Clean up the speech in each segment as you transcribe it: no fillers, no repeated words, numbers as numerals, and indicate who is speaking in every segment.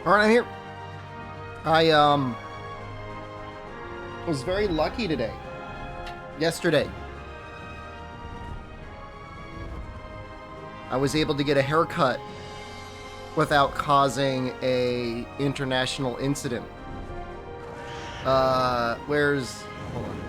Speaker 1: All right, I'm here. I was very lucky today. Yesterday, I was able to get a haircut without causing a international incident. Where's... Hold on.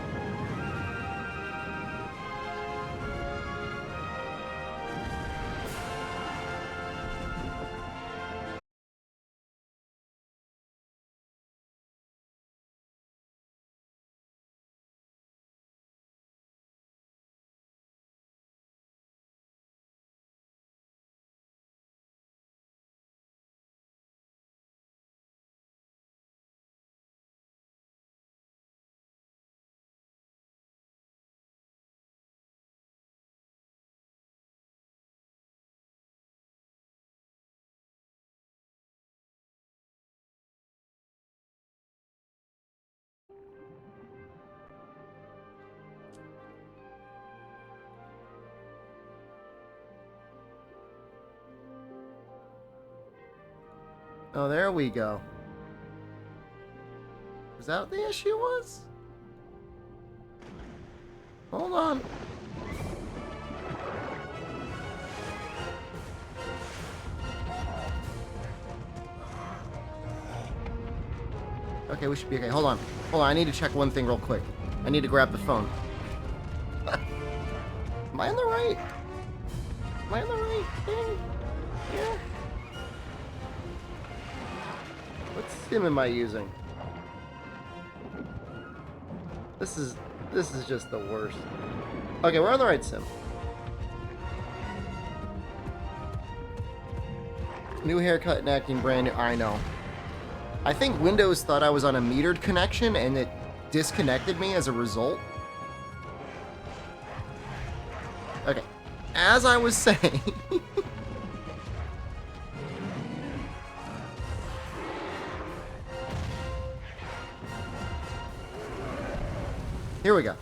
Speaker 1: Oh, there we go. Is that what the issue was? Hold on. Okay, we should be okay. Hold on. Hold on, I need to check one thing real quick. I need to grab the phone. Am I on the right? Am I on the right thing? Yeah. What sim am I using? This is just the worst. Okay, we're on the right sim. New haircut and acting brand new. I know. I think Windows thought I was on a metered connection and it disconnected me as a result. Okay. As I was saying... Here we go.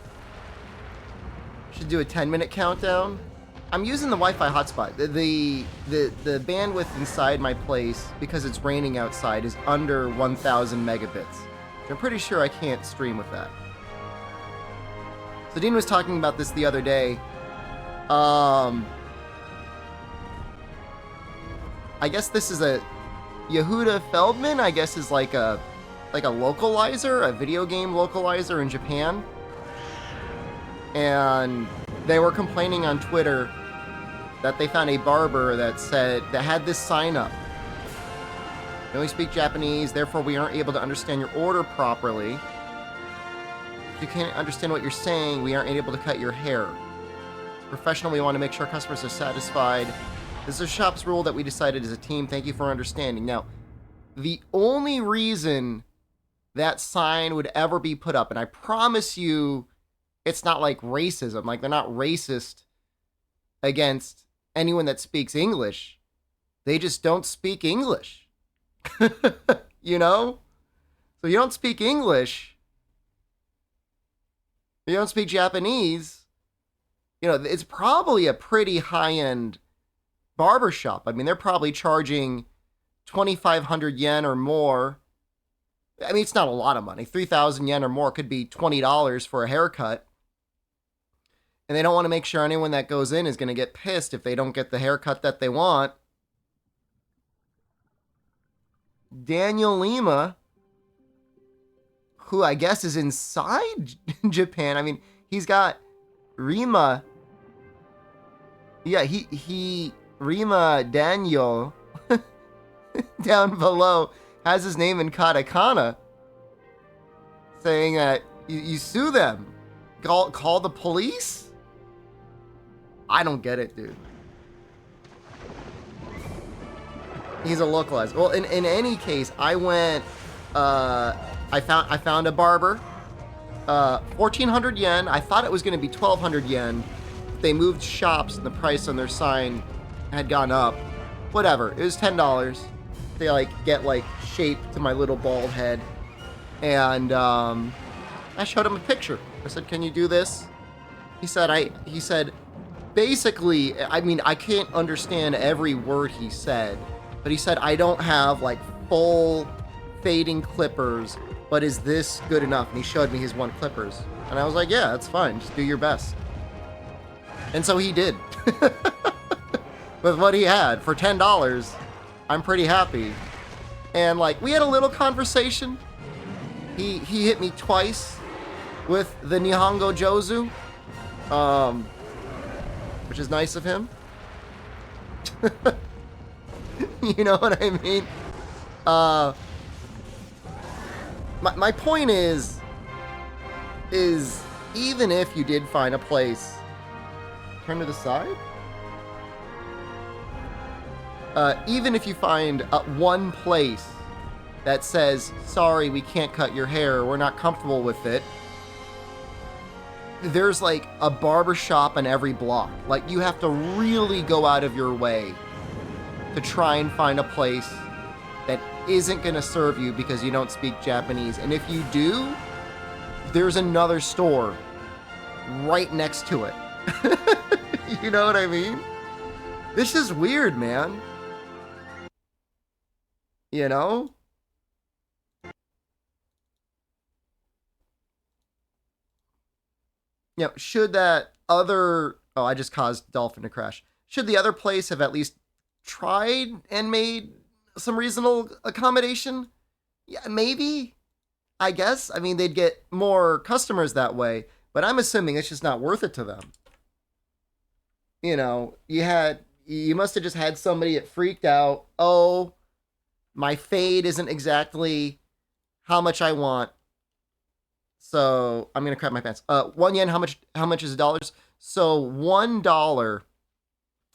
Speaker 1: Should do a 10-minute countdown. I'm using the Wi-Fi hotspot. The bandwidth inside my place, because it's raining outside, is under 1,000 megabits. I'm pretty sure I can't stream with that. So Dean was talking about this the other day. I guess this is a Yehuda Feldman. I guess is like a localizer, a video game localizer in Japan. And they were complaining on Twitter that they found a barber that had this sign up. We only speak Japanese, therefore we aren't able to understand your order properly. If you can't understand what you're saying, we aren't able to cut your hair. As professional, we want to make sure customers are satisfied. This is a shop's rule that we decided as a team. Thank you for understanding. Now, the only reason that sign would ever be put up, and I promise you, it's not like racism. Like, they're not racist against anyone that speaks English. They just don't speak English. You know? So you don't speak English. You don't speak Japanese. You know, it's probably a pretty high-end barbershop. I mean, they're probably charging 2,500 yen or more. I mean, it's not a lot of money. 3,000 yen or more could be $20 for a haircut. And they don't want to make sure anyone that goes in is going to get pissed if they don't get the haircut that they want. Daniel Lima, who I guess is inside Japan. I mean, he's got Rima. Yeah, Rima Daniel down below has his name in katakana, saying that you sue them. Call the police? I don't get it, dude. He's a localizer. Well, in any case, I went, I found a barber, 1,400 yen. I thought it was going to be 1,200 yen. They moved shops and the price on their sign had gone up. Whatever, it was $10. They get shape to my little bald head. And I showed him a picture. I said, "Can you do this?" He said, basically, I mean, I can't understand every word he said, but he said, "I don't have full fading clippers, but is this good enough? And he showed me his 1 clippers. And I was like, yeah, that's fine. Just do your best. And so he did. With what he had for $10, I'm pretty happy. And like, we had a little conversation. He hit me twice with the Nihongo Jozu, which is nice of him. You know what I mean? My point is even if you did find a place, turn to the side. Even if you find one place that says, sorry, we can't cut your hair, we're not comfortable with it, there's like a barber shop in every block. Like, you have to really go out of your way to try and find a place that isn't going to serve you because you don't speak Japanese. And if you do, there's another store right next to it. You know what I mean? This is weird, man. You know? You know, should that other... Oh, I just caused Dolphin to crash. Should the other place have at least tried and made some reasonable accommodation? Yeah, maybe. I guess. I mean, they'd get more customers that way, but I'm assuming it's just not worth it to them. You know, you must have just had somebody that freaked out. Oh, my fade isn't exactly how much I want, so I'm gonna crap my pants. 1 yen, how much is $? So $1,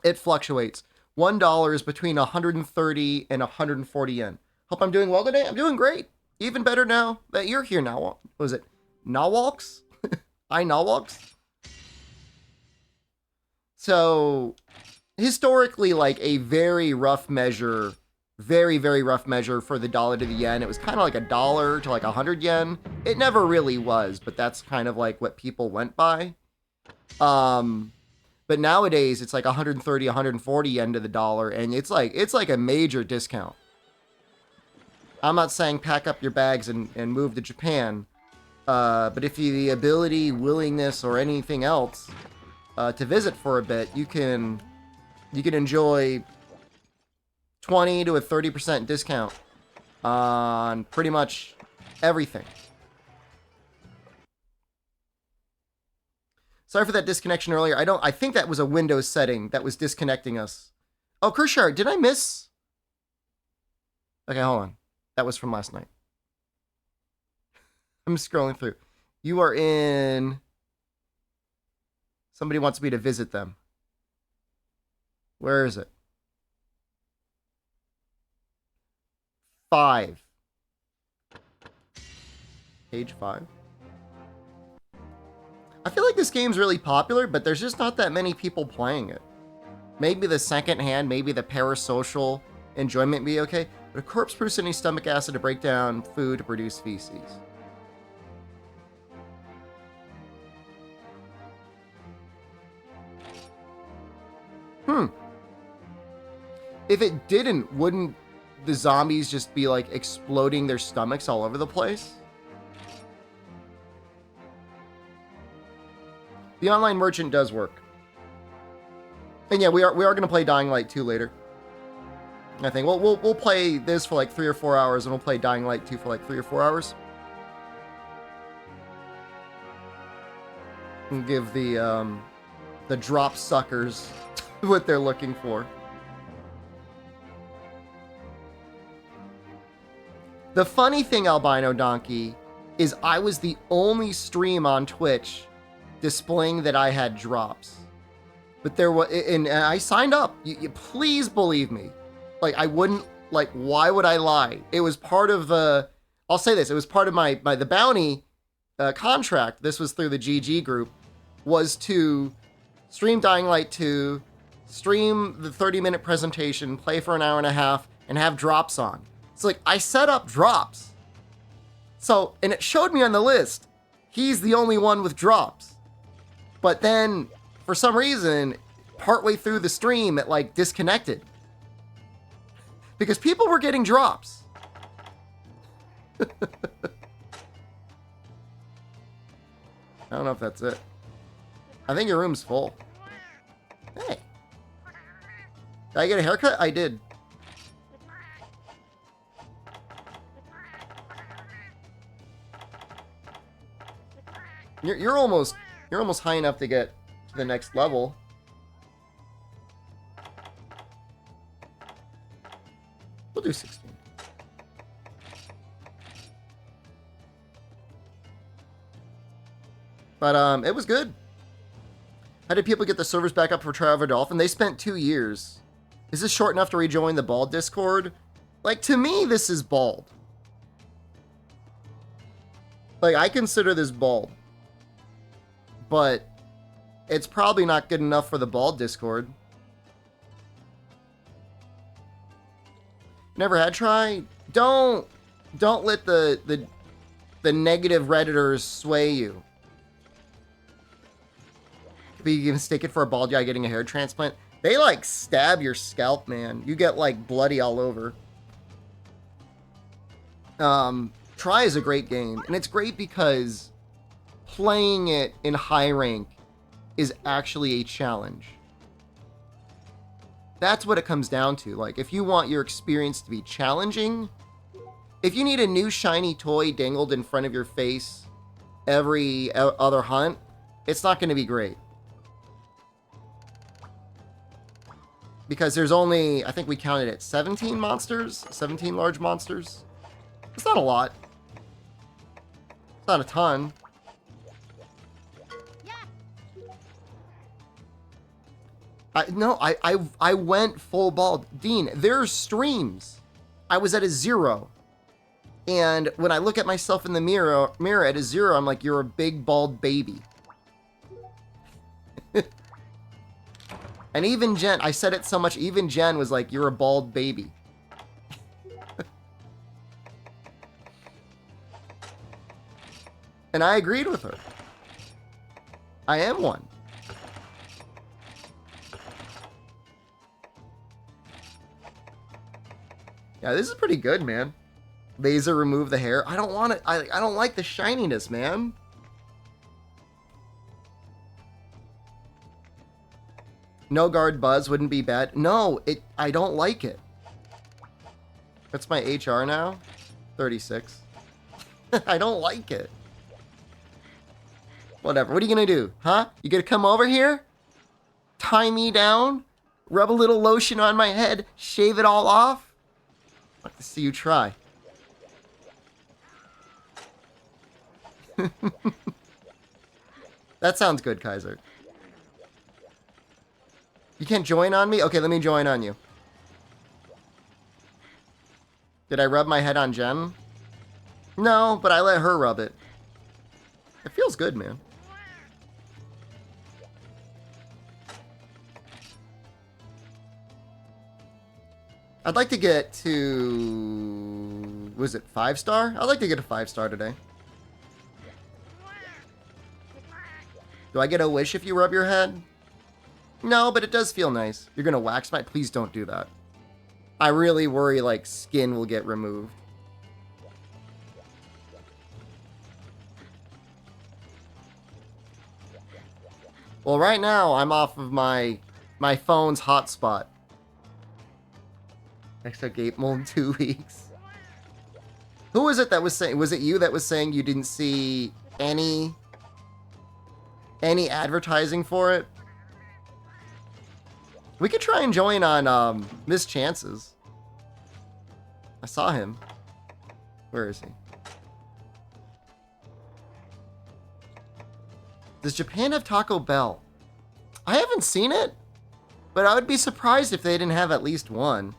Speaker 1: it fluctuates. $1 is between 130 and 140 yen. Hope I'm doing well today. I'm doing great. Even better now that you're here now. What was it? Nawalks? I Nawalks? So, historically, like a very rough measure, very, very rough measure for the dollar to the yen. It was kind of like $1 to like 100 yen. It never really was, but that's kind of like what people went by. But nowadays it's like 130, 140 yen to the dollar, and it's like a major discount. I'm not saying pack up your bags and move to Japan, but if you the ability, willingness, or anything else to visit for a bit, you can enjoy 20 to a 30% discount on pretty much everything. Sorry for that disconnection earlier. I think that was a Windows setting that was disconnecting us. Oh, Kershar, did I miss? Okay, hold on. That was from last night. I'm scrolling through. You are in... Somebody wants me to visit them. Where is it? 5. Page 5. I feel like this game's really popular, but there's just not that many people playing it. Maybe the secondhand, maybe the parasocial enjoyment be okay, but a corpse produces any stomach acid to break down food to produce feces. If it didn't, wouldn't the zombies just be like exploding their stomachs all over the place? The online merchant does work. And yeah, we are going to play Dying Light 2 later. I think we'll play this for like 3 or 4 hours, and we'll play Dying Light 2 for like 3 or 4 hours. And give the drop suckers what they're looking for. The funny thing, Albino Donkey, is I was the only stream on Twitch displaying that I had drops. But there was, and I signed up. You please believe me. Like, I wouldn't, like, why would I lie? It was part of the, I'll say this, it was part of the bounty contract. This was through the GG group, was to stream Dying Light 2, stream the 30-minute presentation, play for an hour and a half, and have drops on. It's like, I set up drops. So, and it showed me on the list, he's the only one with drops. But then, for some reason, partway through the stream, it like disconnected. Because people were getting drops. I don't know if that's it. I think your room's full. Hey. Did I get a haircut? I did. You're almost high enough to get to the next level. We'll do 16. But it was good. How did people get the servers back up for Traveler Dolphin? They spent 2 years. Is this short enough to rejoin the bald Discord? Like, to me, this is bald. Like, I consider this bald. But it's probably not good enough for the bald Discord. Never had try? Don't let the negative Redditors sway you. Be you mistake it for a bald guy getting a hair transplant. They like stab your scalp, man. You get like bloody all over. Try is a great game, and it's great because playing it in high rank is actually a challenge. That's what it comes down to. Like, if you want your experience to be challenging, if you need a new shiny toy dangled in front of your face every other hunt, it's not going to be great. Because there's only, I think we counted it, 17 monsters? 17 large monsters? It's not a lot. It's not a ton. I went full bald. Dean, there's streams. I was at a 0. And when I look at myself in the mirror at a 0, I'm like, you're a big bald baby. And even Jen, I said it so much, even Jen was like, you're a bald baby. And I agreed with her. I am one. Yeah, this is pretty good, man. Laser remove the hair. I don't want it. I don't like the shininess, man. No guard buzz wouldn't be bad. No, I don't like it. What's my HR now? 36. I don't like it. Whatever. What are you gonna do? Huh? You gonna come over here? Tie me down? Rub a little lotion on my head? Shave it all off? I'd like to see you try. That sounds good, Kaiser. You can't join on me? Okay, let me join on you. Did I rub my head on Jen? No, but I let her rub it. It feels good, man. I'd like to get to... Was it 5-star? I'd like to get a 5-star today. Do I get a wish if you rub your head? No, but it does feel nice. You're gonna wax my... Please don't do that. I really worry, like, skin will get removed. Well, right now, I'm off of my phone's hotspot. Extra gate mold in 2 weeks. Who was it that was saying... Was it you that was saying you didn't see any advertising for it? We could try and join on Miss Chances. I saw him. Where is he? Does Japan have Taco Bell? I haven't seen it, but I would be surprised if they didn't have at least one.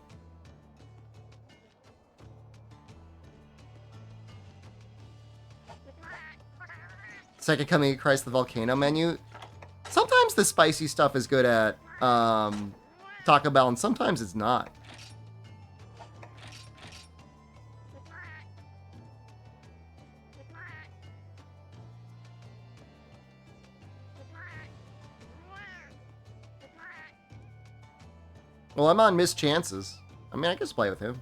Speaker 1: Second Coming of Christ the Volcano menu. Sometimes the spicy stuff is good at Taco Bell, and sometimes it's not. Well, I'm on Miss Chances. I mean, I guess play with him.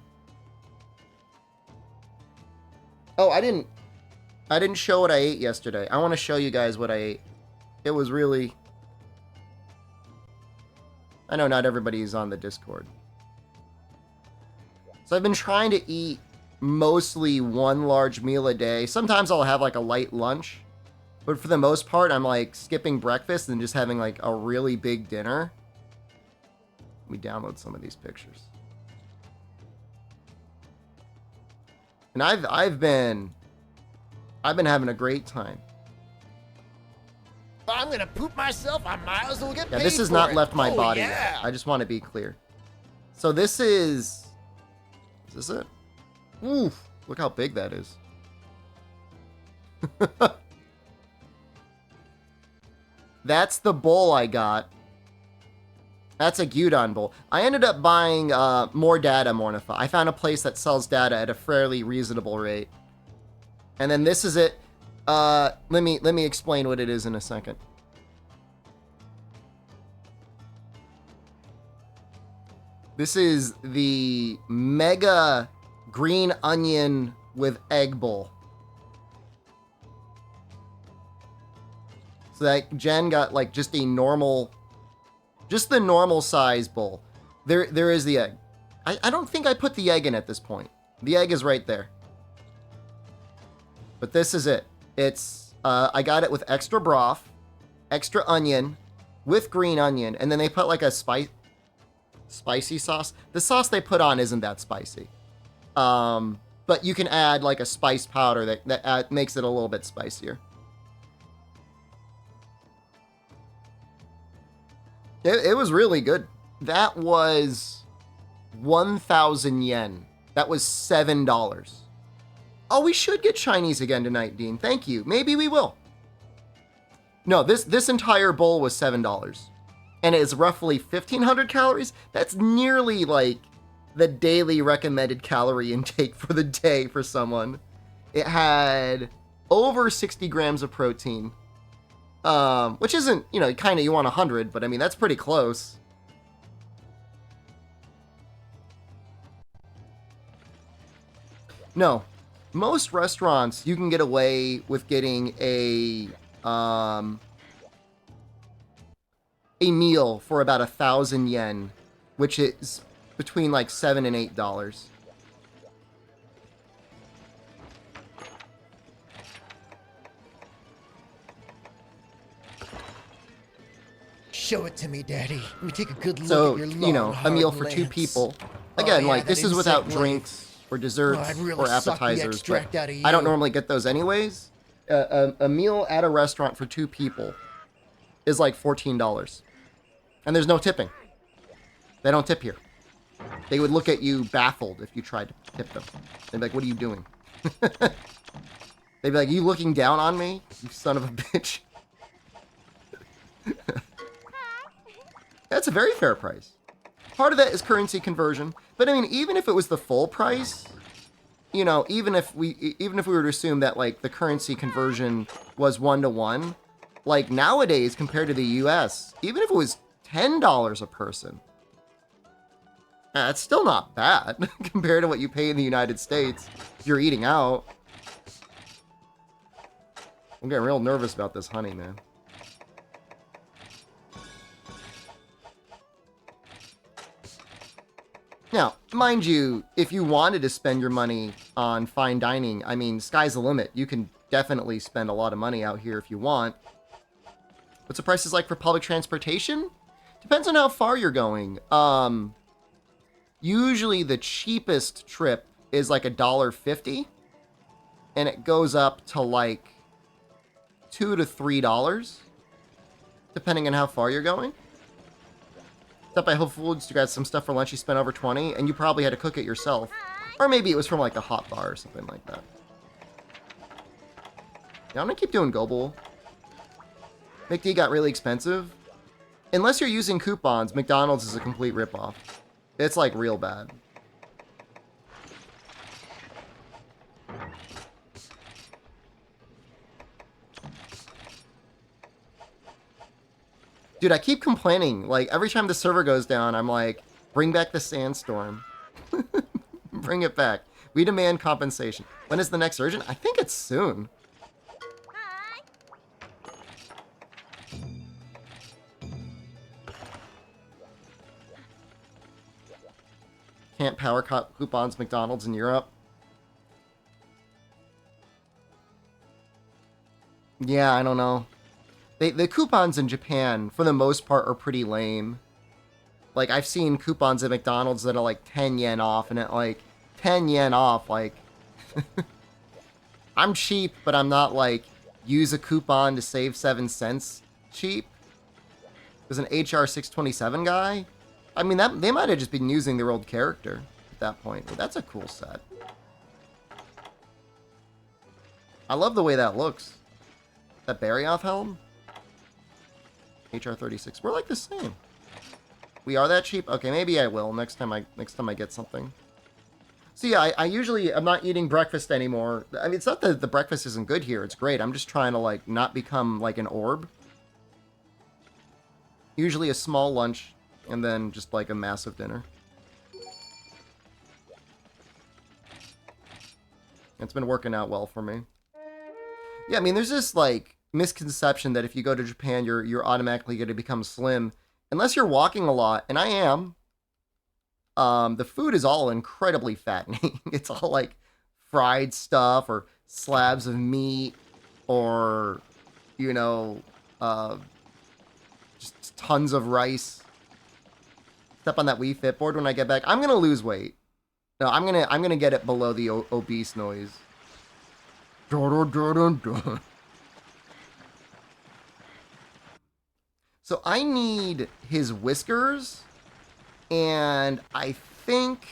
Speaker 1: Oh, I didn't show what I ate yesterday. I want to show you guys what I ate. It was really... I know not everybody's on the Discord. So I've been trying to eat mostly one large meal a day. Sometimes I'll have like a light lunch. But for the most part, I'm like skipping breakfast and just having like a really big dinner. Let me download some of these pictures. And I've been having a great time.
Speaker 2: If I'm gonna poop myself, I might as well get paid.
Speaker 1: Yeah, this has
Speaker 2: for
Speaker 1: not
Speaker 2: it.
Speaker 1: left my
Speaker 2: Oh,
Speaker 1: body
Speaker 2: yeah.
Speaker 1: yet. I just want to be clear. So this is this it? Oof, look how big that is. That's the bowl I got. That's a gyudon bowl. I ended up buying more data Mornify. I found a place that sells data at a fairly reasonable rate. And then this is it. Let me explain what it is in a second. This is the mega green onion with egg bowl. So that Jen got like just the normal size bowl. There is the egg. I don't think I put the egg in at this point. The egg is right there. But this is it. It's I got it with extra broth, extra onion, with green onion, and then they put like a spicy sauce. The sauce they put on isn't that spicy. But you can add like a spice powder that makes it a little bit spicier. It was really good. That was 1,000 yen. That was $7. Oh, we should get Chinese again tonight, Dean. Thank you. Maybe we will. No, this entire bowl was $7. And it is roughly 1,500 calories. That's nearly like the daily recommended calorie intake for the day for someone. It had over 60 grams of protein. Which isn't, you know, kind of you want 100, but I mean, that's pretty close. No, most restaurants you can get away with getting a meal for about 1,000 yen, which is between like $7 and $8.
Speaker 2: Show it to me, Daddy. Let me take a good look
Speaker 1: So,
Speaker 2: at your long,
Speaker 1: you know, a meal
Speaker 2: hard
Speaker 1: for 2
Speaker 2: lance.
Speaker 1: people.
Speaker 2: Oh,
Speaker 1: Again,
Speaker 2: yeah,
Speaker 1: like, this
Speaker 2: that
Speaker 1: is without
Speaker 2: insect
Speaker 1: drinks or desserts
Speaker 2: I'd really
Speaker 1: or
Speaker 2: suck the
Speaker 1: appetizers,
Speaker 2: extract
Speaker 1: but
Speaker 2: out of
Speaker 1: I don't
Speaker 2: you.
Speaker 1: normally get those anyways. A meal at a restaurant for 2 people is like $14. And there's no tipping. They don't tip here. They would look at you baffled if you tried to tip them. They'd be like, what are you doing? They'd be like, you looking down on me, you son of a bitch? That's a very fair price. Part of that is currency conversion, but I mean, even if it was the full price, you know, even if we were to assume that like the currency conversion was 1-to-1, like nowadays compared to the U.S., even if it was $10 a person, that's still not bad compared to what you pay in the United States if you're eating out. I'm getting real nervous about this honey, man. Now, mind you, if you wanted to spend your money on fine dining, I mean, sky's the limit. You can definitely spend a lot of money out here if you want. What's the prices like for public transportation? Depends on how far you're going. Usually the cheapest trip is like $1.50, and it goes up to like $2 to $3, depending on how far you're going. Up by Whole Foods, you got some stuff for lunch you spent over 20, and you probably had to cook it yourself. Or maybe it was from like a hot bar or something like that. Yeah, I'm gonna keep doing Go Bowl. McD got really expensive. Unless you're using coupons, McDonald's is a complete ripoff. It's like real bad. Dude, I keep complaining. Like, every time the server goes down, I'm like, bring back the sandstorm. Bring it back. We demand compensation. When is the next urgent? I think it's soon. Can't power coupons McDonald's in Europe. Yeah, I don't know. The coupons in Japan, for the most part, are pretty lame. Like, I've seen coupons at McDonald's that are like 10 yen off, and at like 10 yen off, like... I'm cheap, but I'm not like, use a coupon to save 7 cents cheap. There's an HR 627 guy. I mean, they might have just been using their old character at that point. But that's a cool set. I love the way that looks. That Barrioff helm? HR 36. We're like the same. We are that cheap? Okay, maybe I will next time I get something. So yeah, I usually I'm not eating breakfast anymore. I mean, it's not that the breakfast isn't good here. It's great. I'm just trying to like not become like an orb. Usually a small lunch and then just like a massive dinner. It's been working out well for me. Yeah, I mean, there's this like misconception that if you go to Japan, you're automatically going to become slim, unless you're walking a lot, and I am. The food is all incredibly fattening. It's all like fried stuff or slabs of meat or, you know, just tons of rice. Step on that Wii Fit board when I get back. I'm gonna lose weight. No, I'm gonna get it below the obese noise. So I need his whiskers, and I think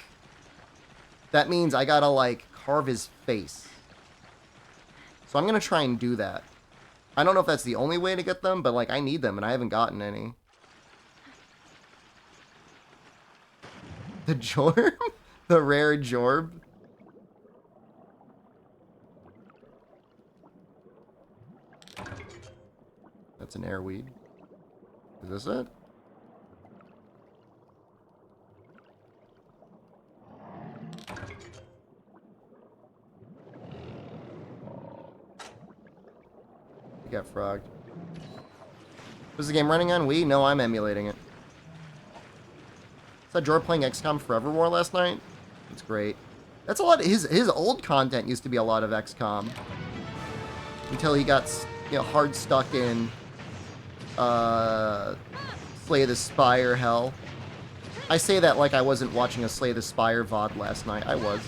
Speaker 1: that means I gotta like carve his face. So I'm gonna try and do that. I don't know if that's the only way to get them, but like I need them and I haven't gotten any. The Jorb? The rare Jorb? That's an airweed. Is this it? You got frogged. Was the game running on Wii? No, I'm emulating it. Is that Jorb playing XCOM Forever War last night? It's great. That's a lot. His old content used to be a lot of XCOM. Until he got, you know, hard stuck in Slay the Spire hell. I say that like I wasn't watching a Slay the Spire VOD last night. I was.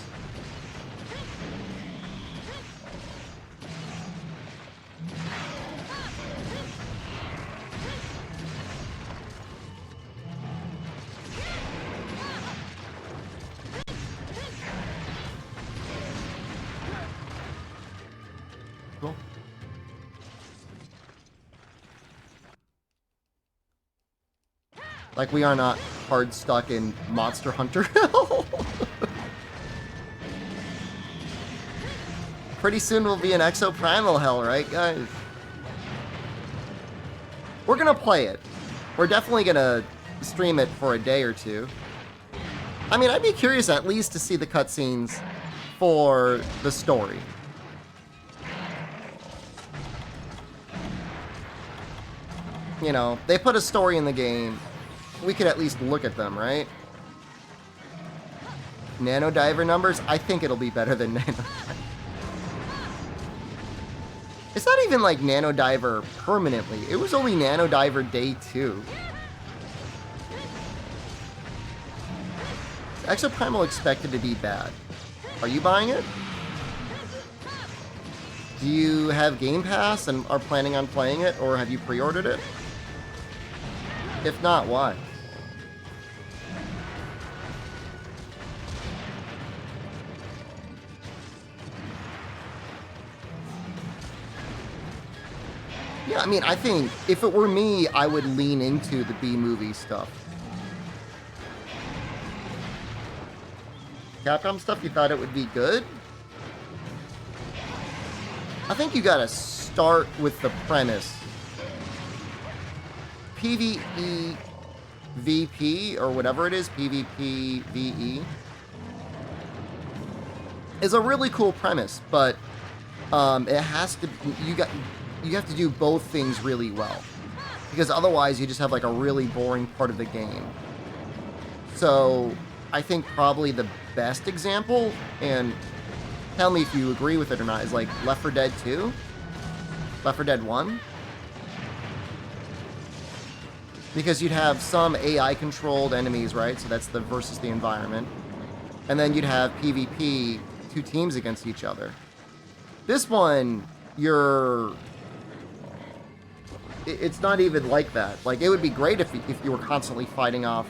Speaker 1: Cool. Like we are not hard stuck in Monster Hunter hell. Pretty soon we'll be in Exoprimal hell, right, guys? We're gonna play it. We're definitely gonna stream it for a day or two. I mean, I'd be curious at least to see the cutscenes for the story. You know, they put a story in the game. We could at least look at them, right? Nano Diver numbers? I think it'll be better than Nano Diver. It's not even like Nano Diver permanently. It was only Nano Diver Day 2. Is Exoprimal expected to be bad? Are you buying it? Do you have Game Pass and are planning on playing it, or have you pre-ordered it? If not, why? Yeah, I mean, I think if it were me, I would lean into the B-movie stuff. Capcom stuff, you thought it would be good? I think you gotta start with the premise. PvE VP, or whatever it is, PvP VE. is a really cool premise, but it has to, you have to do both things really well, because otherwise you just have like a really boring part of the game. So I think probably the best example, and tell me if you agree with it or not, is like Left 4 Dead 2, Left 4 Dead 1. Because you'd have some AI-controlled enemies, right? So that's the versus the environment. And then you'd have PvP, 2 teams against each other. This one, it's not even like that. Like, it would be great if you were constantly fighting off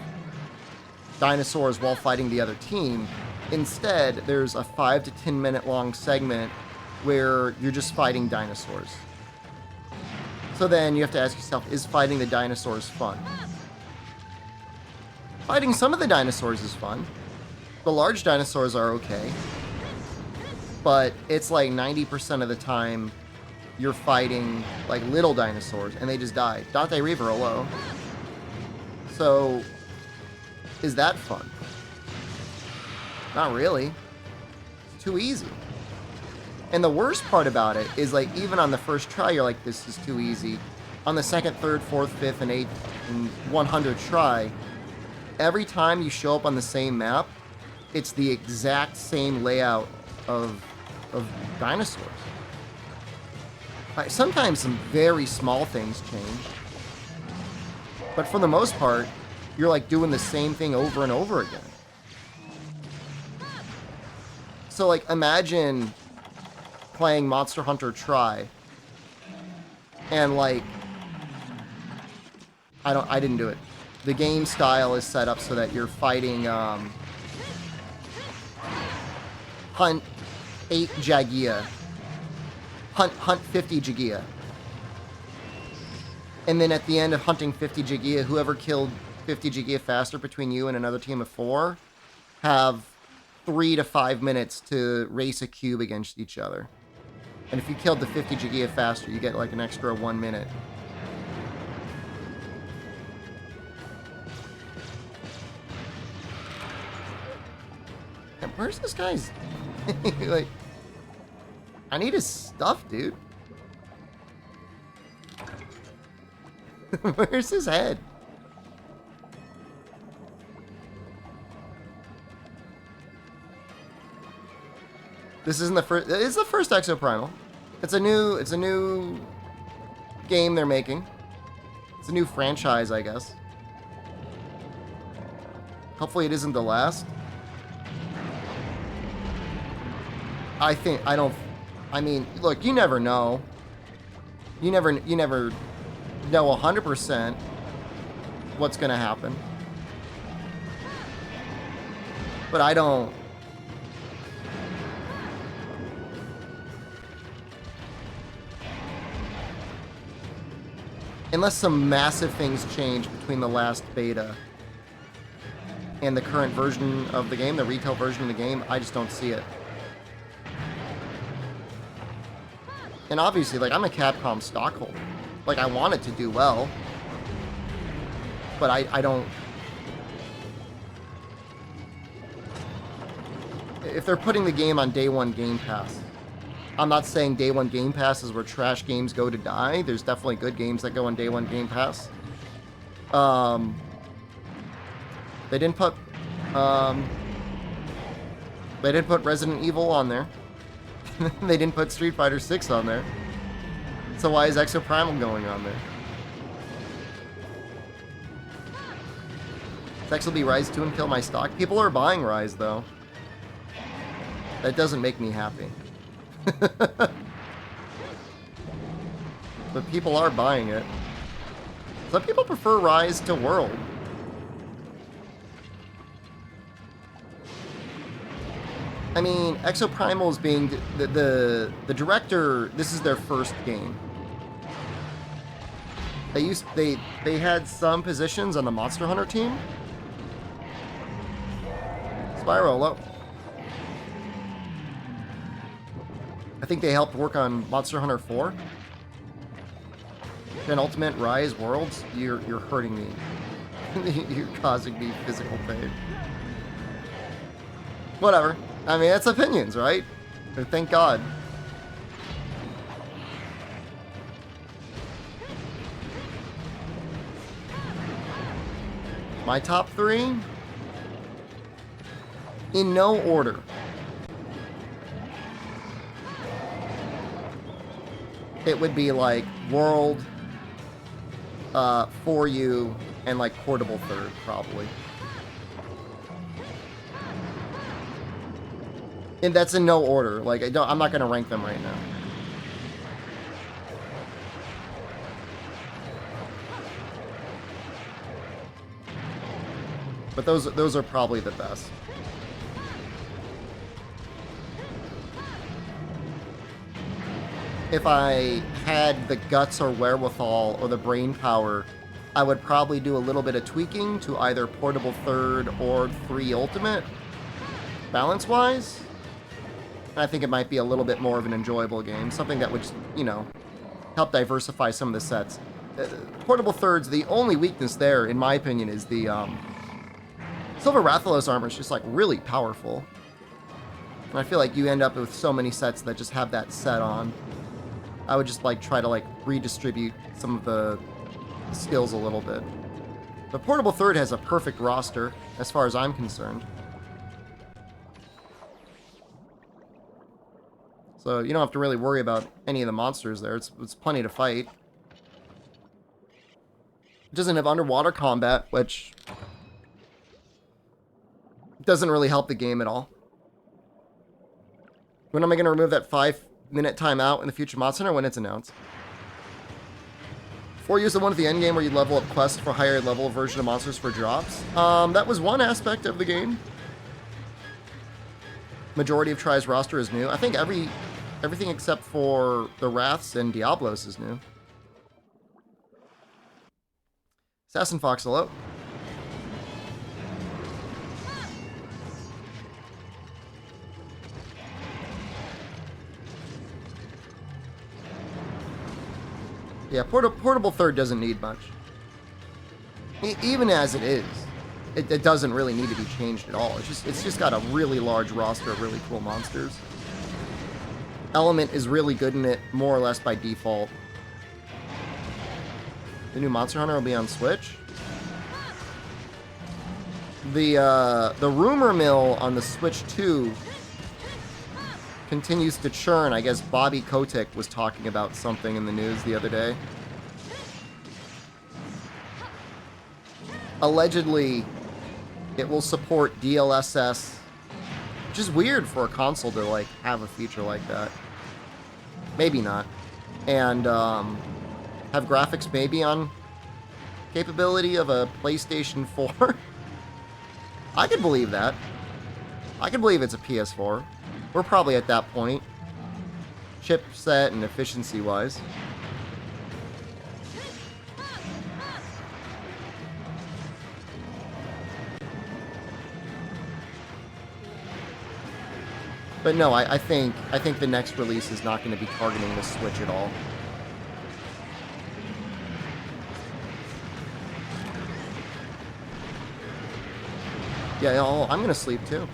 Speaker 1: dinosaurs while fighting the other team. Instead, there's a 5 to 10 minute long segment where you're just fighting dinosaurs. So then you have to ask yourself, is fighting the dinosaurs fun? Fighting some of the dinosaurs is fun. The large dinosaurs are okay. But it's like 90% of the time you're fighting like little dinosaurs and they just die. Dante Reaver, hello. So, is that fun? Not really. It's too easy. And the worst part about it is, like, even on the first try, you're like, this is too easy. On the second, third, fourth, fifth, and 8th, and 100th try, every time you show up on the same map, it's the exact same layout of dinosaurs. Sometimes some very small things change. But for the most part, you're, like, doing the same thing over and over again. So, like, imagine playing Monster Hunter Tri, and like, I didn't do it. The game style is set up so that you're fighting hunt 8 Jagia, hunt 50 Jagia, and then at the end of hunting 50 Jagia, whoever killed 50 Jagia faster between you and another team of 4 have 3 to 5 minutes to race a cube against each other. And if you killed the 50 Jagia faster, you get like an extra 1 minute. And where's this guy's... like... I need his stuff, dude. Where's his head? This isn't the first... It's the first Exoprimal. It's a new game they're making. It's a new franchise, I guess. Hopefully it isn't the last. I mean, look, you never know. You never know 100% what's gonna happen. But I don't... Unless some massive things change between the last beta and the current version of the game, the retail version of the game, I just don't see it. And obviously, like, I'm a Capcom stockholder. Like, I want it to do well. But I don't... If they're putting the game on Day 1 Game Pass, I'm not saying Day 1 Game Pass is where trash games go to die. There's definitely good games that go on Day 1 Game Pass. They didn't put Resident Evil on there. They didn't put Street Fighter 6 on there. So why is Exoprimal going on there? Sex will be Rise 2 and kill my stock. People are buying Rise, though. That doesn't make me happy. But people are buying it. Some people prefer Rise to World. I mean, Exoprimal is being the director. This is their first game. They had some positions on the Monster Hunter team. Spyro, up. I think they helped work on Monster Hunter 4. And Ultimate Rise Worlds, you're hurting me. You're causing me physical pain. Whatever. I mean, that's opinions, right? Thank God. My top 3? In no order. It would be like World, For You, and like Portable third, probably. And that's in no order. Like, I'm not gonna rank them right now. But those are probably the best. If I had the guts or wherewithal or the brain power, I would probably do a little bit of tweaking to either Portable third or 3 Ultimate, balance-wise. I think it might be a little bit more of an enjoyable game, something that would just, you know, help diversify some of the sets. Portable third's the only weakness there, in my opinion, is the Silver Rathalos armor is just like really powerful. And I feel like you end up with so many sets that just have that set on. I would just like try to like redistribute some of the skills a little bit. But Portable third has a perfect roster, as far as I'm concerned. So you don't have to really worry about any of the monsters there. It's plenty to fight. It doesn't have underwater combat, which doesn't really help the game at all. When am I going to remove that 5-minute timeout in the future mod center? When it's announced. 4 years the one at the end game where you level up quests for higher level version of monsters for drops. That was one aspect of the game. Majority of Try's roster is new. I think everything except for the Wraths and Diablos is new. Assassin Fox, hello. Yeah, Portable third doesn't need much. Even as it is, it doesn't really need to be changed at all. It's just got a really large roster of really cool monsters. Element is really good in it, more or less by default. The new Monster Hunter will be on Switch. The rumor mill on the Switch 2 continues to churn. I guess Bobby Kotick was talking about something in the news the other day. Allegedly, it will support DLSS, which is weird for a console to like have a feature like that. Maybe not. And have graphics maybe on capability of a PlayStation 4. I could believe that. I could believe it's a PS4. We're probably at that point, chipset and efficiency-wise. But no, I think the next release is not going to be targeting the Switch at all. Yeah, I'm going to sleep too.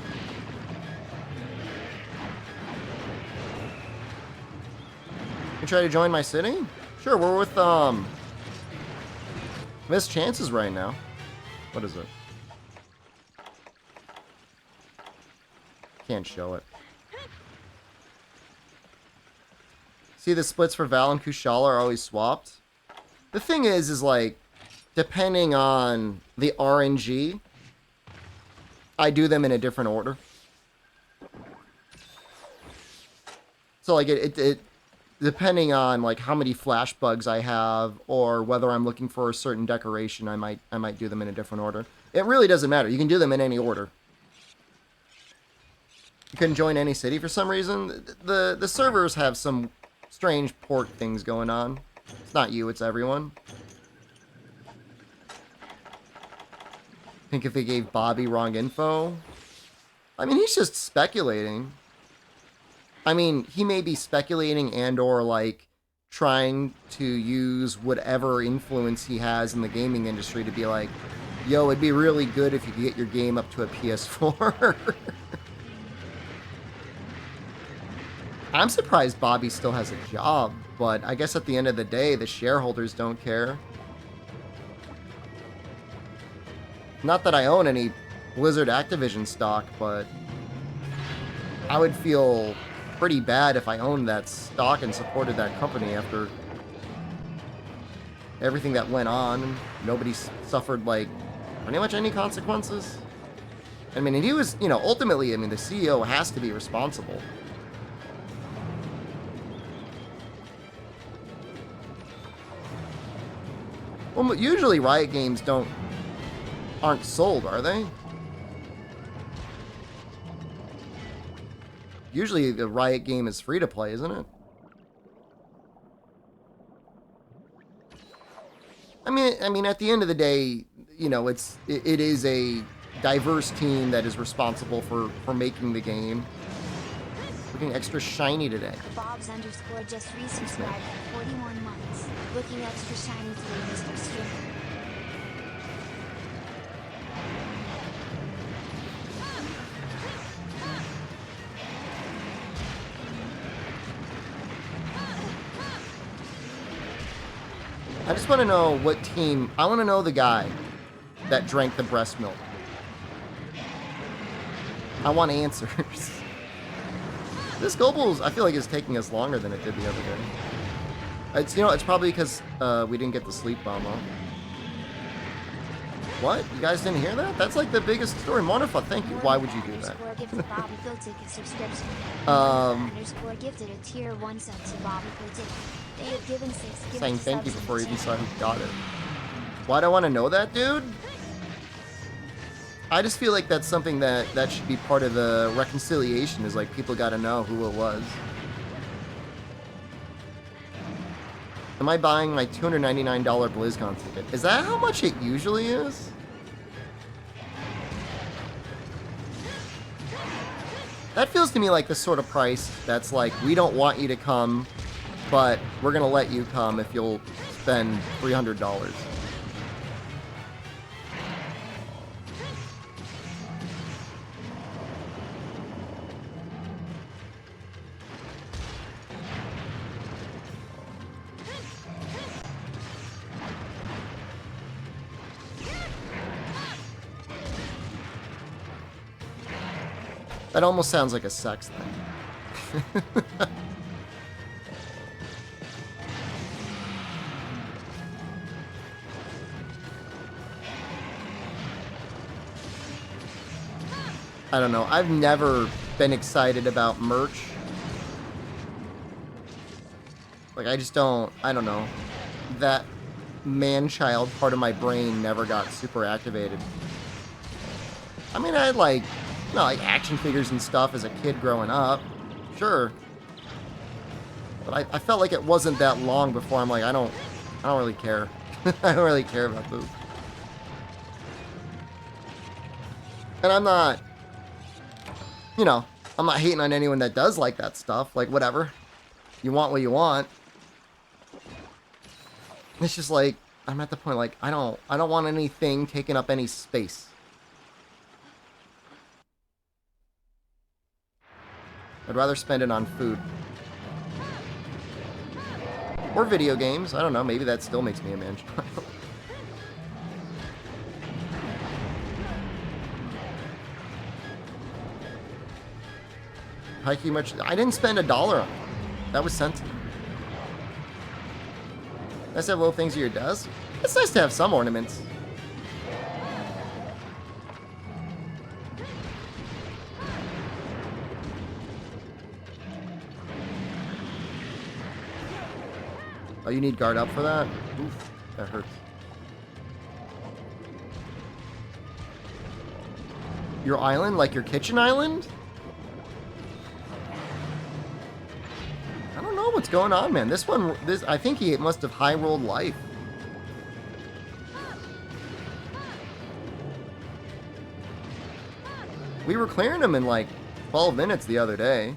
Speaker 1: You try to join my city? Sure, we're with Miss Chances right now. What is it? Can't show it. See, the splits for Val and Kushala are always swapped. The thing is like, depending on the RNG, I do them in a different order. So like it depending on like how many flash bugs I have or whether I'm looking for a certain decoration, I might do them in a different order. It really doesn't matter. You can do them in any order. You couldn't join any city for some reason. The servers have some strange port things going on. It's not you, it's everyone. I think if they gave Bobby wrong info. I mean, he's just speculating. I mean, he may be speculating and or like trying to use whatever influence he has in the gaming industry to be like, yo, it'd be really good if you could get your game up to a PS4. I'm surprised Bobby still has a job, but I guess at the end of the day, the shareholders don't care. Not that I own any Blizzard Activision stock, but I would feel pretty bad if I owned that stock and supported that company after everything that went on. Nobody suffered, like, pretty much any consequences. I mean, and he was, you know, ultimately, I mean, the CEO has to be responsible. Well, usually Riot Games aren't sold, are they? Usually the Riot game is free to play, isn't it? I mean, at the end of the day, you know, it is a diverse team that is responsible for making the game. Looking extra shiny today.
Speaker 3: Bob's underscore just resubscribed for 41 months. Looking extra shiny today, Mr. Streamer.
Speaker 1: I just want to know what team. I want to know the guy that drank the breast milk. I want answers. This Gobles, I feel like, is taking us longer than it did the other day. It's, you know, it's probably because we didn't get the sleep bomb off. What? You guys didn't hear that? That's like the biggest story. Wonderful, thank you. Why would you do that?
Speaker 3: Underscore gifted a tier 1 sub to Bobby Kotick. They have given 6 gifted
Speaker 1: Saying thank you
Speaker 3: subs
Speaker 1: before you
Speaker 3: in the
Speaker 1: decide
Speaker 3: chat.
Speaker 1: who got it. Why do I want to know that, dude? I just feel like that's something that should be part of the reconciliation, is like people got to know who it was. Am I buying my $299 BlizzCon ticket? Is that how much it usually is? That feels to me like the sort of price that's like, we don't want you to come, but we're going to let you come if you'll spend $300. That almost sounds like a sex thing. I don't know. I've never been excited about merch. Like, I just don't... I don't know. That man-child part of my brain never got super activated. I mean, I had, like... No, like action figures and stuff as a kid growing up. Sure. But I felt like it wasn't that long before I'm like, I don't really care. I don't really care about those. And I'm not, you know, I'm not hating on anyone that does like that stuff. Like, whatever. You want what you want. It's just like, I'm at the point like, I don't want anything taking up any space. I'd rather spend it on food. Or video games. I don't know. Maybe that still makes me a man-child. Hikey much. I didn't spend $1 on it. That was sent to me. Nice to have little things at your desk. It's nice to have some ornaments. Oh, you need guard up for that? Oof, that hurts. Your island? Like your kitchen island? I don't know what's going on, man. This one, I think he must have high-rolled life. We were clearing him in like 12 minutes the other day.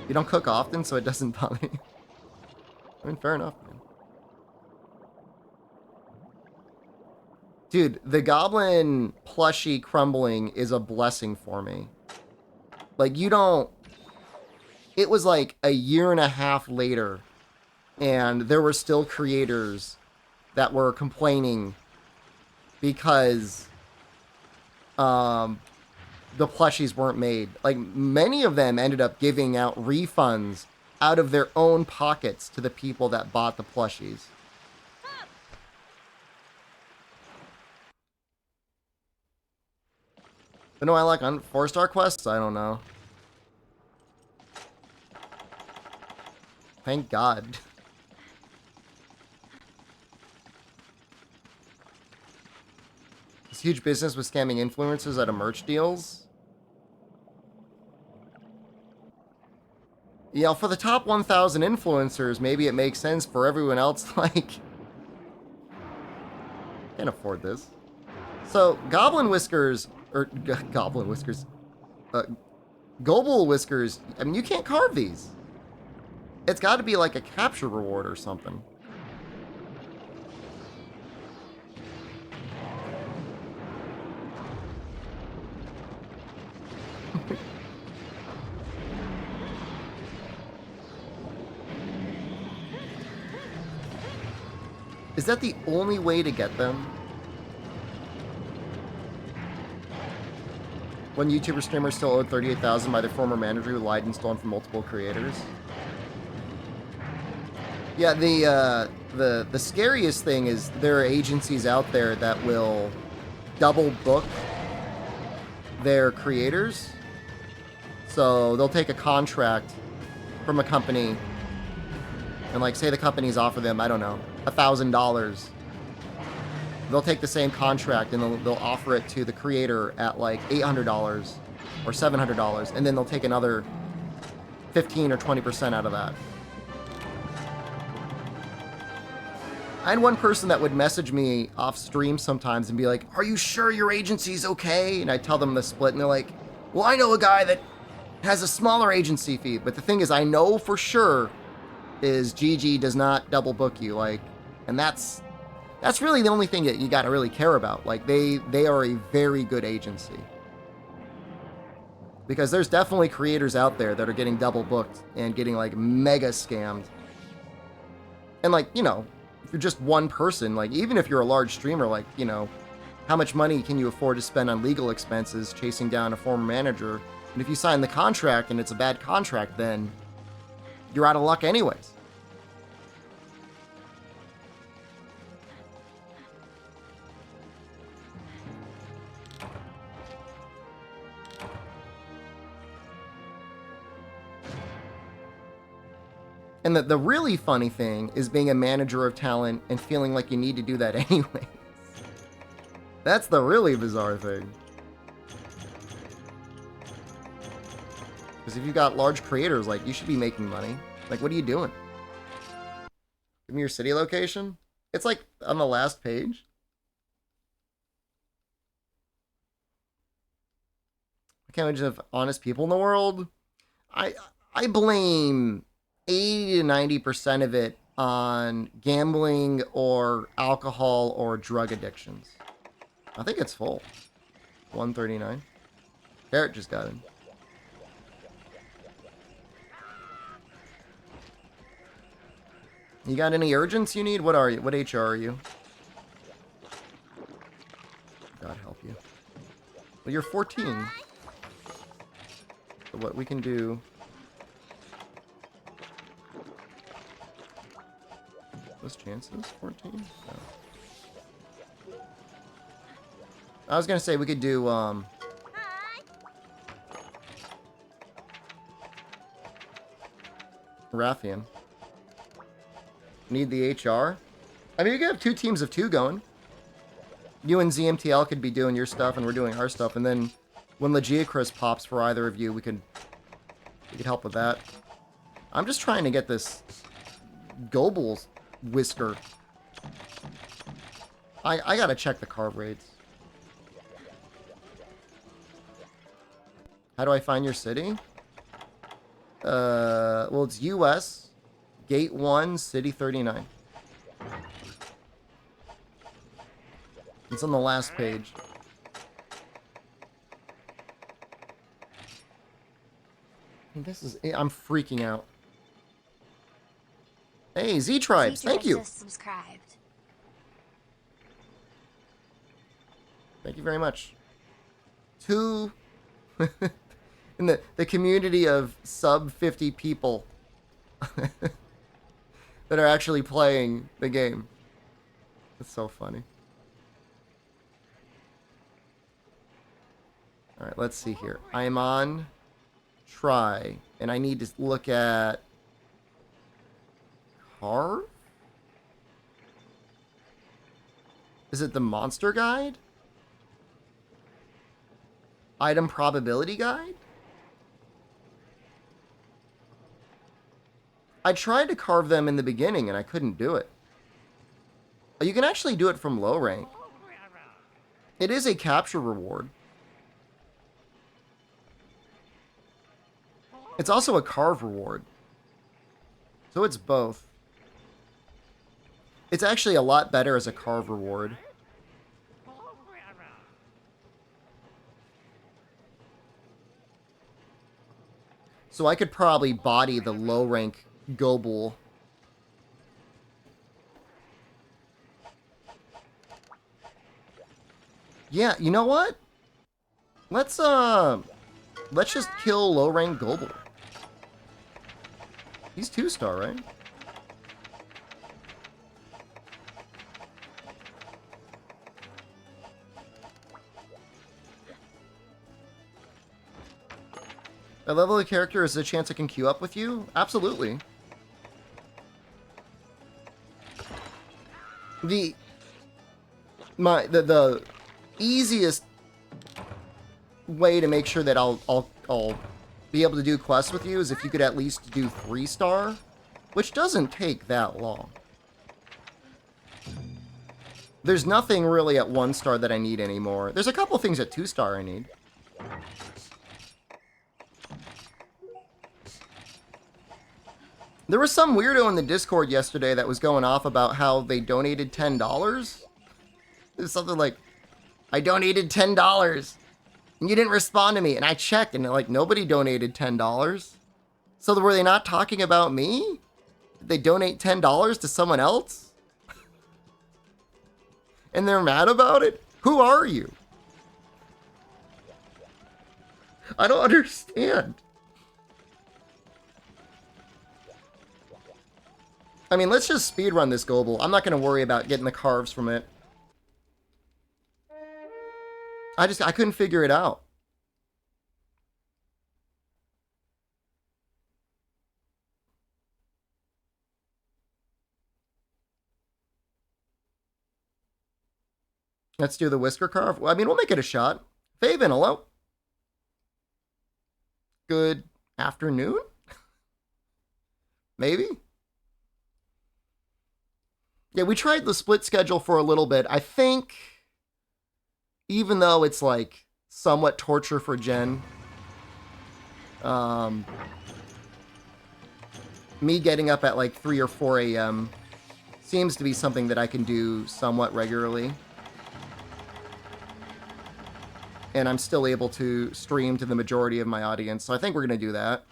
Speaker 1: You don't cook often, so it doesn't bother you. I mean, fair enough, man. Dude, the goblin plushie crumbling is a blessing for me. Like, you don't... It was like a year and a half later, and there were still creators that were complaining because the plushies weren't made. Like, many of them ended up giving out refunds out of their own pockets to the people that bought the plushies. But no, I like on 4-star quests? I don't know. Thank God. This huge business with scamming influencers out of merch deals. Yeah, for the top 1,000 influencers, maybe it makes sense. For everyone else, like... Can't afford this. So, Goblin Whiskers... Or, Goblin Whiskers... Global Whiskers... I mean, you can't carve these. It's got to be like a capture reward or something. Is that the only way to get them? One YouTuber streamer still owed $38,000 by their former manager who lied and stolen from multiple creators. Yeah, the scariest thing is there are agencies out there that will double book their creators. So they'll take a contract from a company and, like, say the company's offer them, I don't know, $1,000. They'll take the same contract and they'll offer it to the creator at like $800 or $700, and then they'll take another 15 or 20% out of that. I had one person that would message me off stream sometimes and be like, "Are you sure your agency's okay?" And I tell them the split, and they're like, "Well, I know a guy that has a smaller agency fee." But the thing is, I know for sure is GG does not double book you, like, and that's really the only thing that you got to really care about. Like, they are a very good agency. Because there's definitely creators out there that are getting double booked and getting, like, mega scammed. And, like, you know, if you're just one person, like, even if you're a large streamer, like, you know, how much money can you afford to spend on legal expenses chasing down a former manager? And if you sign the contract and it's a bad contract, then you're out of luck anyways. And the really funny thing is being a manager of talent and feeling like you need to do that anyways. That's the really bizarre thing. Because if you've got large creators, like, you should be making money. Like, what are you doing? Give me your city location? It's like on the last page. I can't imagine if honest people in the world. I blame 80 to 90% of it on gambling or alcohol or drug addictions. I think it's full. 139. Carrot just got in. You got any urgents you need? What are you? What HR are you? God help you. Well, you're 14. So what we can do... Those chances? 14? No. I was gonna say we could do, Rathian. Need the HR? I mean, you could have 2 teams of 2 going. You and ZMTL could be doing your stuff, and we're doing our stuff, and then when Legiacris pops for either of you, we could help with that. I'm just trying to get this global whisker. I gotta check the carb rates. How do I find your city? Well, it's US, Gate 1, City 39. It's on the last page. This is... I'm freaking out. Hey, Z-Tribes, thank you.
Speaker 3: Just subscribed.
Speaker 1: Thank you very much. Two... in the community of sub 50 people that are actually playing the game. It's so funny. Alright, let's see here. I'm on try, and I need to look at carve? Is it the monster guide? Item probability guide? I tried to carve them in the beginning and I couldn't do it. You can actually do it from low rank. It is a capture reward. It's also a carve reward. So it's both. It's actually a lot better as a carve reward. So I could probably body the low rank Gobul. Yeah, you know what? Let's just kill low rank Gobul. He's 2-star, right? A level of character is a chance I can queue up with you? Absolutely. The easiest way to make sure that I'll be able to do quests with you is if you could at least do 3-star, which doesn't take that long. There's nothing really at 1-star that I need anymore. There's a couple things at 2-star I need. There was some weirdo in the Discord yesterday that was going off about how they donated $10. It was something like, I donated $10 and you didn't respond to me. And I checked and like nobody donated $10. So were they not talking about me? Did they donate $10 to someone else? And they're mad about it? Who are you? I don't understand. I mean, let's just speedrun this Gobul. I'm not going to worry about getting the carves from it. I couldn't figure it out. Let's do the whisker carve. Well, I mean, we'll make it a shot. Faven, hello. Good afternoon? Maybe? Yeah, we tried the split schedule for a little bit. I think, even though it's like somewhat torture for Jen, me getting up at like 3 or 4 a.m. seems to be something that I can do somewhat regularly. And I'm still able to stream to the majority of my audience, so I think we're going to do that.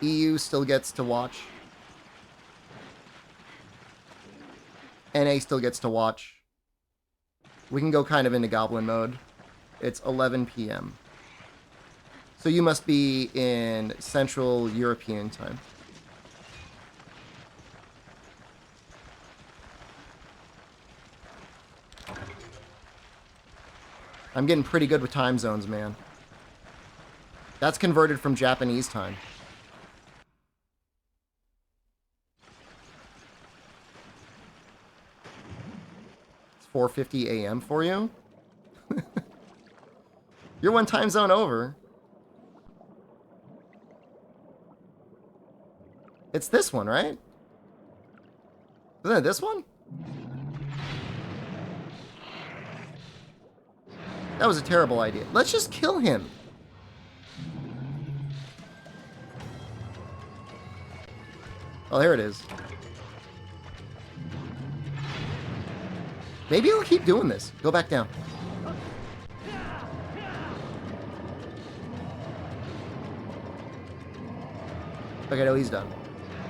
Speaker 1: EU still gets to watch. NA still gets to watch. We can go kind of into goblin mode. It's 11 p.m. So you must be in Central European time. I'm getting pretty good with time zones, man. That's converted from Japanese time. It's 4:50 a.m. for you? You're one time zone over. It's this one, right? Isn't it this one? That was a terrible idea. Let's just kill him. Oh, here it is. Maybe he'll keep doing this. Go back down. Okay, no, he's done.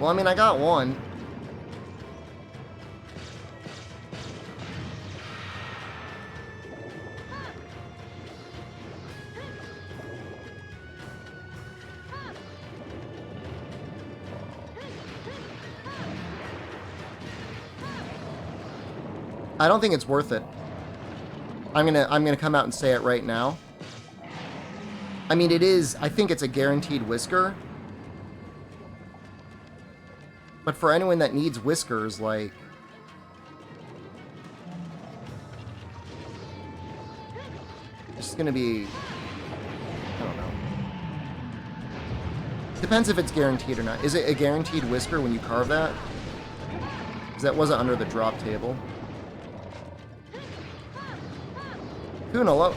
Speaker 1: Well, I mean, I got one. I don't think it's worth it. I'm gonna come out and say it right now. I mean, it is. I think it's a guaranteed whisker. But for anyone that needs whiskers, like, it's just gonna be, I don't know. Depends if it's guaranteed or not. Is it a guaranteed whisker when you carve that? Because that wasn't under the drop table. Kunalo.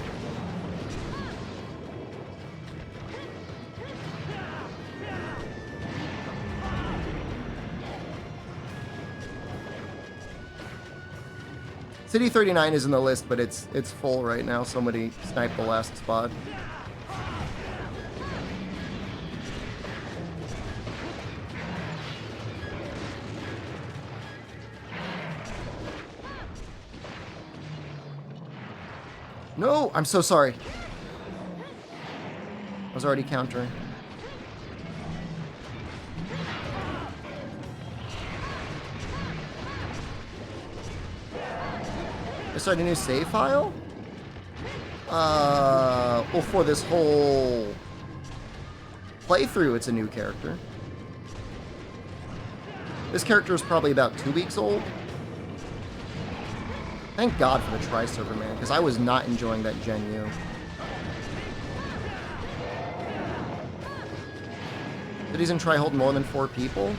Speaker 1: City 39 is in the list, but it's full right now. Somebody sniped the last spot. No, I'm so sorry. I was already countering. I started a new save file? Well, for this whole playthrough, it's a new character. This character is probably about 2 weeks old. Thank God for the tri-server, man, because I was not enjoying that Gen U. Cities in Tri hold more than 4 people.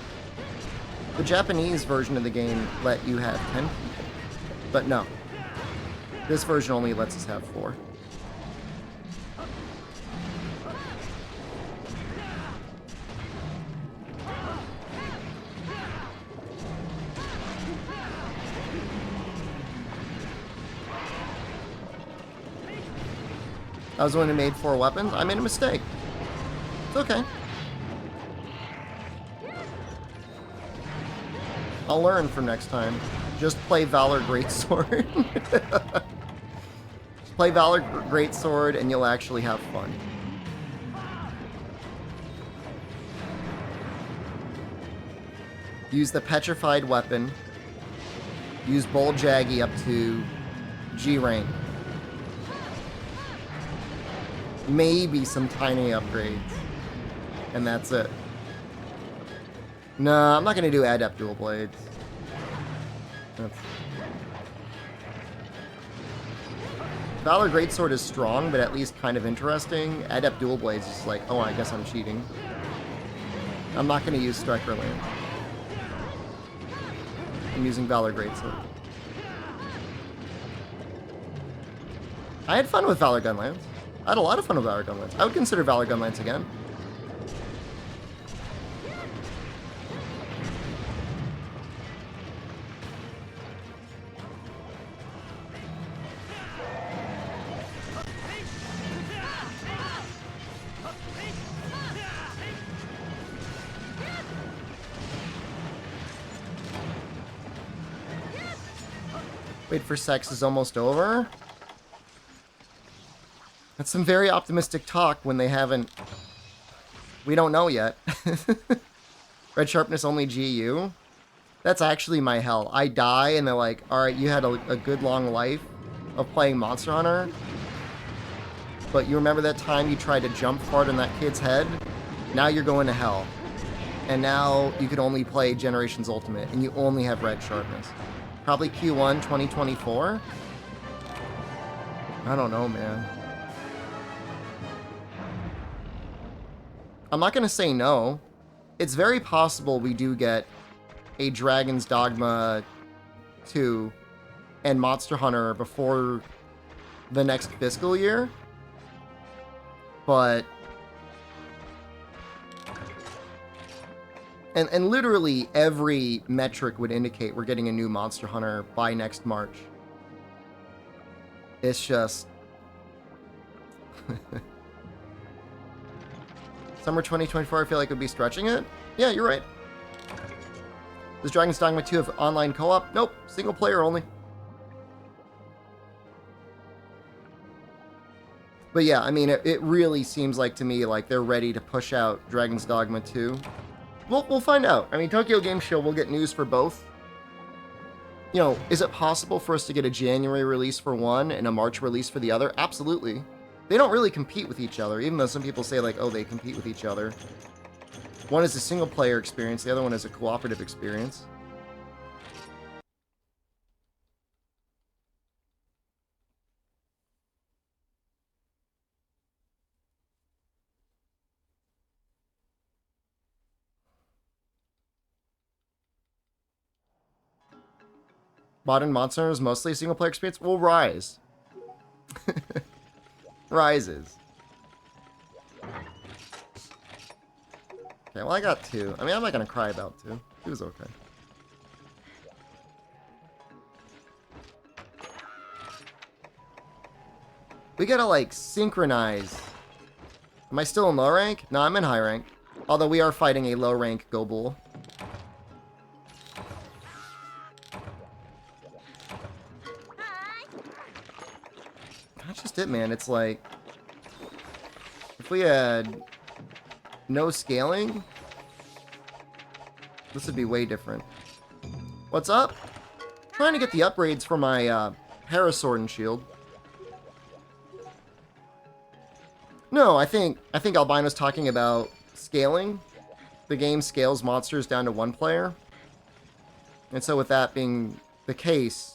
Speaker 1: The Japanese version of the game let you have 10 people. But no. This version only lets us have 4. I was the one who made 4 weapons. I made a mistake. It's okay. I'll learn for next time. Just play Valor Greatsword. Just play Valor Greatsword and you'll actually have fun. Use the Petrified Weapon. Use Bull Jaggy up to G rank. Maybe some tiny upgrades. And that's it. No, I'm not going to do Adept Dual Blades. Valor Greatsword is strong, but at least kind of interesting. Adept Dual Blades is like, oh, I guess I'm cheating. I'm not going to use Striker Land. I'm using Valor Greatsword. I had fun with Valor Gunlance. I had a lot of fun with Valor Gunlance. I would consider Valor Gunlance again. Wait for Sex is almost over. That's some very optimistic talk when they haven't... We don't know yet. Red Sharpness only GU? That's actually my hell. I die and they're like, alright, you had a good long life of playing Monster Hunter, but you remember that time you tried to jump fart on that kid's head? Now you're going to hell. And now you could only play Generations Ultimate, and you only have Red Sharpness. Probably Q1 2024? I don't know, man. I'm not going to say no. It's very possible we do get a Dragon's Dogma 2 and Monster Hunter before the next fiscal year. But... And literally every metric would indicate we're getting a new Monster Hunter by next March. It's just... Summer 2024, I feel like would be stretching it. Yeah, you're right. Does Dragon's Dogma 2 have online co-op? Nope, single player only. But yeah, I mean, it really seems like to me like they're ready to push out Dragon's Dogma 2. We'll find out. I mean, Tokyo Game Show will get news for both. You know, is it possible for us to get a January release for one and a March release for the other? Absolutely. They don't really compete with each other, even though some people say, like, oh, they compete with each other. One is a single-player experience, the other one is a cooperative experience. Modern Monster is mostly a single-player experience? Well, Rise. Rises. Okay, well, I got 2. I mean, I'm not gonna cry about 2. 2 is okay. We gotta, like, synchronize. Am I still in low rank? No, I'm in high rank. Although we are fighting a low rank Gobull. That's just it, man. It's like, if we had no scaling, this would be way different. What's up? Trying to get the upgrades for my Parasword and Shield. No, I think Albino's talking about scaling. The game scales monsters down to 1 player. And so with that being the case,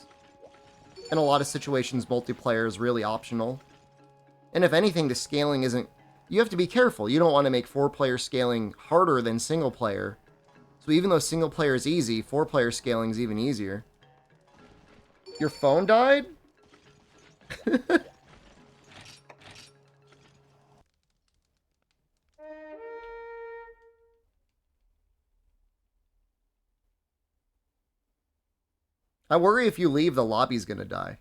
Speaker 1: in a lot of situations, multiplayer is really optional. And if anything, the scaling isn't... You have to be careful. You don't want to make 4-player scaling harder than single-player. So even though single-player is easy, 4-player scaling is even easier. Your phone died? I worry if you leave, the lobby's gonna die.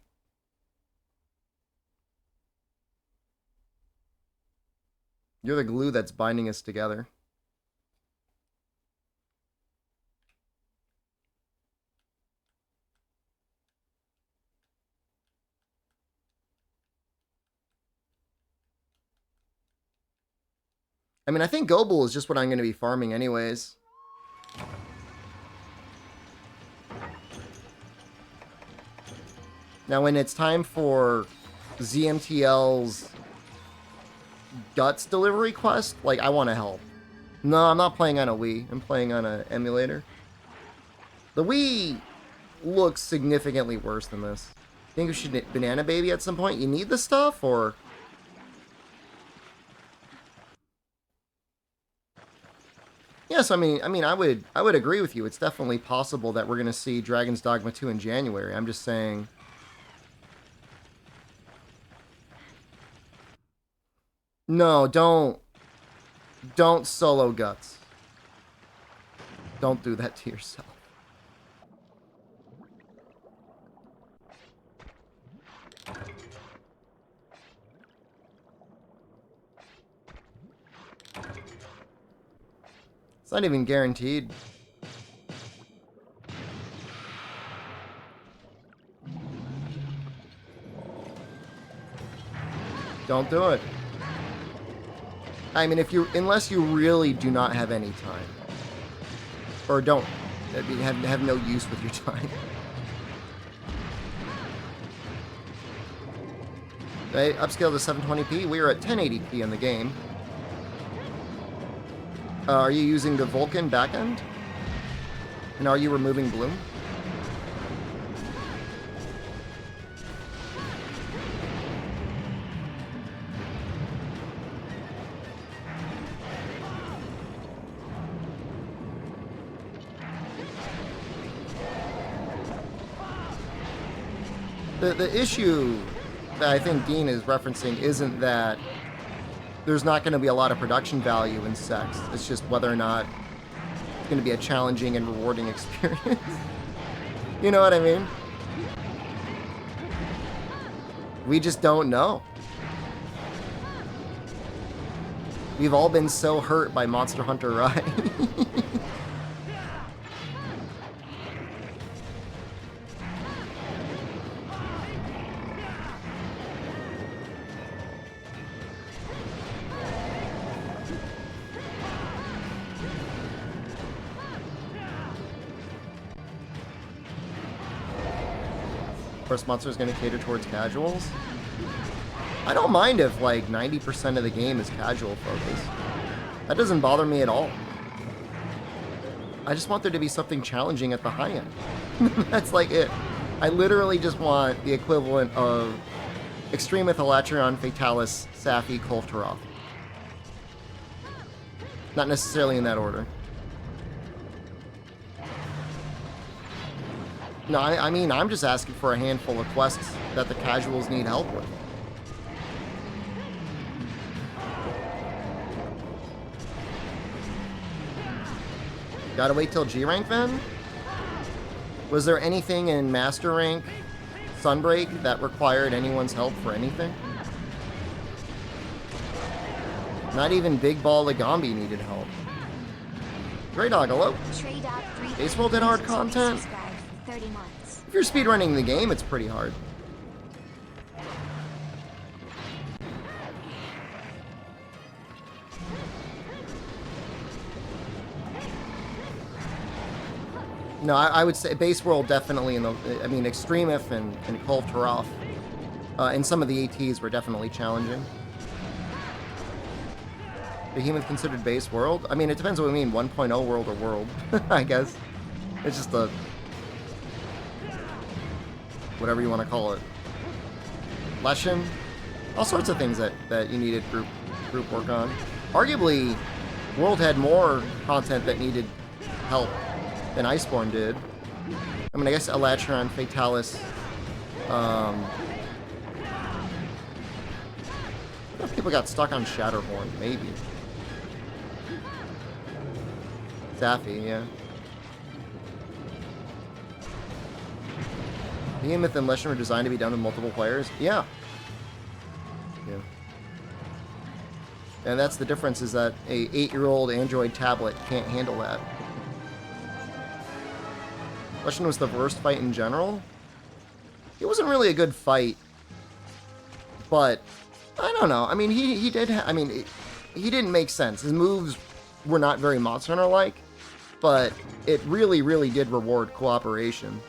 Speaker 1: You're the glue that's binding us together. I mean, I think Gobull is just what I'm going to be farming anyways. Now, when it's time for ZMTL's Guts delivery quest, like, I want to help. No, I'm not playing on a Wii. I'm playing on an emulator. The Wii looks significantly worse than this. Think we should Banana Baby at some point? You need the stuff, or... Yes, I mean, I would agree with you. It's definitely possible that we're going to see Dragon's Dogma 2 in January. I'm just saying... No, don't solo Guts. Don't do that to yourself. It's not even guaranteed. Don't do it. I mean, unless you really do not have any time, or don't have no use with your time. Okay, upscale to 720p. We are at 1080p in the game. Are you using the Vulkan backend? And are you removing Bloom? The issue that I think Dean is referencing isn't that there's not going to be a lot of production value in sex. It's just whether or not it's going to be a challenging and rewarding experience. You know what I mean? We just don't know. We've all been so hurt by Monster Hunter Rise. First monster is going to cater towards casuals. I don't mind if like 90% of the game is casual focus. That doesn't bother me at all. I just want there to be something challenging at the high end. That's like it. I literally just want the equivalent of Extremith, Elatrion, Fatalis, Safi, Koltaroth. Not necessarily in that order. No, I mean, I'm just asking for a handful of quests that the casuals need help with. Gotta wait till G rank then? Was there anything in Master Rank Sunbreak that required anyone's help for anything? Not even Big Ball Lagambi needed help. Grey Dog, hello? Baseball did hard content? If you're speedrunning the game, it's pretty hard. No, I would say Base World definitely in the... I mean, Extremith and Koltaroth and some of the ATs were definitely challenging. Behemoth considered Base World? I mean, it depends what we mean, 1.0 world or world, I guess. It's just a... whatever you want to call it. Leshen? All sorts of things that you needed group work on. Arguably, World had more content that needed help than Iceborne did. I mean, I guess Elatrion, Fatalis, people got stuck on Shatterhorn, maybe. Safi, yeah. Behemoth and Leshen were designed to be done with multiple players? Yeah. Yeah. And that's the difference, is that a 8-year-old Android tablet can't handle that. Leshen was the worst fight in general? It wasn't really a good fight. But, I don't know. I mean, he did... he didn't make sense. His moves were not very Monster Hunter-like. But it really, really did reward cooperation.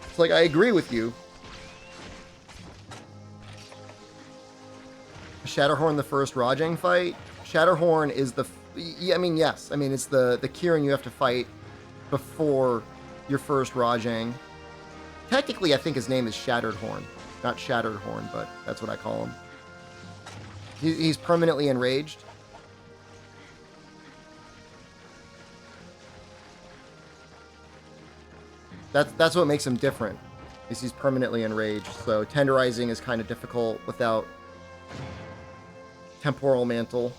Speaker 1: It's like, I agree with you. Shatterhorn, the first Rajang fight. Shatterhorn is the... I mean, yes. I mean, it's the Kirin you have to fight before your first Rajang. Technically, I think his name is Shattered Horn. Not Shattered Horn, but that's what I call him. He's permanently enraged. That's what makes him different, is he's permanently enraged. So tenderizing is kind of difficult without Temporal Mantle.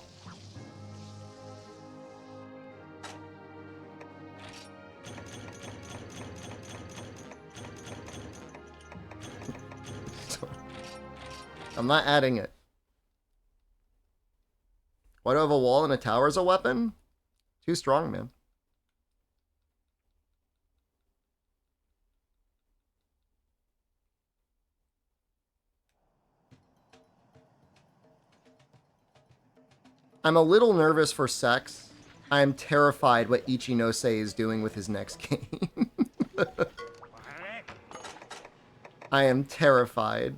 Speaker 1: I'm not adding it. Why do I have a wall and a tower as a weapon? Too strong, man. I'm a little nervous for Sex. I am terrified what Ichinose is doing with his next game. I am terrified.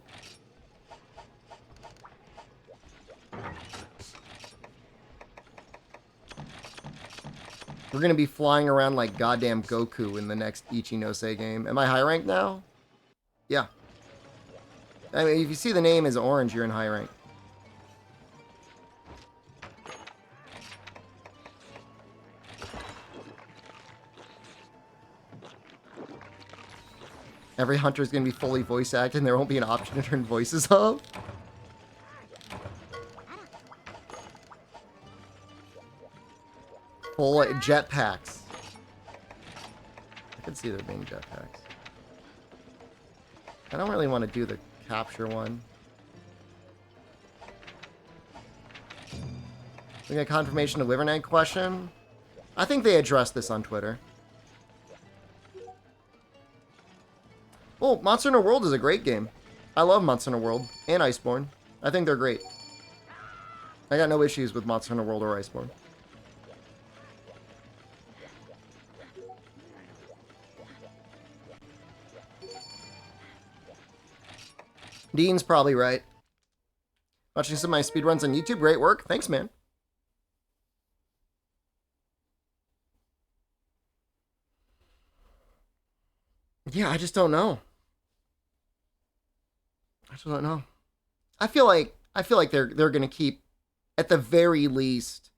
Speaker 1: We're gonna be flying around like goddamn Goku in the next Ichinose game. Am I high rank now? Yeah. I mean, if you see the name is orange, you're in high rank. Every hunter is going to be fully voice acted and there won't be an option to turn voices up. Full jetpacks. I can see there being jetpacks. I don't really want to do the capture one. We got confirmation of Wyvern Egg question. I think they addressed this on Twitter. Oh, Monster Hunter World is a great game. I love Monster Hunter World and Iceborne. I think they're great. I got no issues with Monster Hunter World or Iceborne. Dean's probably right. Watching some of my speedruns on YouTube. Great work. Thanks, man. Yeah, I just don't know. I just don't know. I feel like they're gonna keep, at the very least,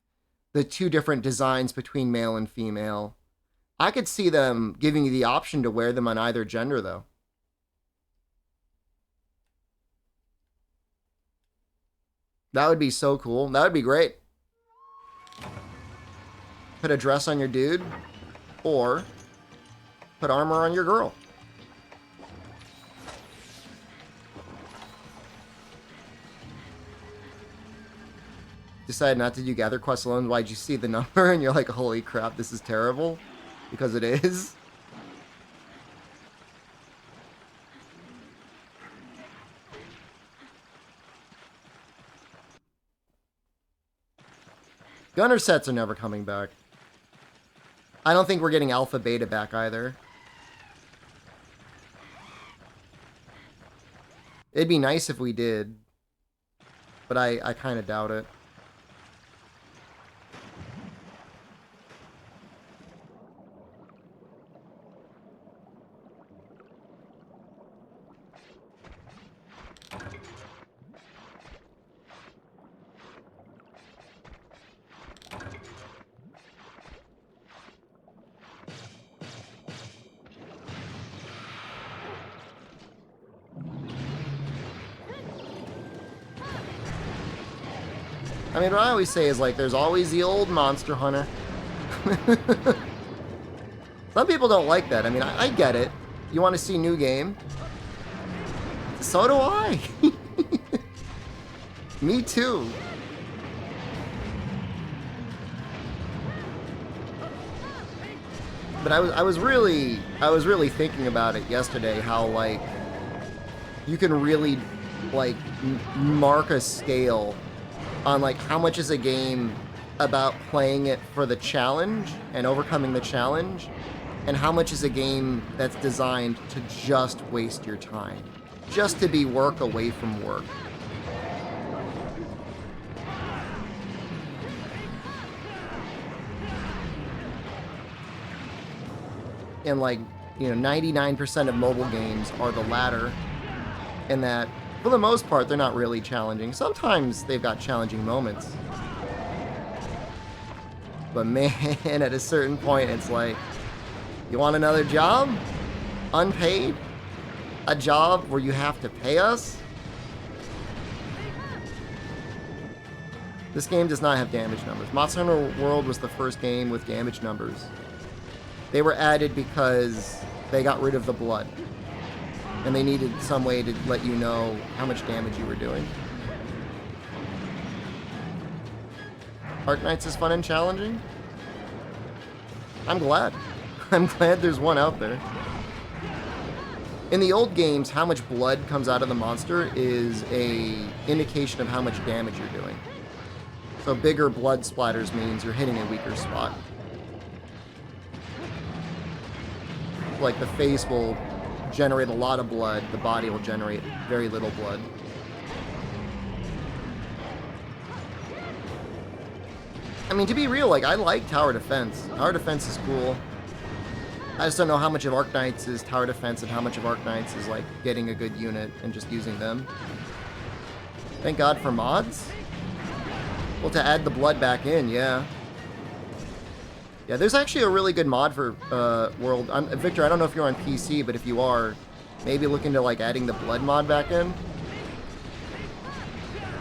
Speaker 1: the two different designs between male and female. I could see them giving you the option to wear them on either gender, though. That would be so cool. That would be great. Put a dress on your dude, or put armor on your girl. Decided not to do gather quests alone. Why'd you see the number and you're like, holy crap, this is terrible? Because it is. Gunner sets are never coming back. I don't think we're getting Alpha Beta back either. It'd be nice if we did, but I kind of doubt it. I mean, what I always say is, like, there's always the old Monster Hunter. Some people don't like that. I mean, I get it. You want to see new game? So do I. Me too. But I was really thinking about it yesterday, how, like, you can really, like, mark a scale on, like, how much is a game about playing it for the challenge and overcoming the challenge, and how much is a game that's designed to just waste your time, just to be work away from work. And, like, you know, 99% of mobile games are the latter, in that, for the most part, they're not really challenging. Sometimes they've got challenging moments. But man, at a certain point, it's like, you want another job? Unpaid? A job where you have to pay us? This game does not have damage numbers. Monster Hunter World was the first game with damage numbers. They were added because they got rid of the blood. And they needed some way to let you know how much damage you were doing. Arknights is fun and challenging? I'm glad. I'm glad there's one out there. In the old games, how much blood comes out of the monster is an indication of how much damage you're doing. So bigger blood splatters means you're hitting a weaker spot. Like, the face will generate a lot of blood, the body will generate very little blood. I mean, to be real, like, I like tower defense. Tower defense is cool. I just don't know how much of Arknights is tower defense and how much of Arknights is, like, getting a good unit and just using them. Thank God for mods. Well, to add the blood back in, yeah. Yeah, there's actually a really good mod for World. Victor, I don't know if you're on PC, but if you are, maybe look into, like, adding the blood mod back in.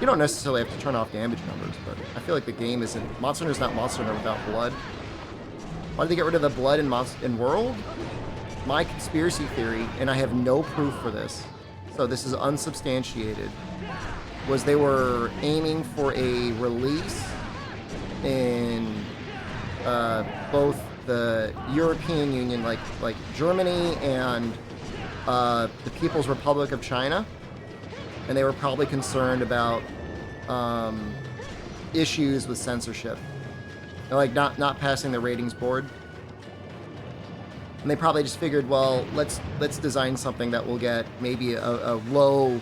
Speaker 1: You don't necessarily have to turn off damage numbers, but I feel like the game isn't... Monster Hunter's not Monster Hunter without blood. Why did they get rid of the blood in World? My conspiracy theory, and I have no proof for this, so this is unsubstantiated, was they were aiming for a release in both the European Union, like Germany and the People's Republic of China, and they were probably concerned about issues with censorship, like not passing the ratings board. And they probably just figured, well, let's design something that will get maybe a low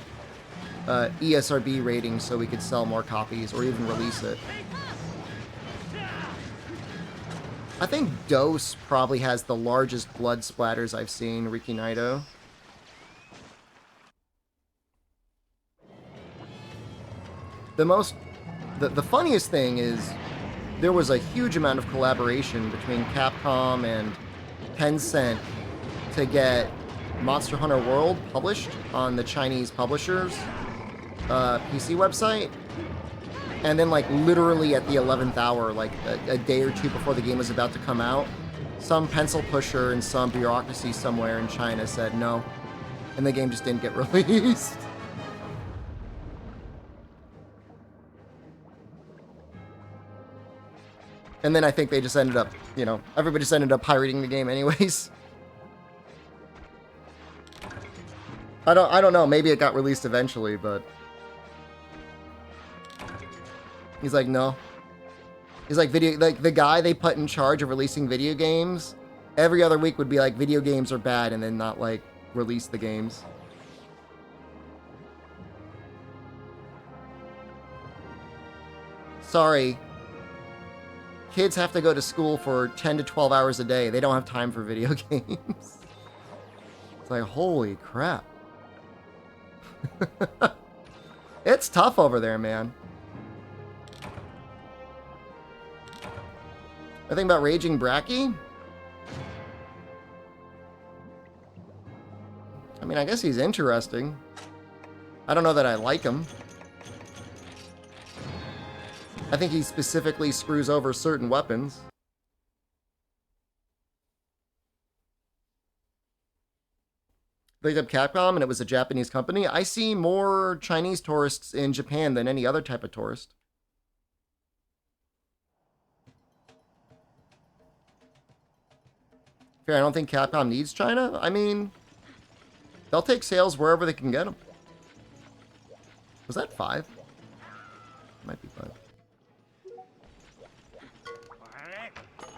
Speaker 1: ESRB rating so we could sell more copies or even release it. I think Dose probably has the largest blood splatters I've seen, Riki Naito. The funniest thing is there was a huge amount of collaboration between Capcom and Tencent to get Monster Hunter World published on the Chinese publisher's PC website. And then, like, literally at the 11th hour, like a day or two before the game was about to come out, some pencil pusher and some bureaucracy somewhere in China said no, and the game just didn't get released. And then I think they just ended up, you know, everybody just ended up pirating the game anyways. I don't know, maybe it got released eventually, but he's like, no. He's like, the guy they put in charge of releasing video games, every other week would be like, video games are bad, and then not, like, release the games. Sorry. Kids have to go to school for 10 to 12 hours a day. They don't have time for video games. It's like, holy crap. It's tough over there, man. I think about Raging Bracky. I mean, I guess he's interesting. I don't know that I like him. I think he specifically screws over certain weapons. They up Capcom and it was a Japanese company. I see more Chinese tourists in Japan than any other type of tourist. Fair, I don't think Capcom needs China. I mean, they'll take sales wherever they can get them. Was that 5? Might be 5.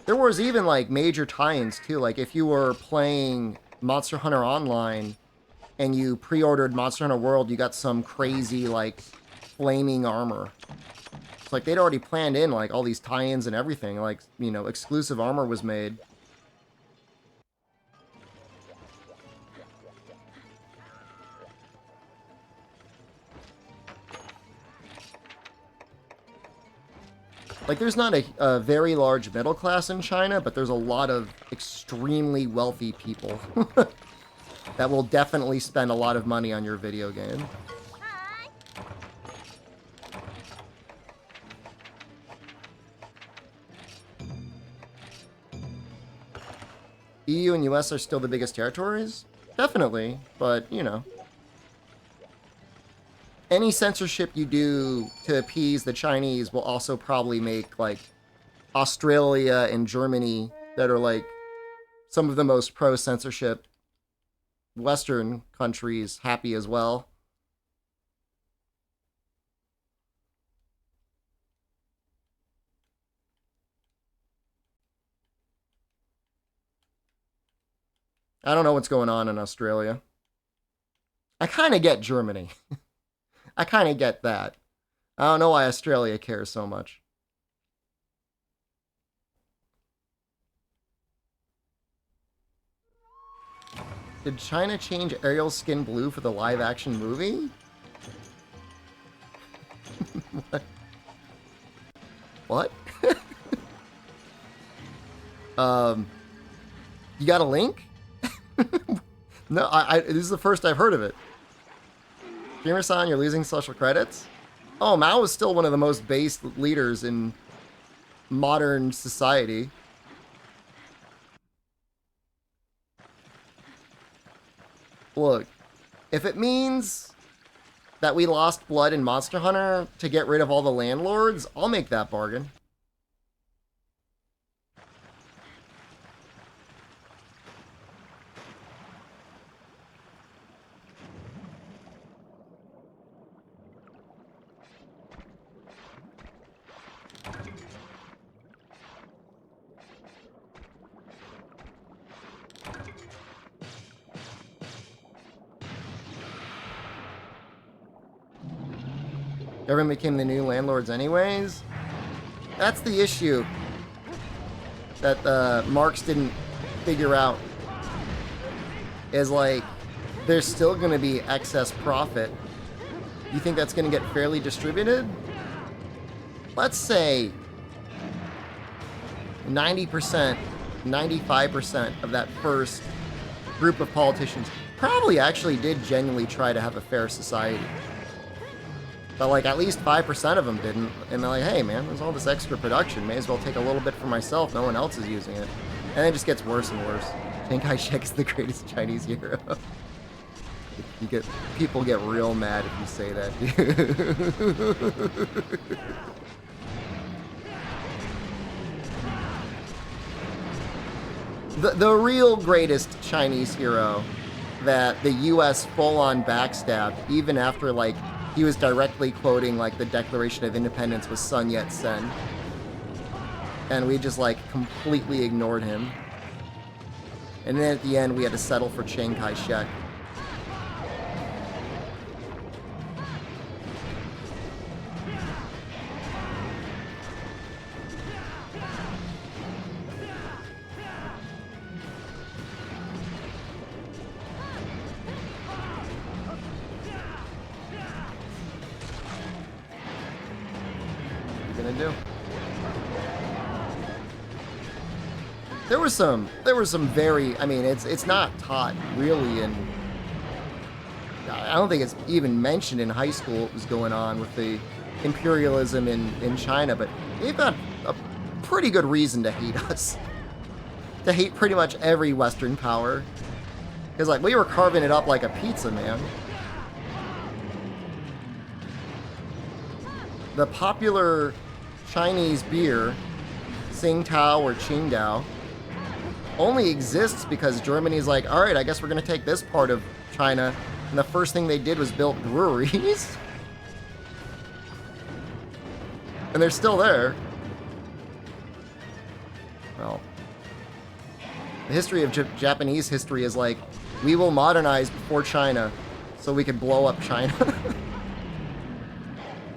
Speaker 1: There was even, like, major tie-ins, too. Like, if you were playing Monster Hunter Online and you pre-ordered Monster Hunter World, you got some crazy, like, flaming armor. It's like they'd already planned in, like, all these tie-ins and everything. Like, you know, exclusive armor was made. Like, there's not a very large middle class in China, but there's a lot of extremely wealthy people that will definitely spend a lot of money on your video game.
Speaker 3: Hi.
Speaker 1: EU and US are still the biggest territories? Definitely, but, you know. Any censorship you do to appease the Chinese will also probably make, like, Australia and Germany, that are, like, some of the most pro-censorship Western countries, happy as well. I don't know what's going on in Australia. I kind of get Germany. I kind of get that. I don't know why Australia cares so much. Did China change Ariel's skin blue for the live-action movie? What? What? You got a link? No, this is the first I've heard of it. Gamer-san, you're losing social credits? Oh, Mao is still one of the most based leaders in modern society. Look, if it means that we lost blood in Monster Hunter to get rid of all the landlords, I'll make that bargain. Government became the new landlords anyways. That's the issue that the Marx didn't figure out. Is like, there's still going to be excess profit. You think that's going to get fairly distributed? Let's say 90%, 95% of that first group of politicians probably actually did genuinely try to have a fair society. But like at least 5% of them didn't. And they're like, hey man, there's all this extra production. May as well take a little bit for myself. No one else is using it. And it just gets worse and worse. Chiang Kai-shek is the greatest Chinese hero. People get real mad if you say that, dude. The real greatest Chinese hero that the U.S. full-on backstabbed, even after, like, he was directly quoting, like, the Declaration of Independence, was Sun Yat-sen. And we just, like, completely ignored him. And then at the end, we had to settle for Chiang Kai-shek. Do. There was some very, I mean, it's not taught really in, I don't think it's even mentioned in high school what was going on with the imperialism in China, but they've got a pretty good reason to hate us. To hate pretty much every Western power. Because, like, we were carving it up like a pizza, man. The popular Chinese beer, Tsingtao or Qingdao, only exists because Germany's like, all right, I guess we're going to take this part of China. And the first thing they did was build breweries. And they're still there. Well, the history of Japanese history is like, we will modernize before China so we can blow up China.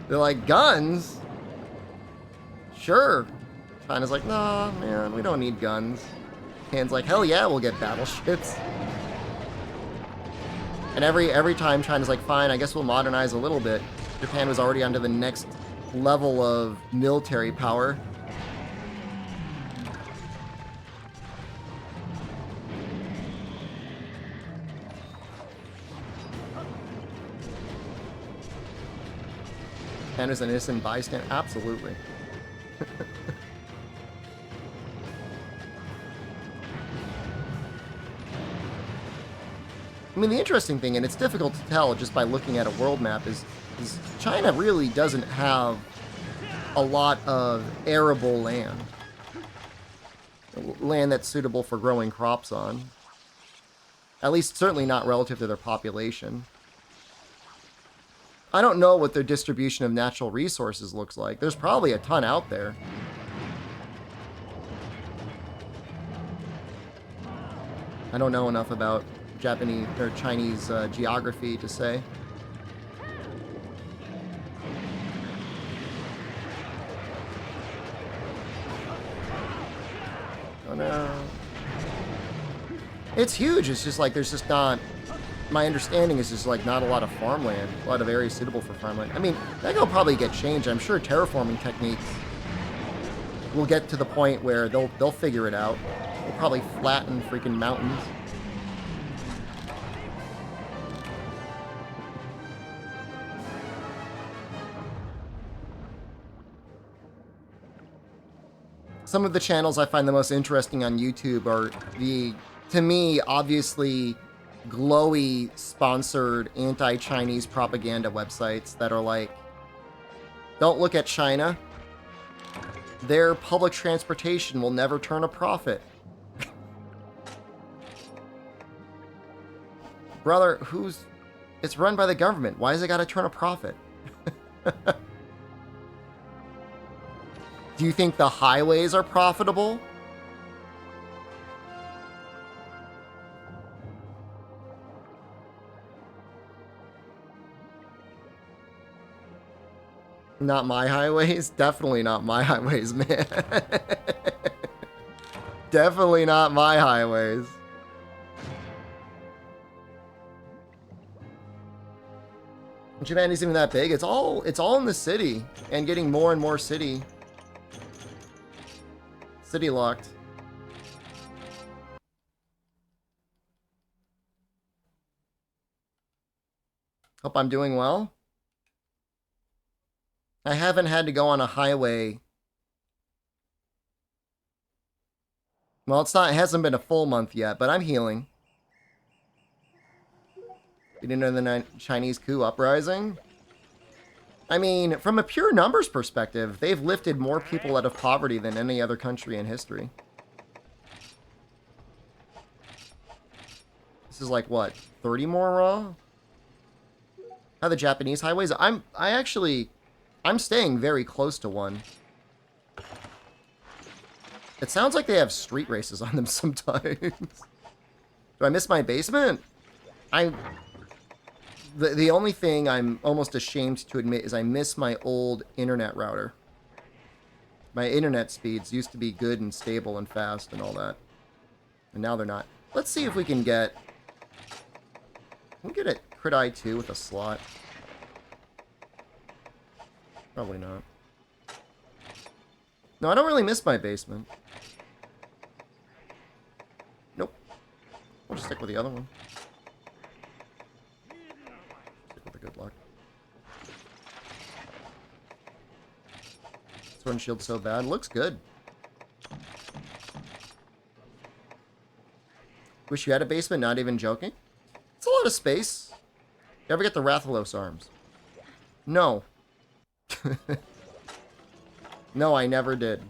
Speaker 1: They're like, guns? Sure. China's like, nah, man, we don't need guns. Japan's like, hell yeah, we'll get battleships. And every time China's like, fine, I guess we'll modernize a little bit. Japan was already onto the next level of military power. Japan is an innocent bystander? Absolutely. I mean, the interesting thing, and it's difficult to tell just by looking at a world map, is China really doesn't have a lot of arable land. Land that's suitable for growing crops on. At least, certainly not relative to their population. I don't know what their distribution of natural resources looks like. There's probably a ton out there. I don't know enough about Japanese or Chinese geography to say. Oh no. It's huge. It's just like there's just not, my understanding is just like not a lot of farmland, a lot of areas suitable for farmland. I mean, that'll probably get changed. I'm sure terraforming techniques will get to the point where they'll figure it out. They'll probably flatten freaking mountains. Some of the channels I find the most interesting on YouTube are the, to me, obviously glowy sponsored anti-Chinese propaganda websites that are like, don't look at China. Their public transportation will never turn a profit. Brother, it's run by the government. Why has it got to turn a profit? Do you think the highways are profitable? Not my highways? Definitely not my highways, man. Definitely not my highways. Japan isn't even that big. It's all in the city and getting more and more city locked. Hope I'm doing well. I haven't had to go on a highway. Well, it hasn't been a full month yet, but I'm healing. You didn't know the Chinese coup uprising? I mean, from a pure numbers perspective, they've lifted more people out of poverty than any other country in history. This is like, what, 30 more raw? How are the Japanese highways? I'm staying very close to one. It sounds like they have street races on them sometimes. Do I miss my basement? The only thing I'm almost ashamed to admit is I miss my old internet router. My internet speeds used to be good and stable and fast and all that. And now they're not. Let's see if we can get... Can we get a crit I2 with a slot? Probably not. No, I don't really miss my basement. Nope. We'll just stick with the other one. Stick with the good luck. Sword and shield so bad. Looks good. Wish you had a basement, not even joking. It's a lot of space. You ever get the Rathalos arms? No. No, I never did.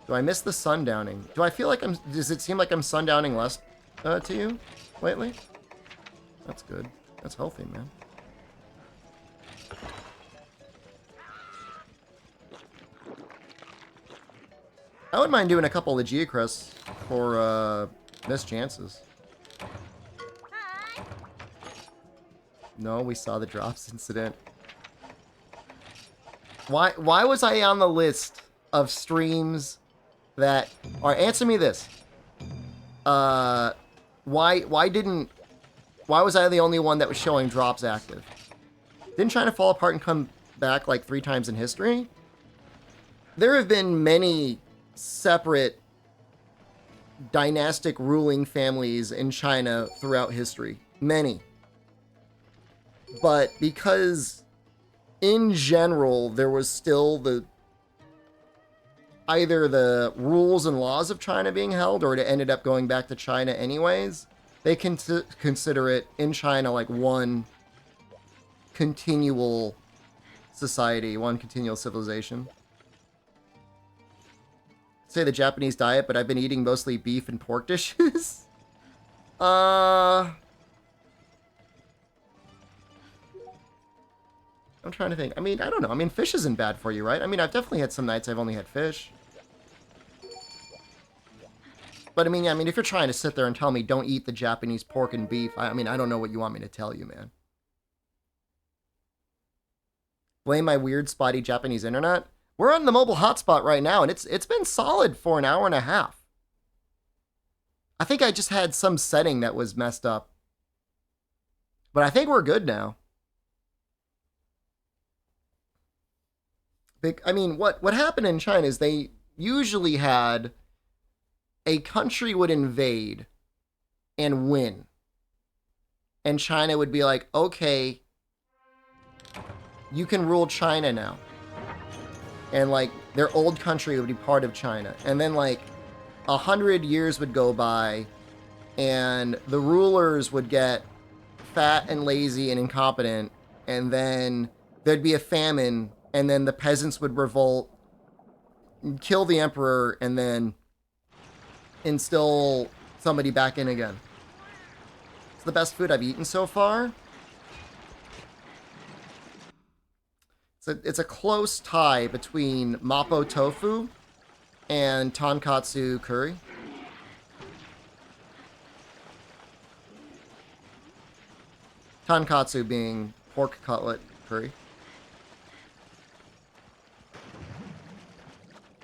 Speaker 1: Do I miss the sundowning? Do I feel like does it seem like I'm sundowning less to you lately? That's good. That's healthy, man. I wouldn't mind doing a couple of Geocrests for missed chances. No, we saw the drops incident. Why was I on the list of streams that... Alright, answer me this. Why was I the only one that was showing drops active? Didn't China fall apart and come back like 3 times in history? There have been many separate dynastic ruling families in China throughout history. Many. But because in general there was still either the rules and laws of China being held, or it ended up going back to China anyways, they can consider it in China like one continual society, one continual civilization. Say the Japanese diet, but I've been eating mostly beef and pork dishes. I'm trying to think. I mean, I don't know. I mean, fish isn't bad for you, right? I mean, I've definitely had some nights I've only had fish. But I mean, if you're trying to sit there and tell me don't eat the Japanese pork and beef, I mean, I don't know what you want me to tell you, man. Blame my weird, spotty Japanese internet? We're on the mobile hotspot right now, and it's been solid for an hour and a half. I think I just had some setting that was messed up. But I think we're good now. I mean, what happened in China is they usually had a country would invade and win. And China would be like, okay, you can rule China now. And like their old country would be part of China. And then like 100 years would go by and the rulers would get fat and lazy and incompetent. And then there'd be a famine. And then the peasants would revolt, kill the emperor, and then instill somebody back in again. It's the best food I've eaten so far. It's a close tie between Mapo tofu and tonkatsu curry. Tonkatsu being pork cutlet curry.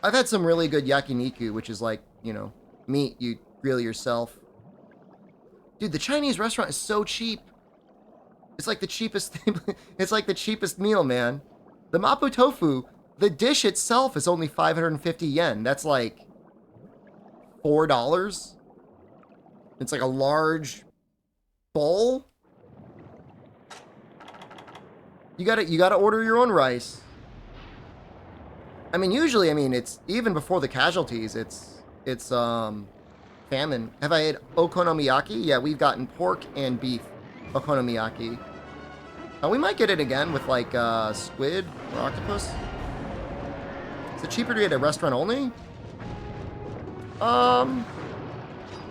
Speaker 1: I've had some really good yakiniku, which is like, you know, meat you grill yourself. Dude, the Chinese restaurant is so cheap. It's like the cheapest thing. It's like the cheapest meal, man. The mapo tofu, the dish itself is only 550 yen. That's like $4. It's like a large bowl. You gotta order your own rice. I mean, usually, I mean, it's even before the casualties. It's famine. Have I had okonomiyaki? Yeah, we've gotten pork and beef okonomiyaki. We might get it again with like squid or octopus. Is it cheaper to get a restaurant only?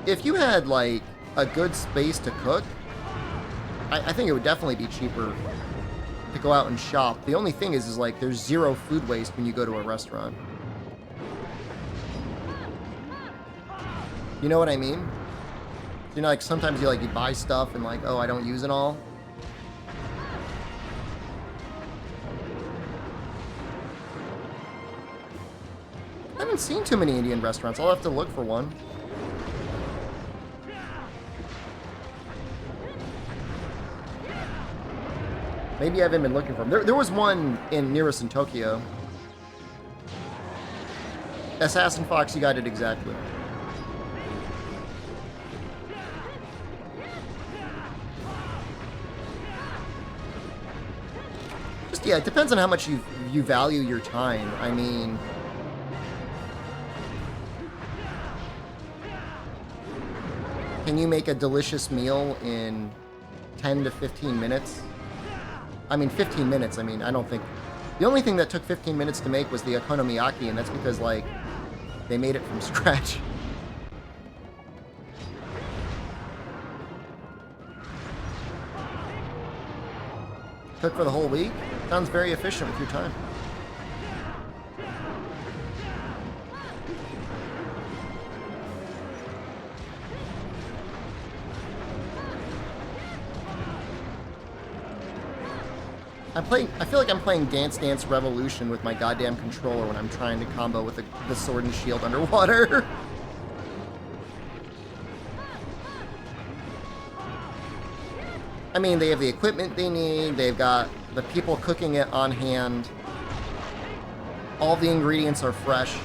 Speaker 1: If you had like a good space to cook, I think it would definitely be cheaper to go out and shop. The only thing is like there's zero food waste when you go to a restaurant. You know what I mean? You know, like sometimes you buy stuff and like, oh, I don't use it all. I haven't seen too many Indian restaurants. I'll have to look for one. Maybe I haven't been looking for them. There was one near us in Tokyo. Assassin Fox, you got it exactly. Just, yeah, it depends on how much you value your time. I mean... Can you make a delicious meal in 10 to 15 minutes? I mean, 15 minutes, I mean, I don't think... The only thing that took 15 minutes to make was the okonomiyaki, and that's because, like, they made it from scratch. Cook for the whole week? Sounds very efficient with your time. I feel like I'm playing Dance Dance Revolution with my goddamn controller when I'm trying to combo with the sword and shield underwater. I mean, they have the equipment they need, they've got the people cooking it on hand. All the ingredients are fresh.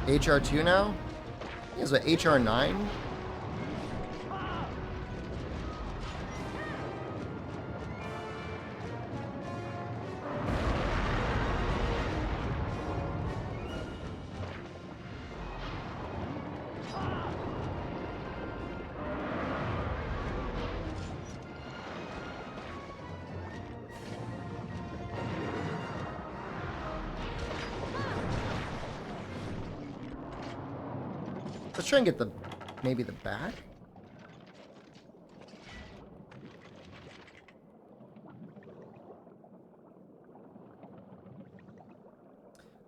Speaker 1: HR2 now? I think it's what, HR9? Let's try and get maybe the back.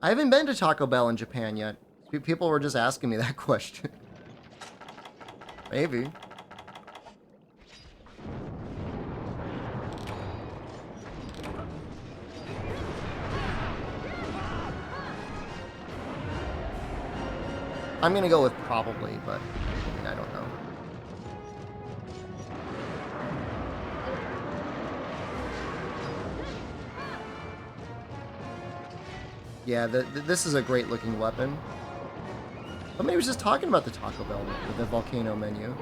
Speaker 1: I haven't been to Taco Bell in Japan yet. People were just asking me that question. Maybe. I'm gonna go with probably, but I mean, I don't know. Yeah, this is a great looking weapon. Somebody was just talking about the Taco Bell, the volcano menu.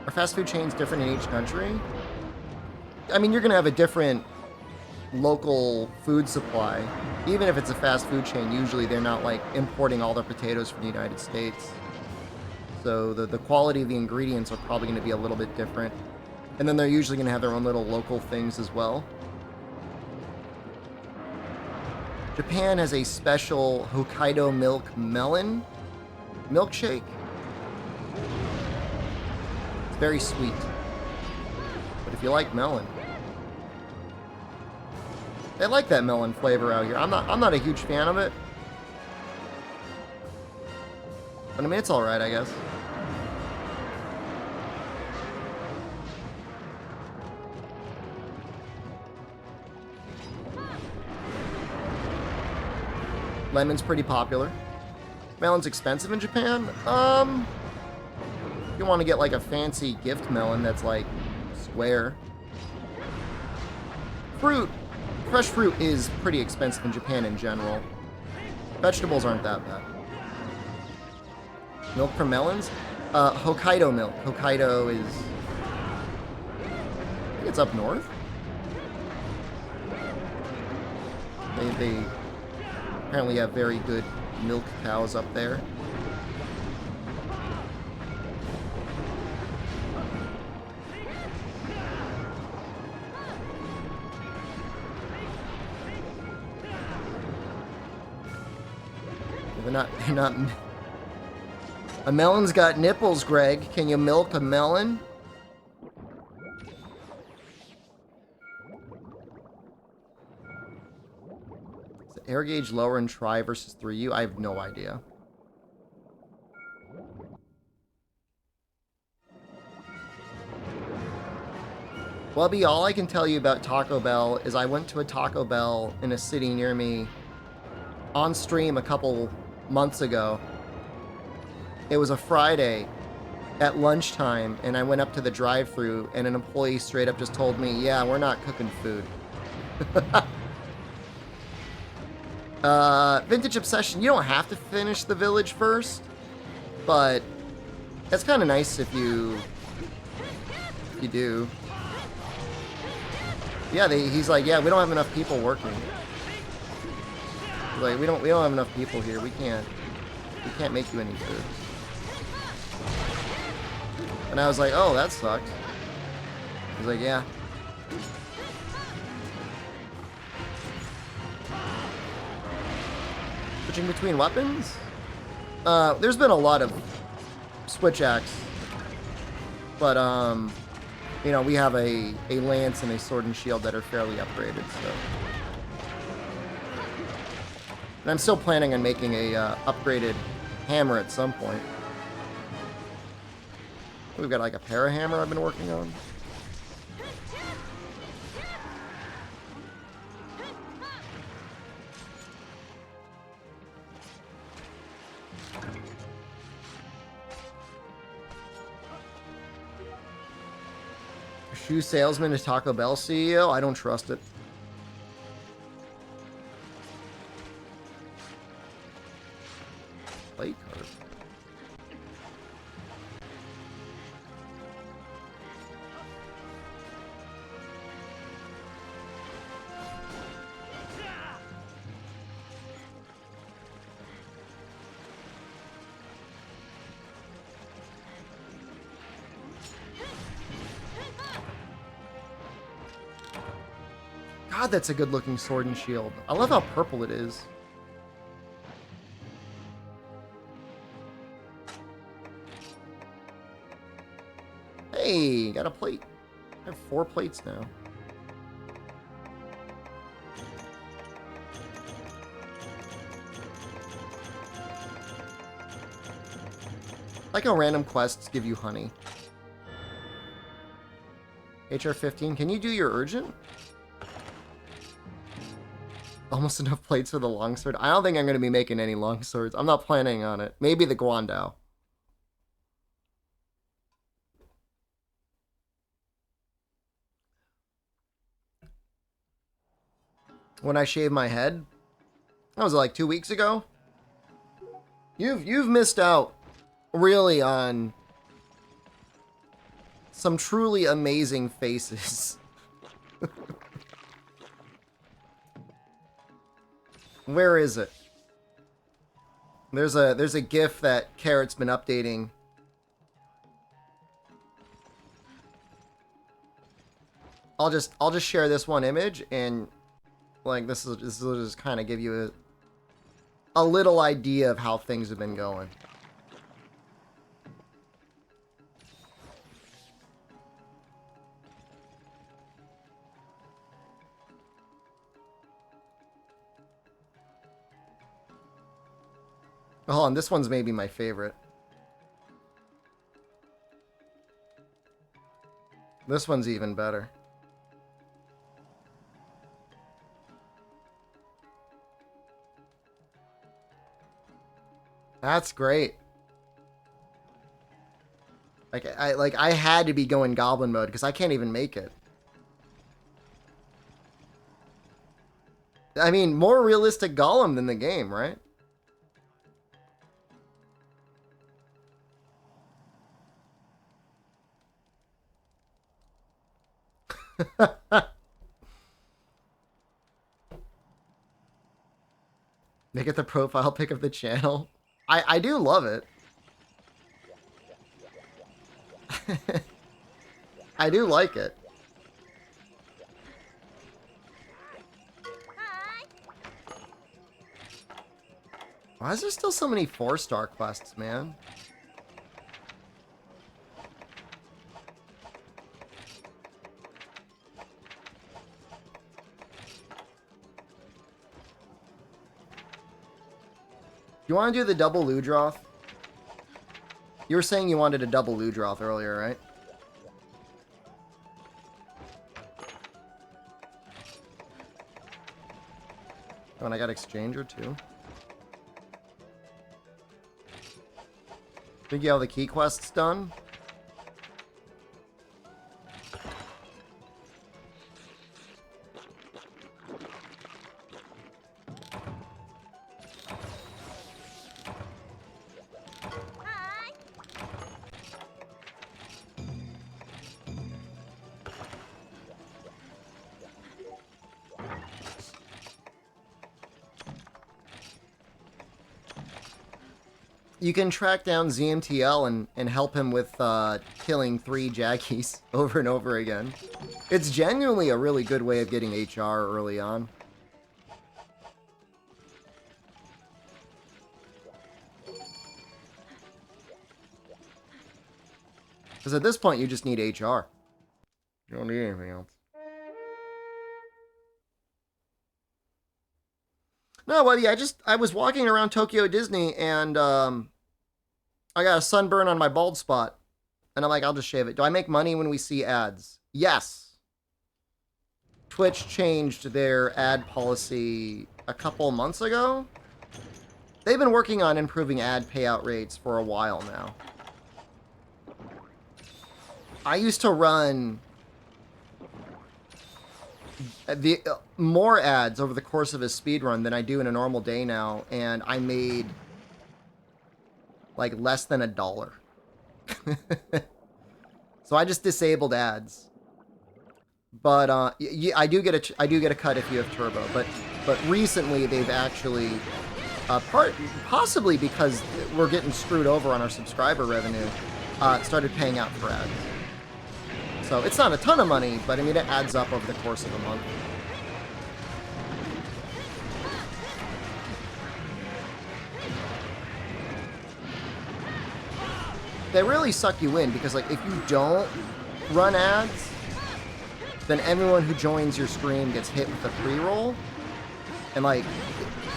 Speaker 1: Are fast food chains different in each country? I mean, you're gonna have a different local food supply. Even if it's a fast food chain, usually they're not like importing all their potatoes from the United States. So the quality of the ingredients are probably going to be a little bit different. And then they're usually going to have their own little local things as well. Japan has a special Hokkaido milk melon milkshake. It's very sweet. But if you like melon, they like that melon flavor out here. I'm not a huge fan of it. But I mean, it's alright, I guess. Lemon's pretty popular. Melon's expensive in Japan. You want to get like a fancy gift melon that's like square. Fruit, fresh fruit is pretty expensive in Japan in general. Vegetables aren't that bad. Milk from melons? Hokkaido milk. Hokkaido is... I think it's up north. They apparently have very good milk cows up there. They're not... A melon's got nipples, Greg. Can you milk a melon? Is the air gauge lower in Tri versus 3U? I have no idea. Wubby, all I can tell you about Taco Bell is I went to a Taco Bell in a city near me on stream a couple months ago. It was a Friday at lunchtime, and I went up to the drive-thru, and an employee straight up just told me, yeah, we're not cooking food. Vintage Obsession, you don't have to finish the village first, but that's kind of nice if you do. Yeah, he's like, yeah, we don't have enough people working. He's like, we don't have enough people here. We can't make you any food. And I was like, oh, that sucks. He's like, yeah. Switching between weapons? There's been a lot of switch acts. But, you know, we have a lance and a sword and shield that are fairly upgraded, so. And I'm still planning on making a upgraded hammer at some point. We've got like a parahammer I've been working on. Shoe salesman to Taco Bell CEO? I don't trust it. Play card. God, that's a good-looking sword and shield. I love how purple it is. Hey, got a plate. I have 4 plates now. Like how random quests give you honey. HR-15, can you do your urgent? Almost enough plates for the longsword. I don't think I'm going to be making any longswords. I'm not planning on it. Maybe the Guandao. When I shaved my head, that was like 2 weeks ago. You've missed out really on some truly amazing faces. Where is it? There's a GIF that Carrot's been updating. I'll just share this one image, and like this will just kind of give you a little idea of how things have been going. Oh, and this one's maybe my favorite. This one's even better. That's great. I had to be going goblin mode because I can't even make it. I mean, more realistic Golem than the game, right? Make it the profile pic of the channel. I do love it. I do like it. Why is there still so many 4-star quests, man? You want to do the double Ludroth? You were saying you wanted a double Ludroth earlier, right? Oh, and I got Exchanger too. Think you have the key quests done? You can track down ZMTL and help him with killing 3 Jackies over and over again. It's genuinely a really good way of getting HR early on. Because at this point, you just need HR. You don't need anything else. No, well, yeah, I was walking around Tokyo Disney and I got a sunburn on my bald spot. And I'm like, I'll just shave it. Do I make money when we see ads? Yes. Twitch changed their ad policy a couple months ago. They've been working on improving ad payout rates for a while now. I used to run more ads over the course of a speed run than I do in a normal day now, and I made like less than $1. So I just disabled ads. But I do get a cut if you have turbo. But recently they've actually possibly because we're getting screwed over on our subscriber revenue, started paying out for ads. So it's not a ton of money, but I mean it adds up over the course of a month. They really suck you in because, like, if you don't run ads, then everyone who joins your stream gets hit with a pre-roll. And, like,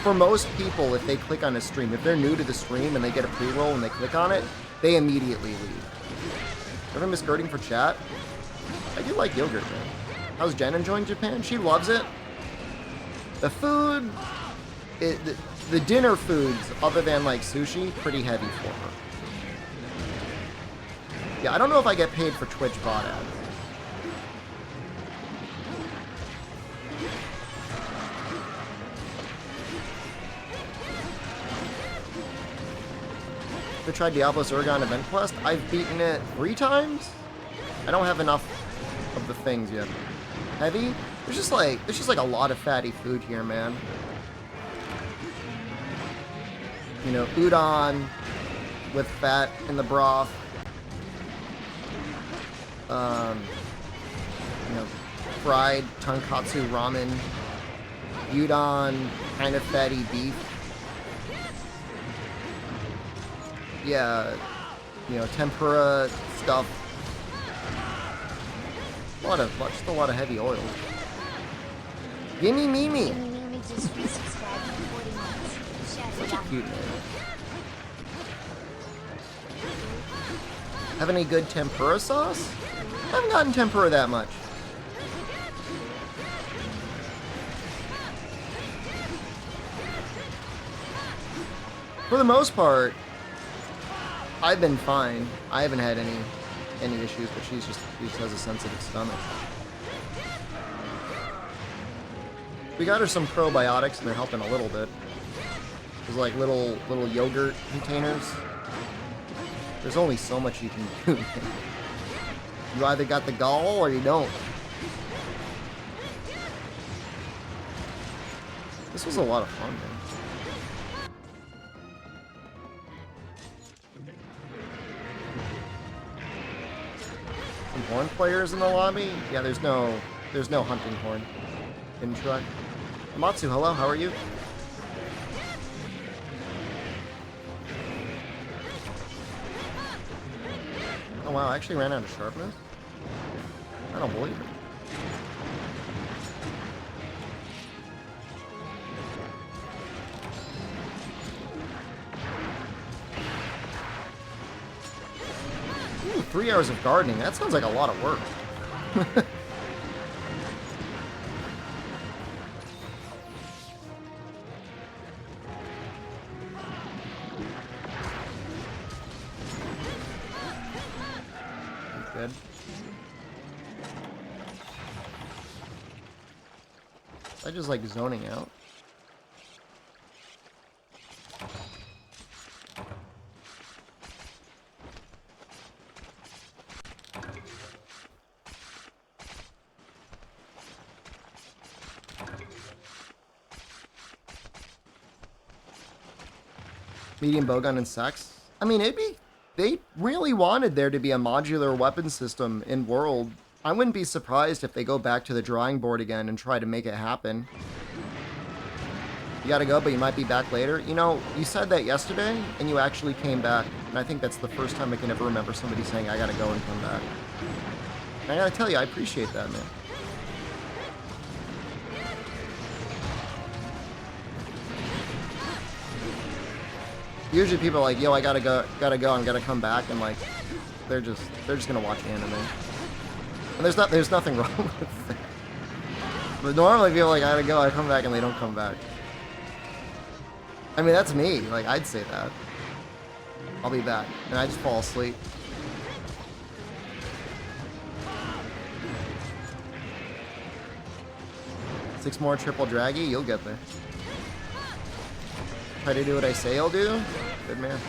Speaker 1: for most people, if they click on a stream, if they're new to the stream and they get a pre-roll and they click on it, they immediately leave. Ever miss girding for chat? I do like yogurt, man. How's Jen enjoying Japan? She loves it. The food, the dinner foods, other than, like, sushi, pretty heavy for her. Yeah, I don't know if I get paid for Twitch bot ads. I tried Diablo's Oregon Event Quest. I've beaten it 3 times. I don't have enough of the things yet. Heavy? There's just like a lot of fatty food here, man. You know, udon with fat in the broth. You know, fried tonkatsu ramen, udon, kind of fatty beef. Yeah, you know, tempura stuff. Just a lot of heavy oil. Gimme Mimi. Such a cute name. Have any good tempura sauce? I haven't gotten tempura that much. For the most part, I've been fine. I haven't had any issues, but she just has a sensitive stomach. We got her some probiotics, and they're helping a little bit. There's like little yogurt containers. There's only so much you can do. You either got the gall or you don't. This was a lot of fun, man. Some horn players in the lobby? Yeah, there's no hunting horn in truck. Amatsu, hello, how are you? Oh wow, I actually ran out of sharpness? I don't believe it. Ooh, 3 hours of gardening, that sounds like a lot of work. Good. I just like zoning out. Medium bowgun and sex. I mean, they really wanted there to be a modular weapon system in World. I wouldn't be surprised if they go back to the drawing board again and try to make it happen. You gotta go, but you might be back later. You know, you said that yesterday, and you actually came back. And I think that's the first time I can ever remember somebody saying, I gotta go and come back. And I gotta tell you, I appreciate that, man. Usually people are like, yo, I gotta go, I'm gonna come back, and like, they're just gonna watch anime. And there's nothing wrong with that. But normally people are like, I gotta go, I come back, and they don't come back. I mean, that's me, like, I'd say that. I'll be back, and I just fall asleep. Six more triple draggy, you'll get there. Try to do what I say I'll do. Good man.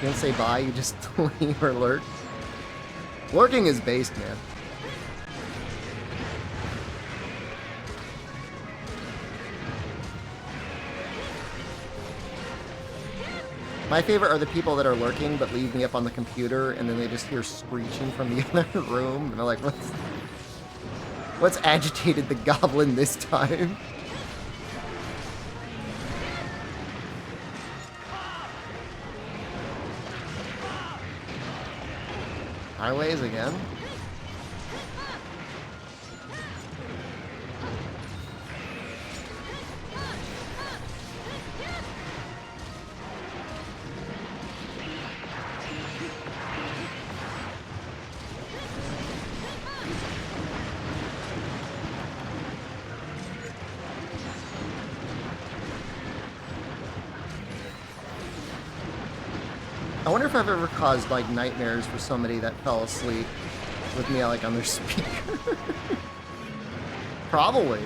Speaker 1: You don't say bye, you just leave or lurk. Lurking is based, man. My favorite are the people that are lurking but leave me up on the computer and then they just hear screeching from the other room and they're like, what's agitated the goblin this time? Highways again? I wonder if I've ever caused like nightmares for somebody that fell asleep with me like on their speaker. Probably.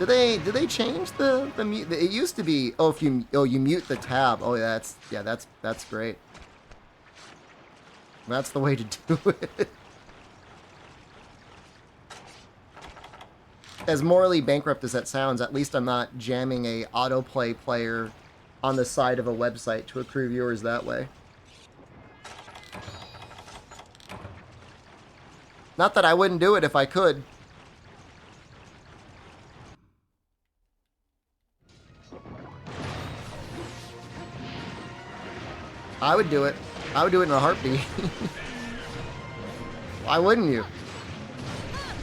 Speaker 1: Did they change the mute? It used to be if you mute the tab. Oh that's great. That's the way to do it. As morally bankrupt as that sounds, at least I'm not jamming a autoplay player on the side of a website to accrue viewers that way. Not that I wouldn't do it if I could. I would do it. I would do it in a heartbeat. Why wouldn't you?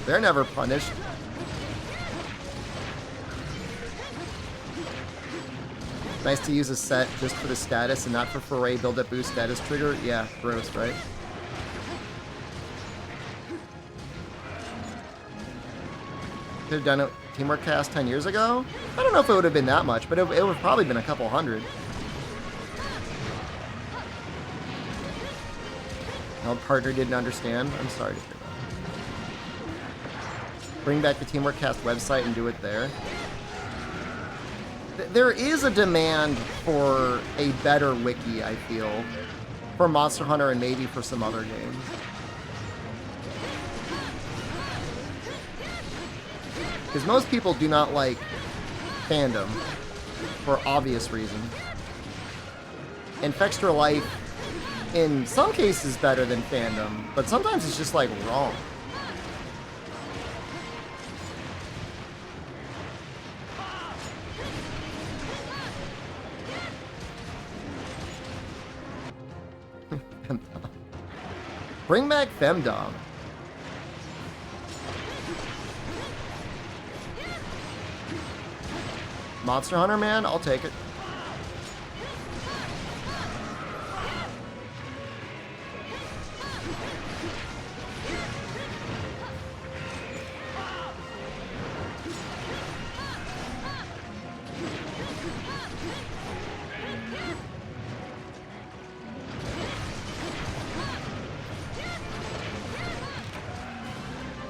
Speaker 1: They're never punished. Nice to use a set just for the status and not for foray build-up boost status trigger. Yeah, gross, right? Could have done it Teamwork Cast 10 years ago? I don't know if it would have been that much, but it would have probably been a couple hundred. No partner didn't understand. I'm sorry to hear that. Bring back the Teamwork Cast website and do it there. There is a demand for a better wiki, I feel, for Monster Hunter and maybe for some other games. Because most people do not like fandom for obvious reasons. And Fextra Life, in some cases, better than fandom, but sometimes it's just like wrong. Bring back Femdom. Monster Hunter, man, I'll take it.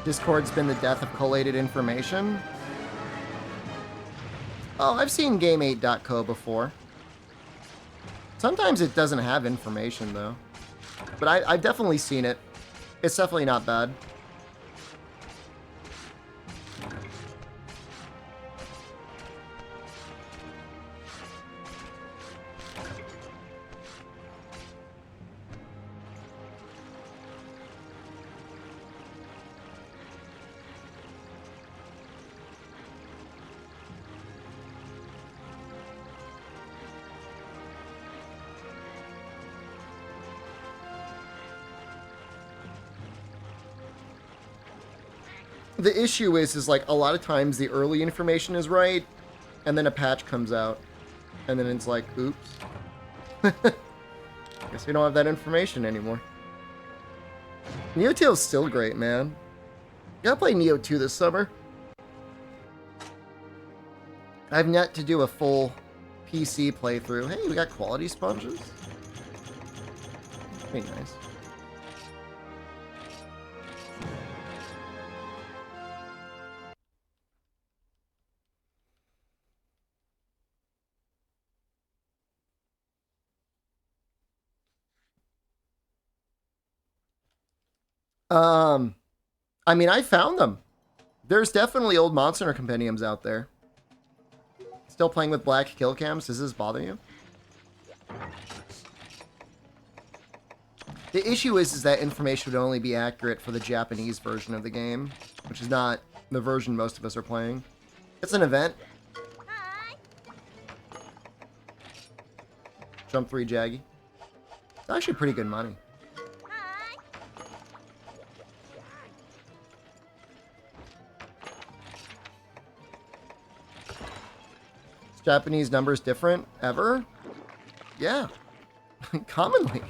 Speaker 1: Discord's been the death of collated information. Oh, I've seen Game8.co before. Sometimes it doesn't have information, though. But I've definitely seen it. It's definitely not bad. The issue is like a lot of times the early information is right, and then a patch comes out, and then it's like, oops. Guess we don't have that information anymore. Neo 2 is still great, man. Gotta play Neo 2 this summer. I've yet to do a full PC playthrough. Hey, we got quality sponges. Pretty nice. I mean, I found them. There's definitely old Monster Hunter compendiums out there. Still playing with black kill cams? Does this bother you? The issue is that information would only be accurate for the Japanese version of the game, which is not the version most of us are playing. It's an event. Jump 3 Jaggy. It's actually pretty good money. Japanese numbers different ever? Yeah. Commonly.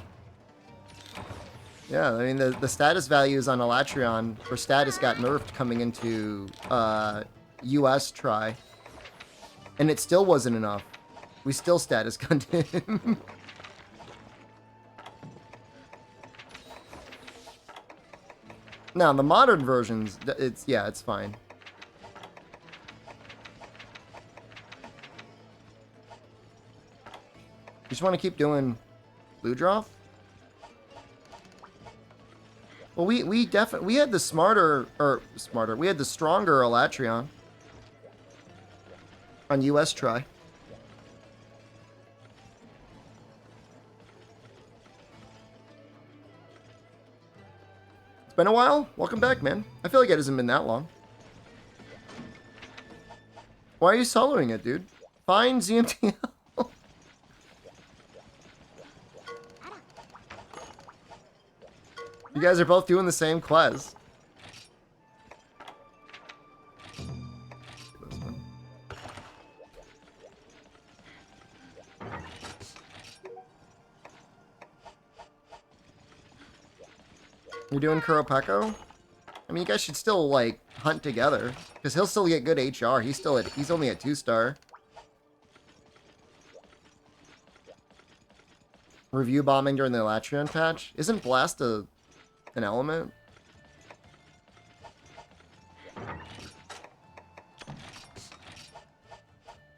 Speaker 1: Yeah, I mean, the status values on Elatrion for status got nerfed coming into US try. And it still wasn't enough. We still status gunned him. Now, the modern versions, it's fine. You just want to keep doing blue drop? Well, we had the we had the stronger Elatrion on US try. It's been a while. Welcome back, man. I feel like it hasn't been that long. Why are you soloing it, dude? Fine, ZMTL. You guys are both doing the same quest. You're doing Kuropeko? I mean, you guys should still, like, hunt together. Because he'll still get good HR. He's only at 2-star. Review bombing during the Latreon patch? Isn't Blast an element? What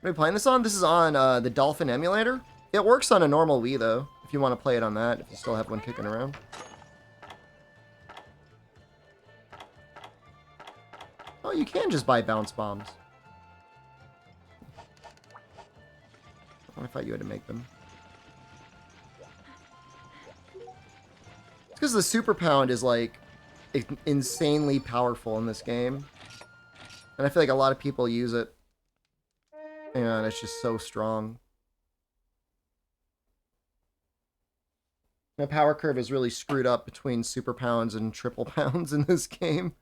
Speaker 1: are we playing this on? This is on the Dolphin emulator. It works on a normal Wii, though, if you want to play it on that, if you still have one kicking around. Oh, you can just buy bounce bombs. I thought you had to make them. It's because the Super Pound is, like, insanely powerful in this game. And I feel like a lot of people use it. And it's just so strong. The power curve is really screwed up between Super Pounds and Triple Pounds in this game.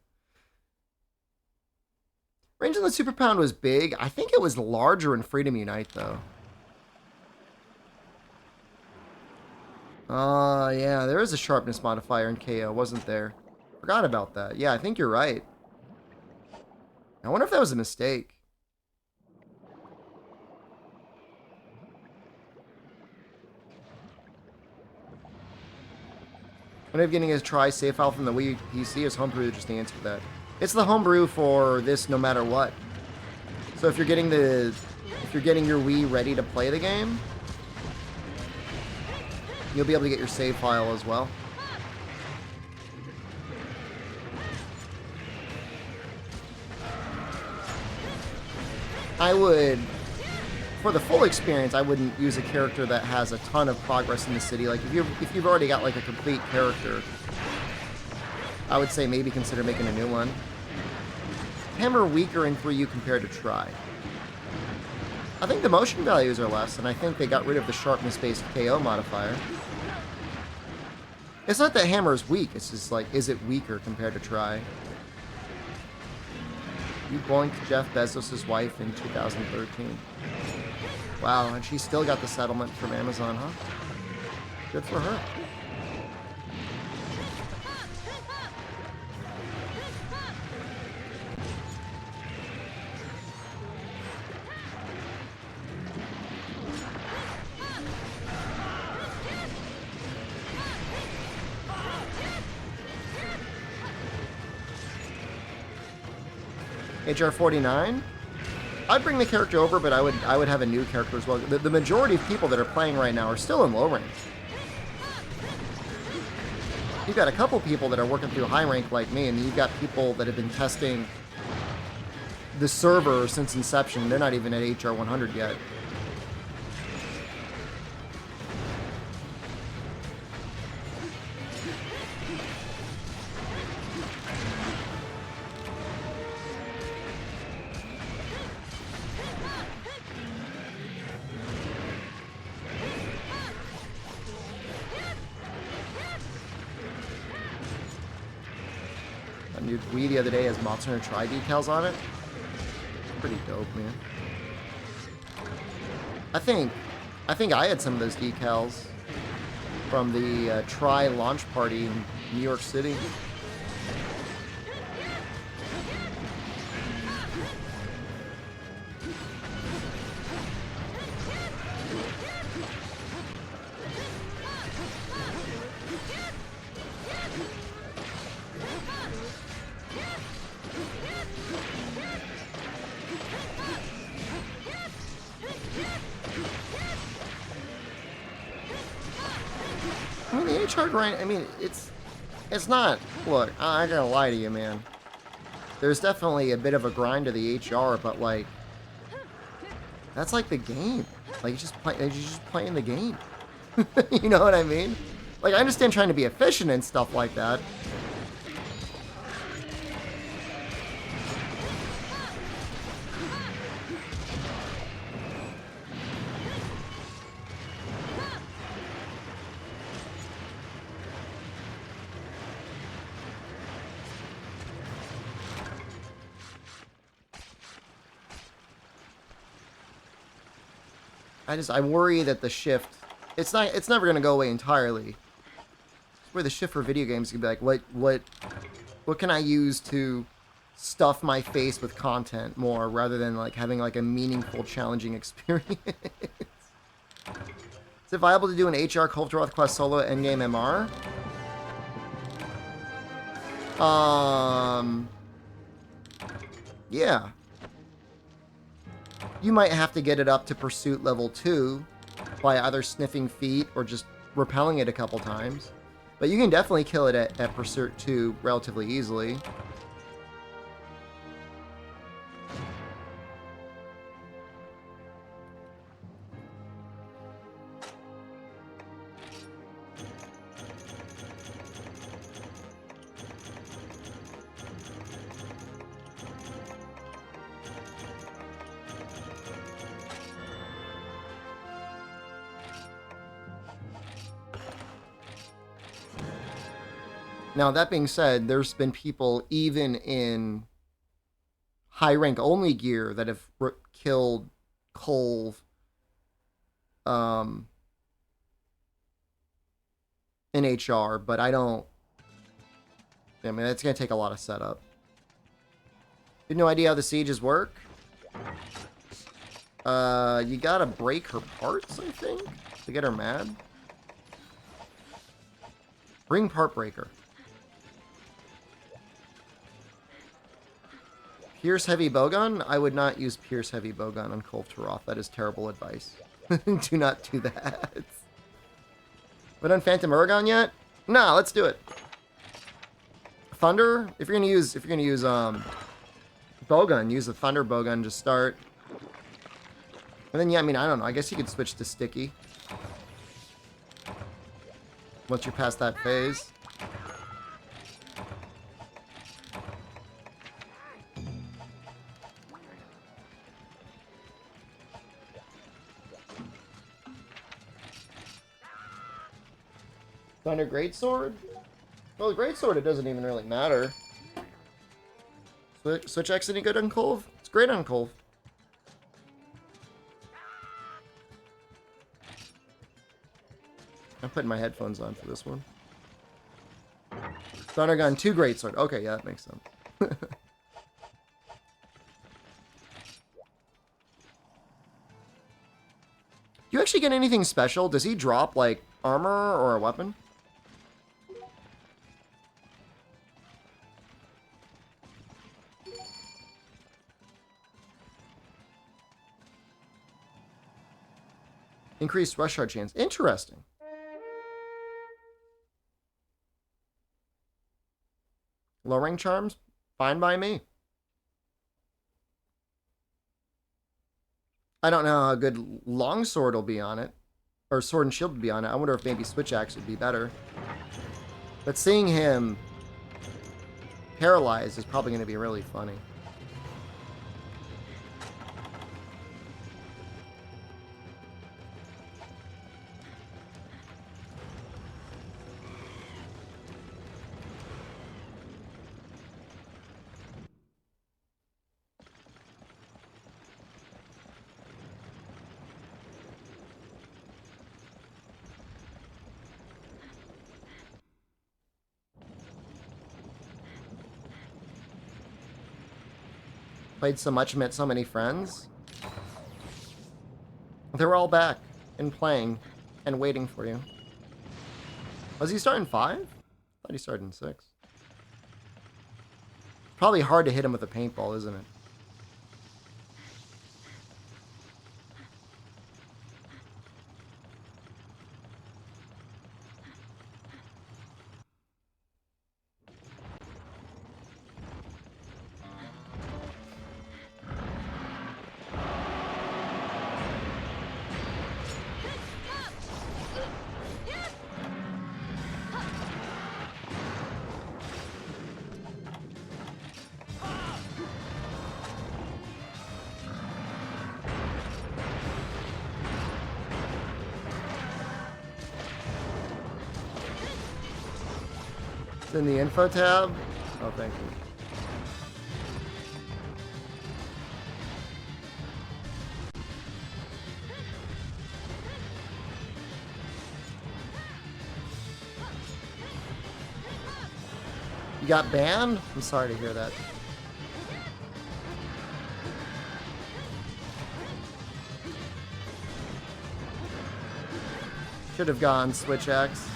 Speaker 1: Range on the Super Pound was big. I think it was larger in Freedom Unite, though. Yeah, there is a sharpness modifier in KO, wasn't there? Forgot about that. Yeah, I think you're right. I wonder if that was a mistake. When I'm getting a try save file from the Wii PC, is homebrew just the answer to that? It's the homebrew for this no matter what. So if you're getting your Wii ready to play the game, you'll be able to get your save file as well. I would, for the full experience, I wouldn't use a character that has a ton of progress in the city. Like if you've already got like a complete character, I would say maybe consider making a new one. Hammer weaker in 3U compared to Try. I think the motion values are less, and I think they got rid of the sharpness-based KO modifier. It's not that Hammer is weak, it's just like, is it weaker compared to Try? You boinked Jeff Bezos' wife in 2013. Wow, and she still got the settlement from Amazon, huh? Good for her. HR 49? I'd bring the character over, but I would have a new character as well. The majority of people that are playing right now are still in low rank. You've got a couple people that are working through high rank like me, and you've got people that have been testing the server since inception. They're not even at HR 100 yet. New Wii the other day has Monster Hunter Tri decals on it. Pretty dope, man. I think I had some of those decals from the Tri launch party in New York City. I mean, the HR grind, I mean, it's not, look, I gotta lie to you, man. There's definitely a bit of a grind to the HR, but, like, that's like the game. Like, you're just playing the game. You know what I mean? Like, I understand trying to be efficient and stuff like that. I worry that the shift, it's never going to go away entirely. Where the shift for video games can be like, What can I use to stuff my face with content more rather than like having like a meaningful, challenging experience? Is it viable to do an HR Kultaroth quest solo endgame MR? Yeah. You might have to get it up to pursuit level 2 by either sniffing feet or just repelling it a couple times. But you can definitely kill it at pursuit 2 relatively easily. Now, that being said, there's been people even in high rank only gear that have killed Kolv in HR, but I mean, it's going to take a lot of setup. You have no idea how the sieges work? You gotta break her parts, I think, to get her mad. Bring part breaker. Pierce heavy bowgun? I would not use Pierce heavy bowgun on Kultaroth. That is terrible advice. Do not do that. We done Phantom Uragon yet? Nah, let's do it. Thunder? If you're gonna use bowgun, use the Thunder bowgun to start. And then yeah, I mean, I don't know. I guess you could switch to sticky once you're past that phase. Thunder Greatsword? Well, the Greatsword, it doesn't even really matter. Switch X any good on Kolv? It's great on Kolv. I'm putting my headphones on for this one. Thunder Gun 2 Greatsword. Okay, yeah, that makes sense. You actually get anything special? Does he drop, like, armor or a weapon? Increased rush hard chance. Interesting. Lowering charms? Fine by me. I don't know how good longsword will be on it. Or sword and shield would be on it. I wonder if maybe switch axe would be better. But seeing him paralyzed is probably going to be really funny. Played so much, met so many friends. They're all back and playing and waiting for you. Was he starting 5? I thought he started in 6. Probably hard to hit him with a paintball, isn't it? It's in the info tab. Oh, thank you. You got banned? I'm sorry to hear that. Should have gone Switch X.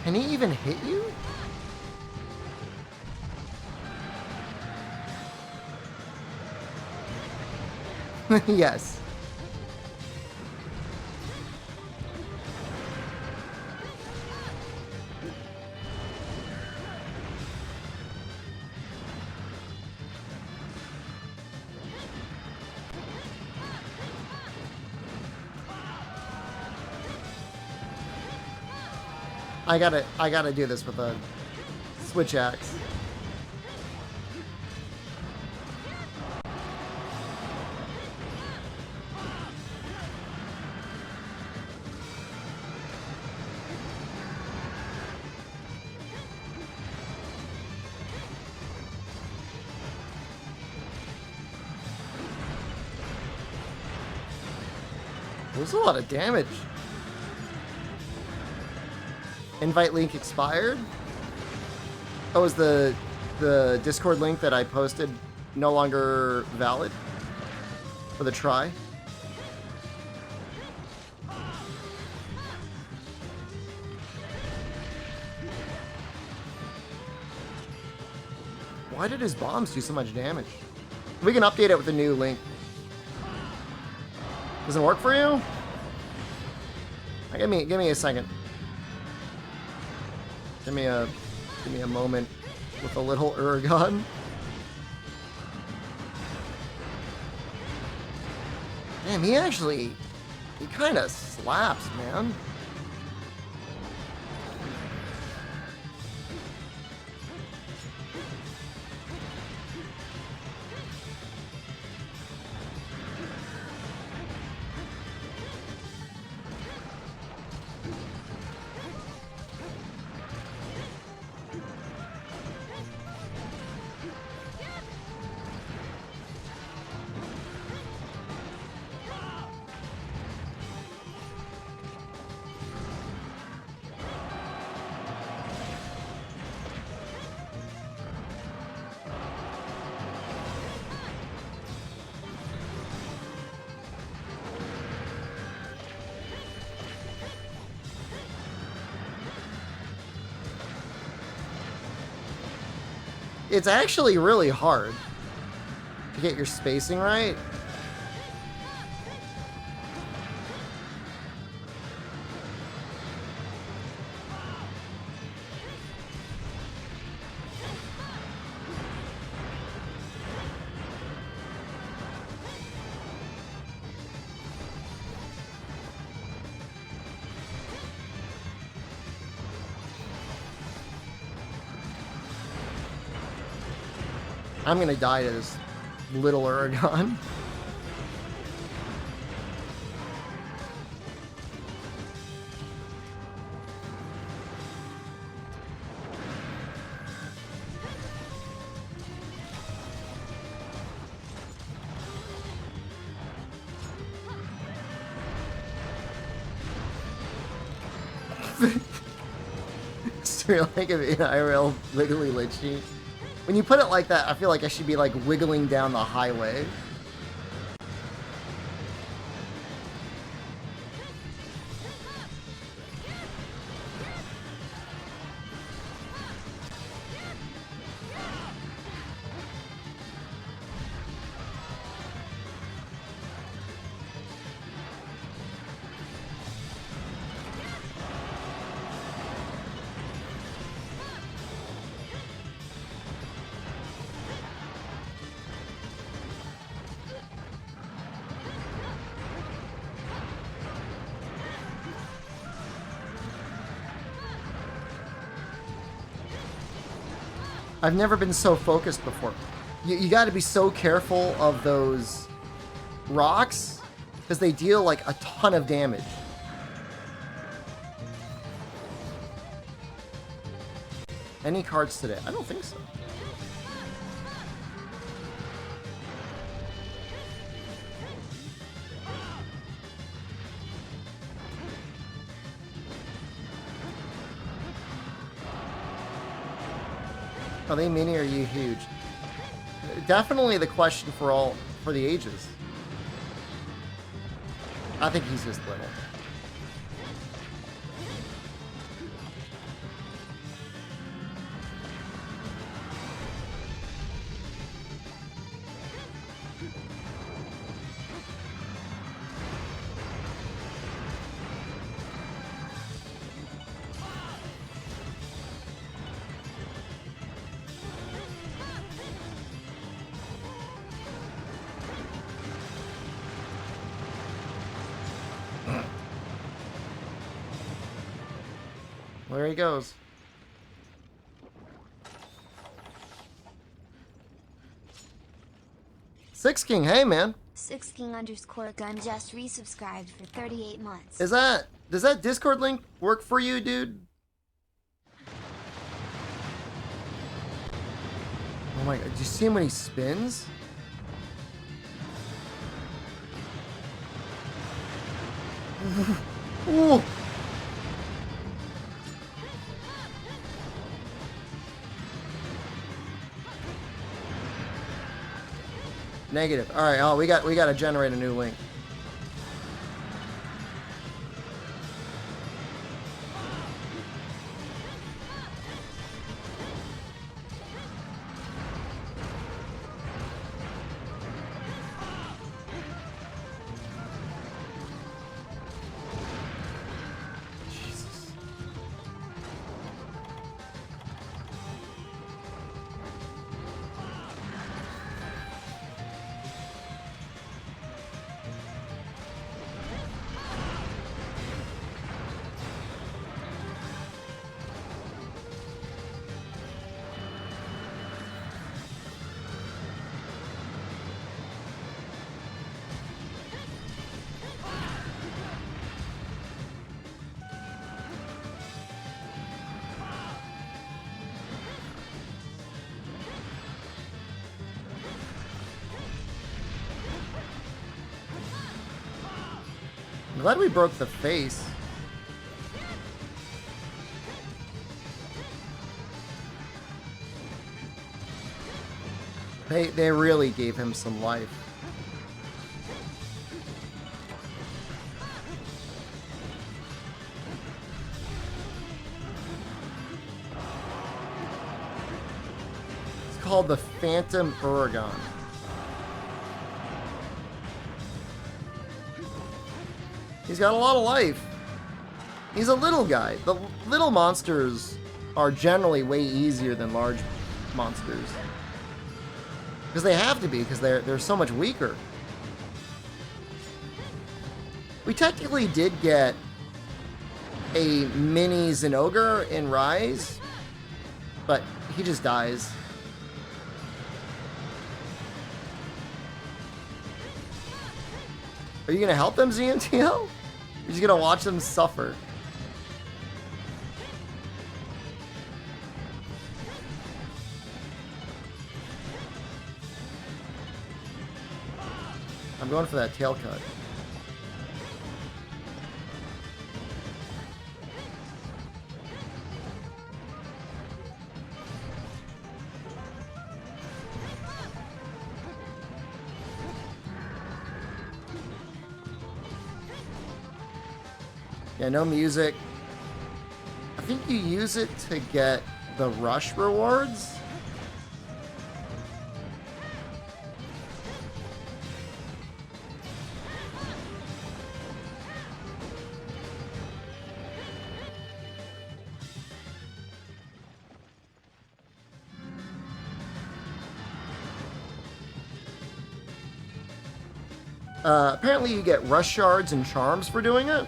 Speaker 1: Can he even hit you? Yes. I gotta do this with a Switch Axe. There's a lot of damage. Invite link expired? Oh, is the Discord link that I posted no longer valid for the try? Why did his bombs do so much damage? We can update it with a new link. Doesn't work for you? Give me a second. Give me a moment with a little Uragon. Damn, he kind of slaps, man. It's actually really hard to get your spacing right. I'm gonna die to this little Uragon. You're like an IRL wiggly lychee. When you put it like that, I feel like I should be like wiggling down the highway. I've never been so focused before. You got to be so careful of those rocks because they deal like a ton of damage. Any cards today? I don't think so. Are they mini or are you huge? Definitely the question for the ages. I think he's just little. There he goes. Six King, hey man.
Speaker 3: 6king_gun just resubscribed for 38 months.
Speaker 1: Does that Discord link work for you, dude? Oh my god, do you see him when he spins? Ooh. Negative. All right. Oh, we got to generate a new link. Jesus. I'm glad we broke the face. They really gave him some life. It's called the Phantom Uragon. He's got a lot of life. He's a little guy. The little monsters are generally way easier than large monsters. Because they have to be, because they're so much weaker. We technically did get a mini Zinogre in Rise, but he just dies. Are you going to help them, ZMTL? You're just gonna watch them suffer. I'm going for that tail cut. Yeah, no music. I think you use it to get the rush rewards. Apparently you get rush shards and charms for doing it.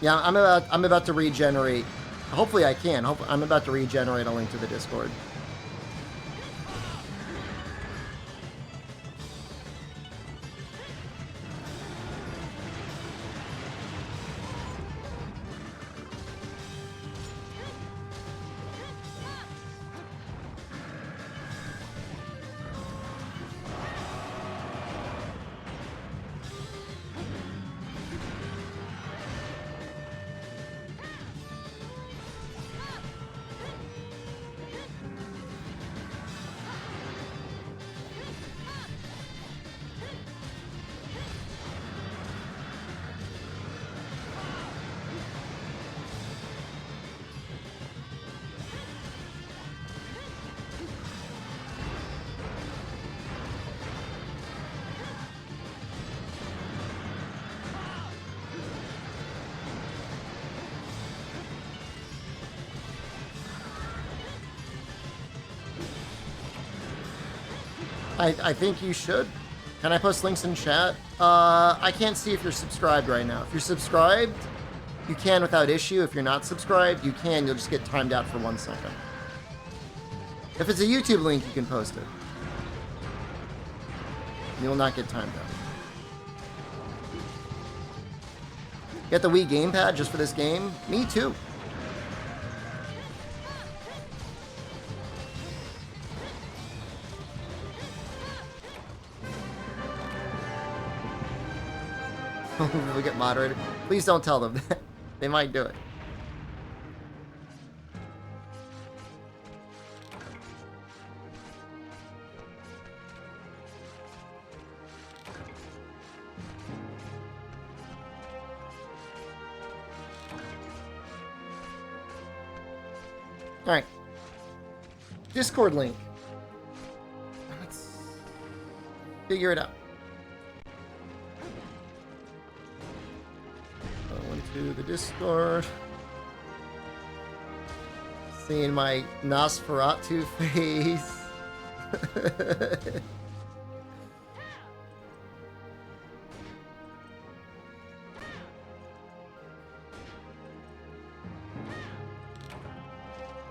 Speaker 1: Yeah, I'm about to regenerate. Hopefully I can. I'm about to regenerate a link to the Discord. I think you should. Can I post links in chat? I can't see if you're subscribed right now. If you're subscribed, you can without issue. If you're not subscribed, you can. You'll just get timed out for 1 second. If it's a YouTube link, you can post it. You will not get timed out. Get the Wii gamepad just for this game? Me too. We'll get moderated. Please don't tell them that. They might do it. Alright. Discord link. Let's figure it out. Go into the Discord. Seeing my Nosferatu face.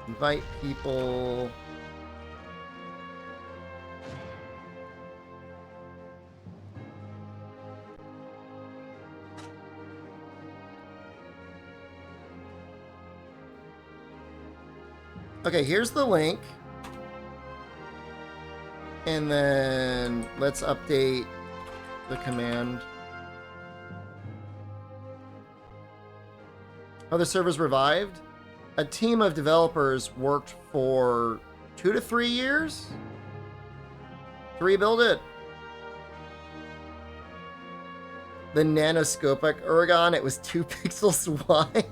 Speaker 1: Invite people. Okay, here's the link. And then let's update the command. Oh, the server's revived? A team of developers worked for 2 to 3 years to rebuild it. The nanoscopic Uragon, it was 2 pixels wide.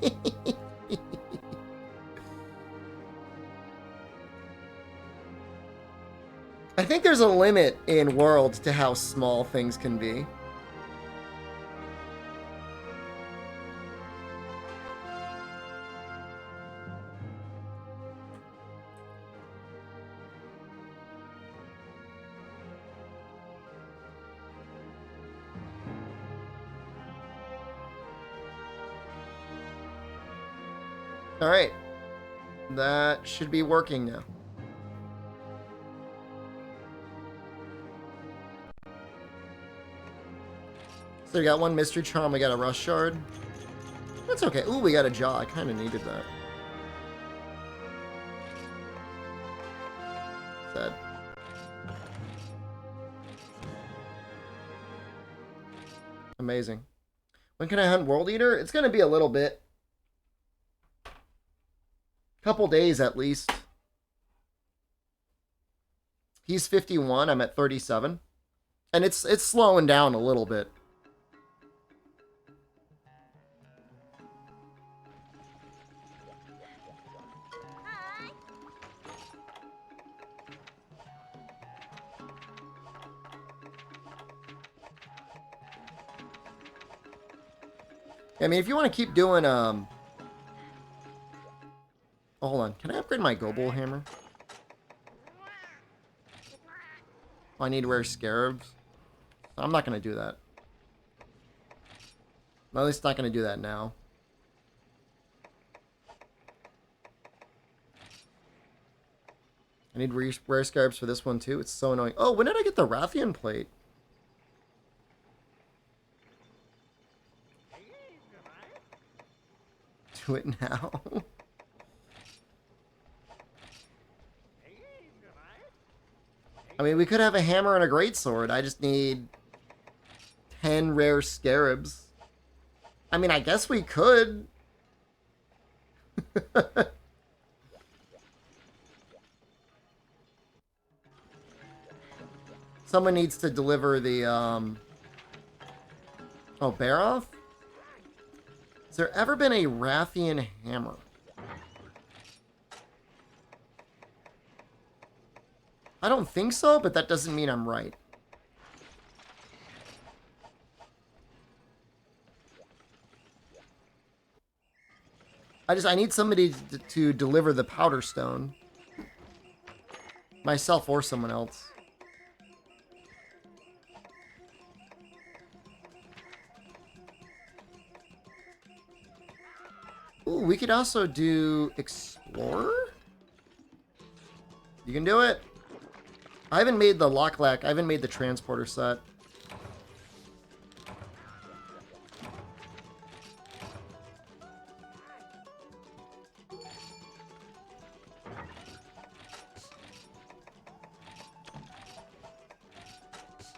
Speaker 1: I think there's a limit in World to how small things can be. All right, that should be working now. So we got 1 mystery charm, we got a rush shard. That's okay. Ooh, we got a jaw. I kind of needed that. Sad. Amazing. When can I hunt World Eater? It's gonna be a little bit. Couple days at least. He's 51, I'm at 37. And it's slowing down a little bit. I mean, if you want to keep doing, oh, hold on. Can I upgrade my Gobel hammer? Oh, I need rare scarabs. I'm not going to do that. Well, at least not going to do that now. I need rare scarabs for this one too. It's so annoying. Oh, when did I get the Rathian plate? Do it now. I mean, we could have a hammer and a greatsword. I just need 10 rare scarabs. I mean, I guess we could. Someone needs to deliver the, Oh, Baroth? Has there ever been a Rathian hammer? I don't think so, but that doesn't mean I'm right. I need somebody to deliver the powder stone. Myself or someone else. Ooh, we could also do Explorer? You can do it? I haven't made the Locklack. I haven't made the Transporter set.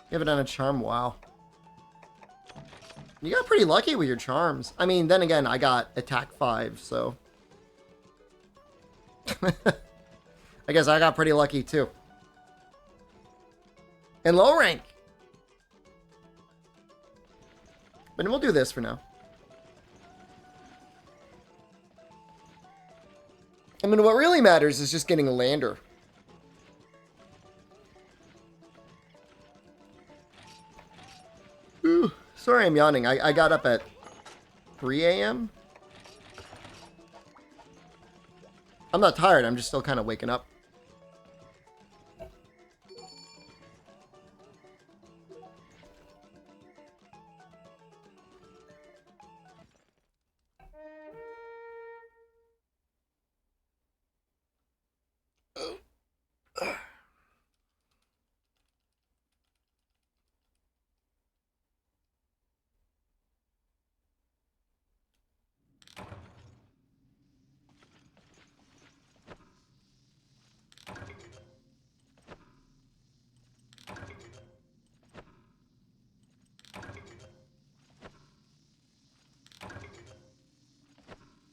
Speaker 1: You haven't done a charm? Wow. You got pretty lucky with your charms. I mean, then again, I got attack 5, so... I guess I got pretty lucky, too. And low rank! But we'll do this for now. I mean, what really matters is just getting a lander. Ooh, sorry I'm yawning. I got up at 3 a.m. I'm not tired. I'm just still kind of waking up.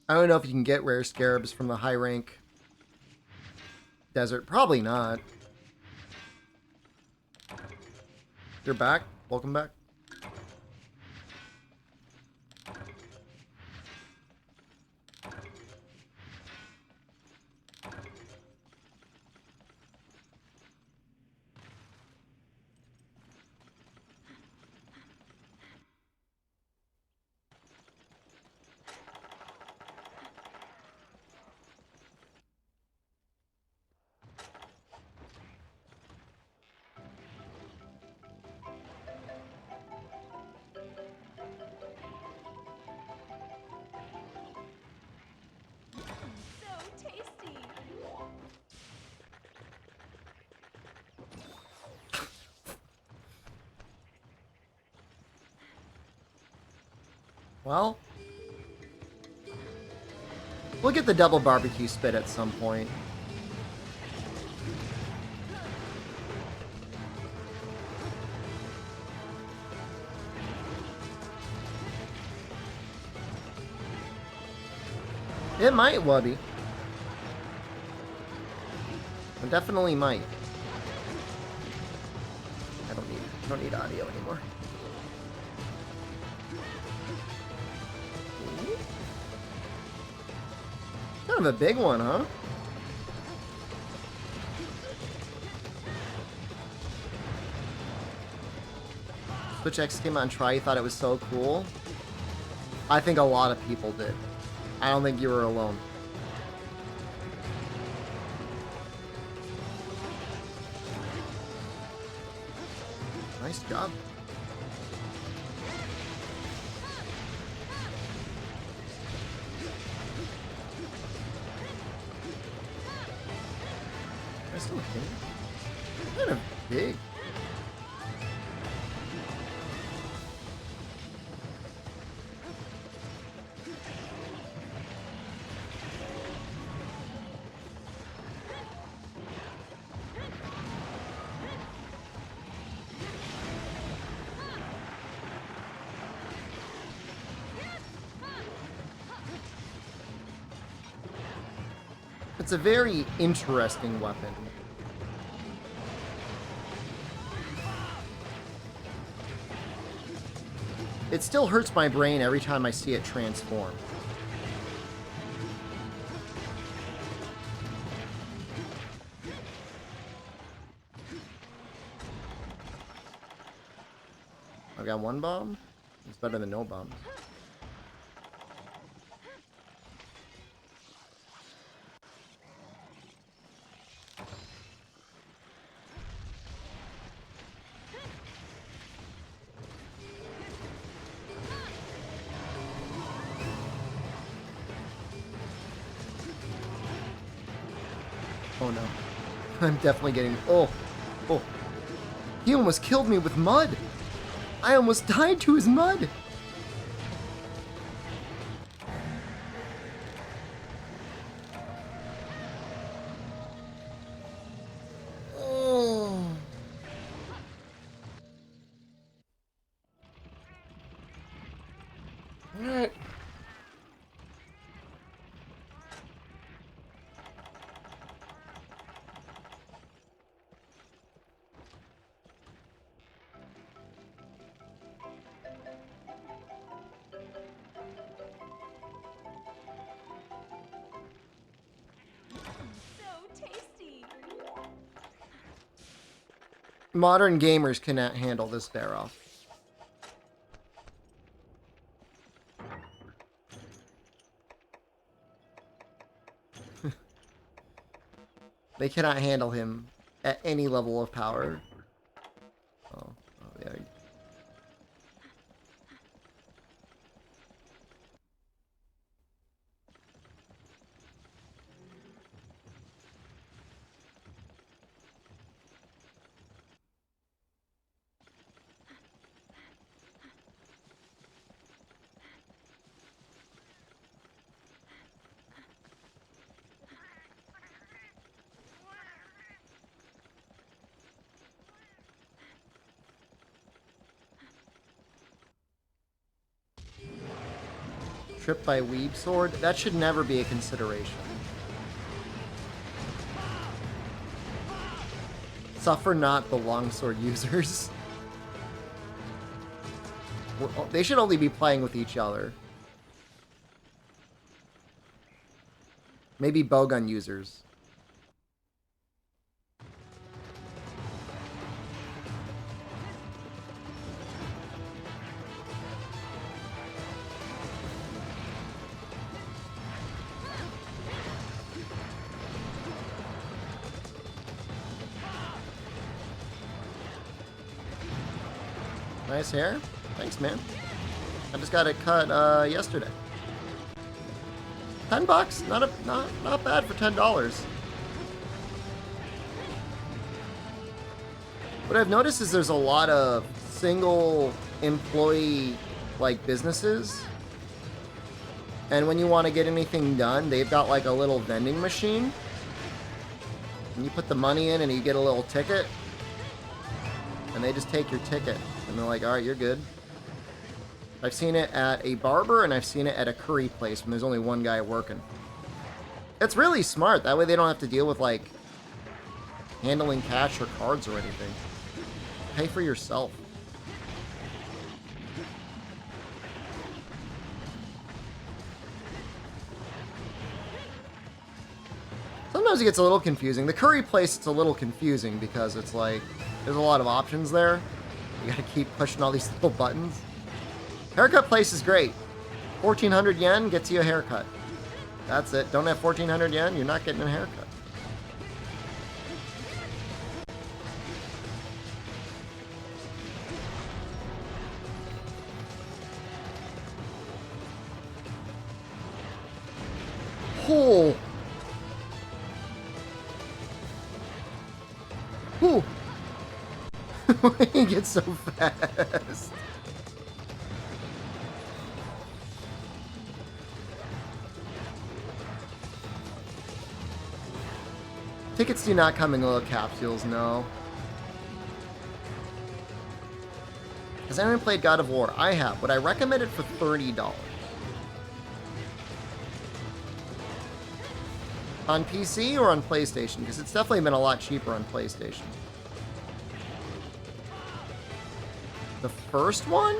Speaker 1: I don't know if you can get rare scarabs from the high rank desert. Probably not. You're back. Welcome back. Well, we'll get the double barbecue spit at some point. It might, Wubby. It definitely might. I don't need audio anymore. Kind of a big one, huh? Switch X came out and try. You thought it was so cool. I think a lot of people did. I don't think you were alone. Nice job. this still a thing? Kind of big. It's a very interesting weapon. It still hurts my brain every time I see it transform. I've got one bomb. It's better than no bombs. Oh no. I'm definitely getting... Oh. Oh. He almost killed me with mud. I almost died to his mud. Oh. Alright. Modern gamers cannot handle this bear off. They cannot handle him at any level of power. Oh yeah. Tripped by Weeb Sword? That should never be a consideration. Suffer not the longsword users. They should only be playing with each other. Maybe bowgun users. Nice hair. Thanks, man. I just got it cut yesterday. $10? Not bad for $10. What I've noticed is there's a lot of single employee like businesses. And when you want to get anything done, they've got like a little vending machine. And you put the money in and you get a little ticket. And they just take your ticket. And they're like, alright, you're good. I've seen it at a barber and I've seen it at a curry place when there's only one guy working. It's really smart. That way they don't have to deal with, like, handling cash or cards or anything. Pay for yourself. Sometimes it gets a little confusing. The curry place, it's a little confusing because it's like, there's a lot of options there. You gotta keep pushing all these little buttons. Haircut place is great. 1,400 yen gets you a haircut. That's it. Don't have 1,400 yen, you're not getting a haircut. Oh. He gets so fast. Tickets do not come in little capsules, no. Has anyone played God of War? I have. Would I recommend it for $30? On PC or on PlayStation? Because it's definitely been a lot cheaper on PlayStation. The first one?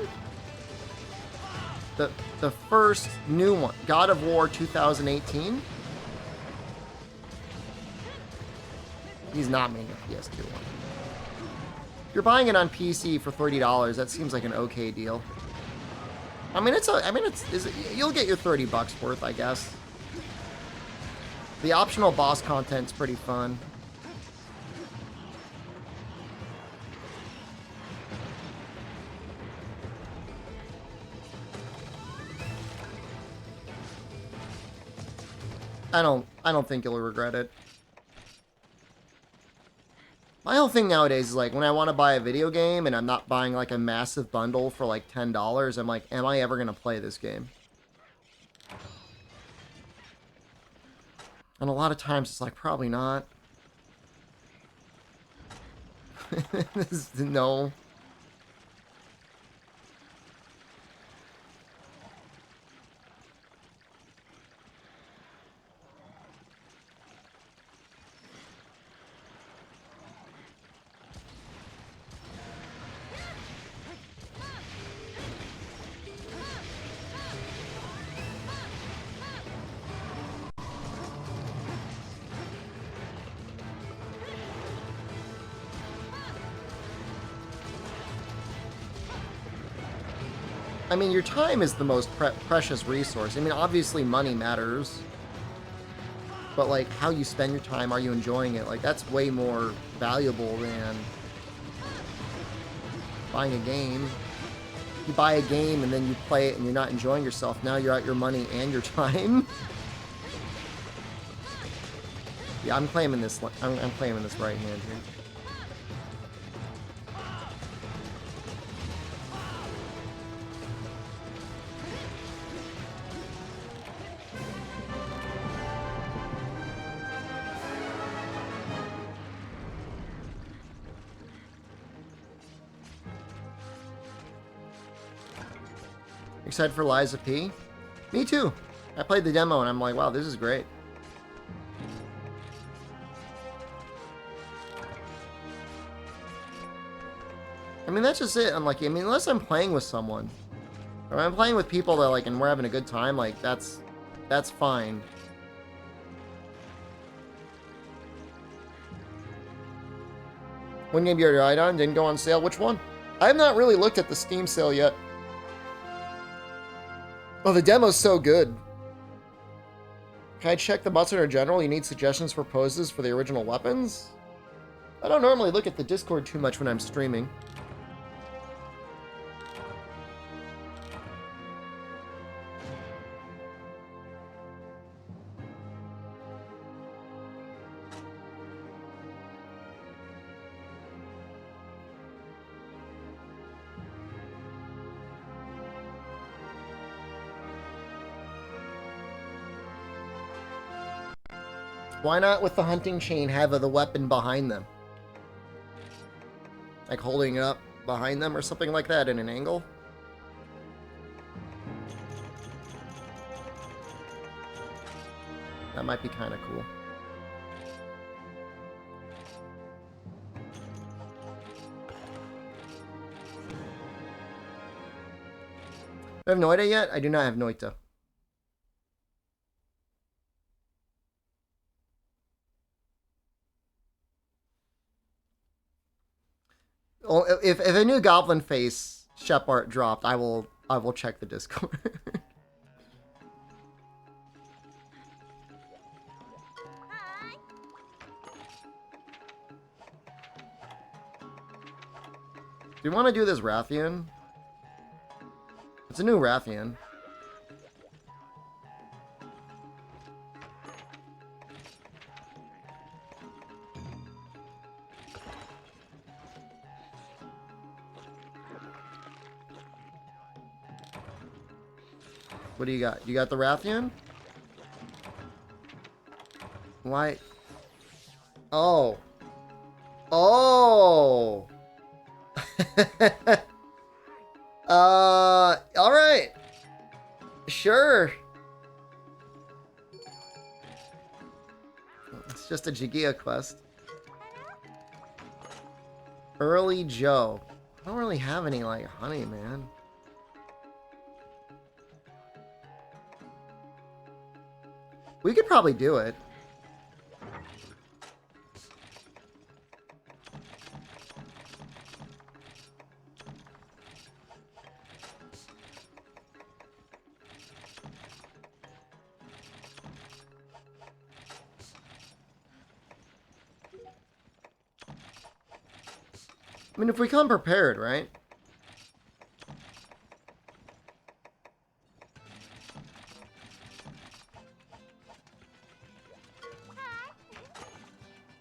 Speaker 1: The first new one. God of War 2018? He's not making a PS2 one. If you're buying it on PC for $30, that seems like an okay deal. I mean, you'll get your $30 worth, I guess. The optional boss content's pretty fun. I don't think you'll regret it. My whole thing nowadays is like when I want to buy a video game and I'm not buying like a massive bundle for like $10, I'm like, am I ever going to play this game? And a lot of times it's like, probably not. No. I mean, your time is the most precious resource. I mean, obviously money matters. But, like, how you spend your time, are you enjoying it? Like, that's way more valuable than buying a game. You buy a game and then you play it and you're not enjoying yourself. Now you're out your money and your time. Yeah, I'm claiming this. I'm claiming this right hand here. Excited for Liza P? Me too. I played the demo and I'm like, wow, this is great. I mean, that's just it. I'm like, I mean, unless I'm playing with someone, or I'm playing with people that like, and we're having a good time, like that's fine. One game you already on didn't go on sale. Which one? I have not really looked at the Steam sale yet. Oh, the demo's so good. Can I check the button or general? You need suggestions for poses for the original weapons? I don't normally look at the Discord too much when I'm streaming. Why not with the hunting chain have the weapon behind them? Like holding it up behind them or something like that in an angle? That might be kind of cool. Do I have Noita yet? I do not have Noita. If a new Goblin Face SHEPard dropped, I will check the Discord. Do you want to do this Rathian? It's a new Rathian. What do you got? You got the Rathian? Why? Oh. Oh. Alright. Sure. It's just a Jagia quest. Early Joe. I don't really have any, like, honey, man. We could probably do it. I mean, if we come prepared, right?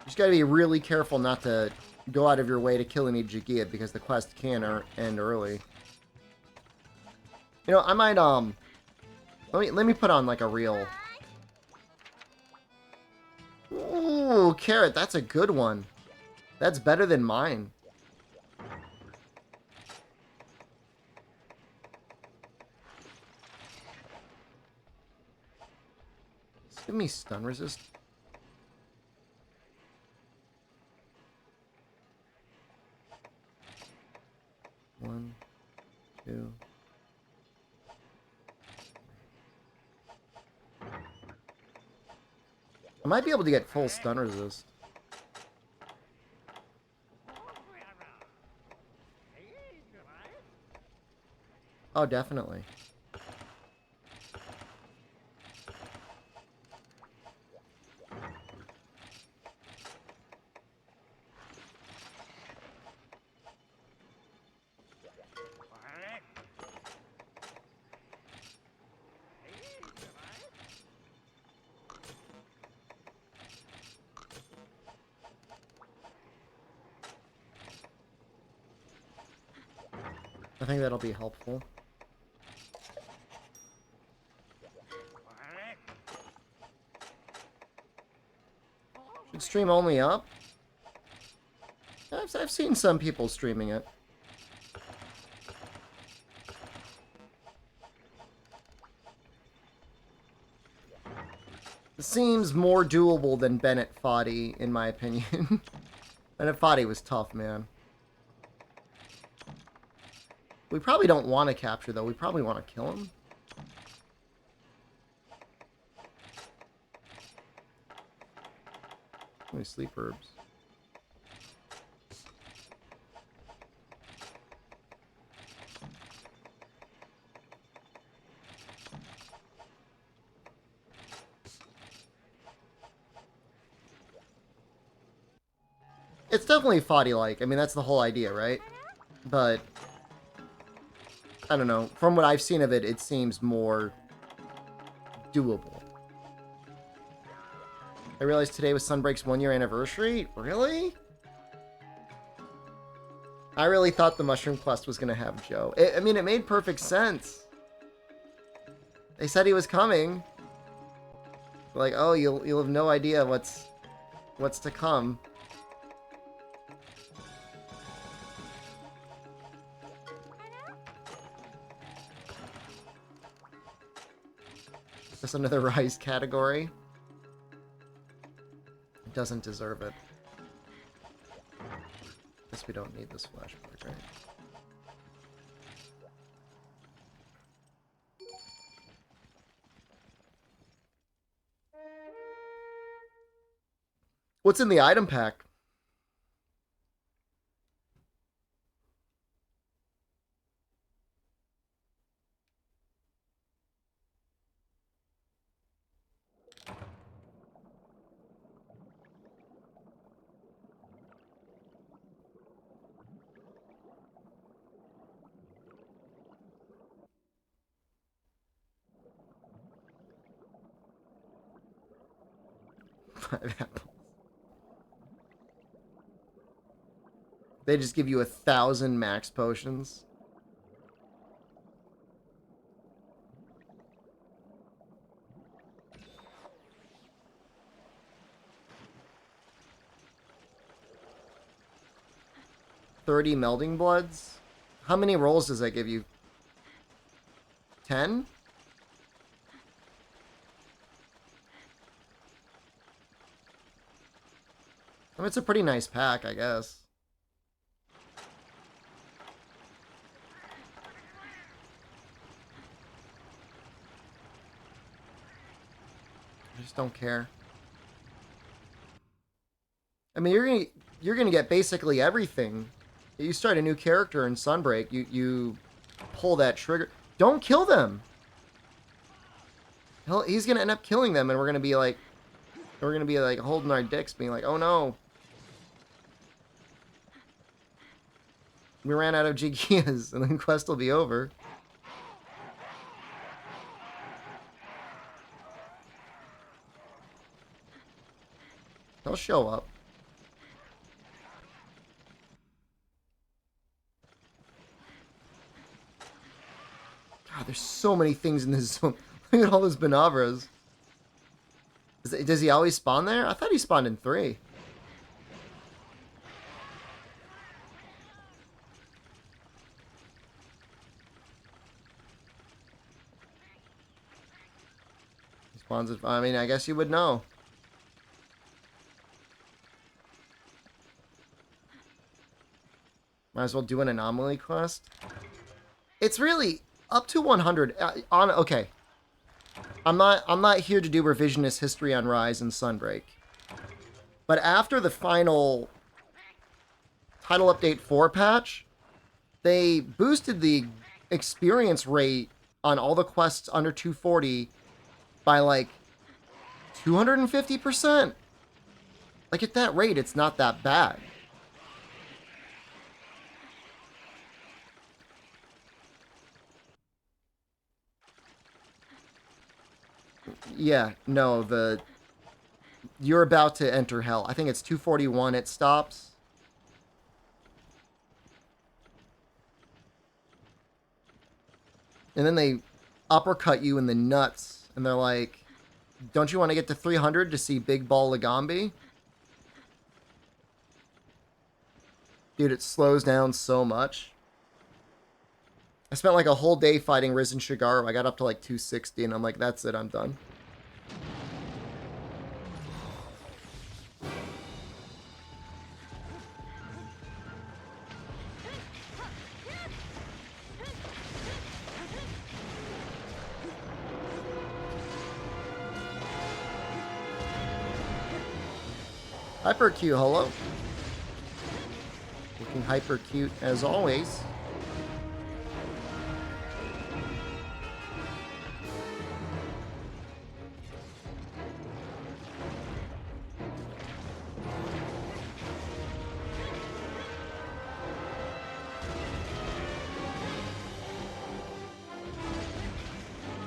Speaker 1: You just gotta be really careful not to go out of your way to kill any Jagia because the quest can end early. You know, I might, let me put on, like, a real... Ooh, Carrot, that's a good one. That's better than mine. Give me stun resist. One, two. I might be able to get full stun resist. Oh, definitely. I think that'll be helpful. Should stream only up? I've seen some people streaming it. It seems more doable than Bennett Foddy, in my opinion. Bennett Foddy was tough, man. We probably don't want to capture, though. We probably want to kill him. How many sleep herbs? It's definitely Foddy-like. I mean, that's the whole idea, right? But I don't know. From what I've seen of it, it seems more doable. I realized today was Sunbreak's 1-year anniversary. Really? I really thought the Mushroom Quest was going to have Joe. I mean, it made perfect sense. They said he was coming. Like, oh, you'll have no idea what's to come. Just another Rise category. It doesn't deserve it. Guess we don't need this flashback, right? What's in the item pack? They just give you 1,000 max potions. 30 melding bloods. How many rolls does that give you? 10? I mean, it's a pretty nice pack, I guess. I just don't care. I mean, you're gonna get basically everything. You start a new character in Sunbreak, you pull that trigger. Don't kill them. He's gonna end up killing them, and we're gonna be like holding our dicks, being like, oh no, we ran out of Jigias, and then quest will be over. They'll show up. God, there's so many things in this zone. Look at all those Benavras. Does he always spawn there? I thought he spawned in 3. He spawns at, I mean, I guess you would know. Might as well do an anomaly quest. It's really up to 100 okay. I'm not here to do revisionist history on Rise and Sunbreak. But after the final Title Update 4 patch, they boosted the experience rate on all the quests under 240 by like 250%. Like at that rate, it's not that bad. Yeah, no, you're about to enter hell. I think it's 241 it stops. And then they uppercut you in the nuts, and they're like, don't you want to get to 300 to see Big Ball Lagambi? Dude, it slows down so much. I spent like a whole day fighting Risen Shigaru. I got up to like 260, and I'm like, that's it, I'm done. Hyper cute, hello. Looking hyper cute as always.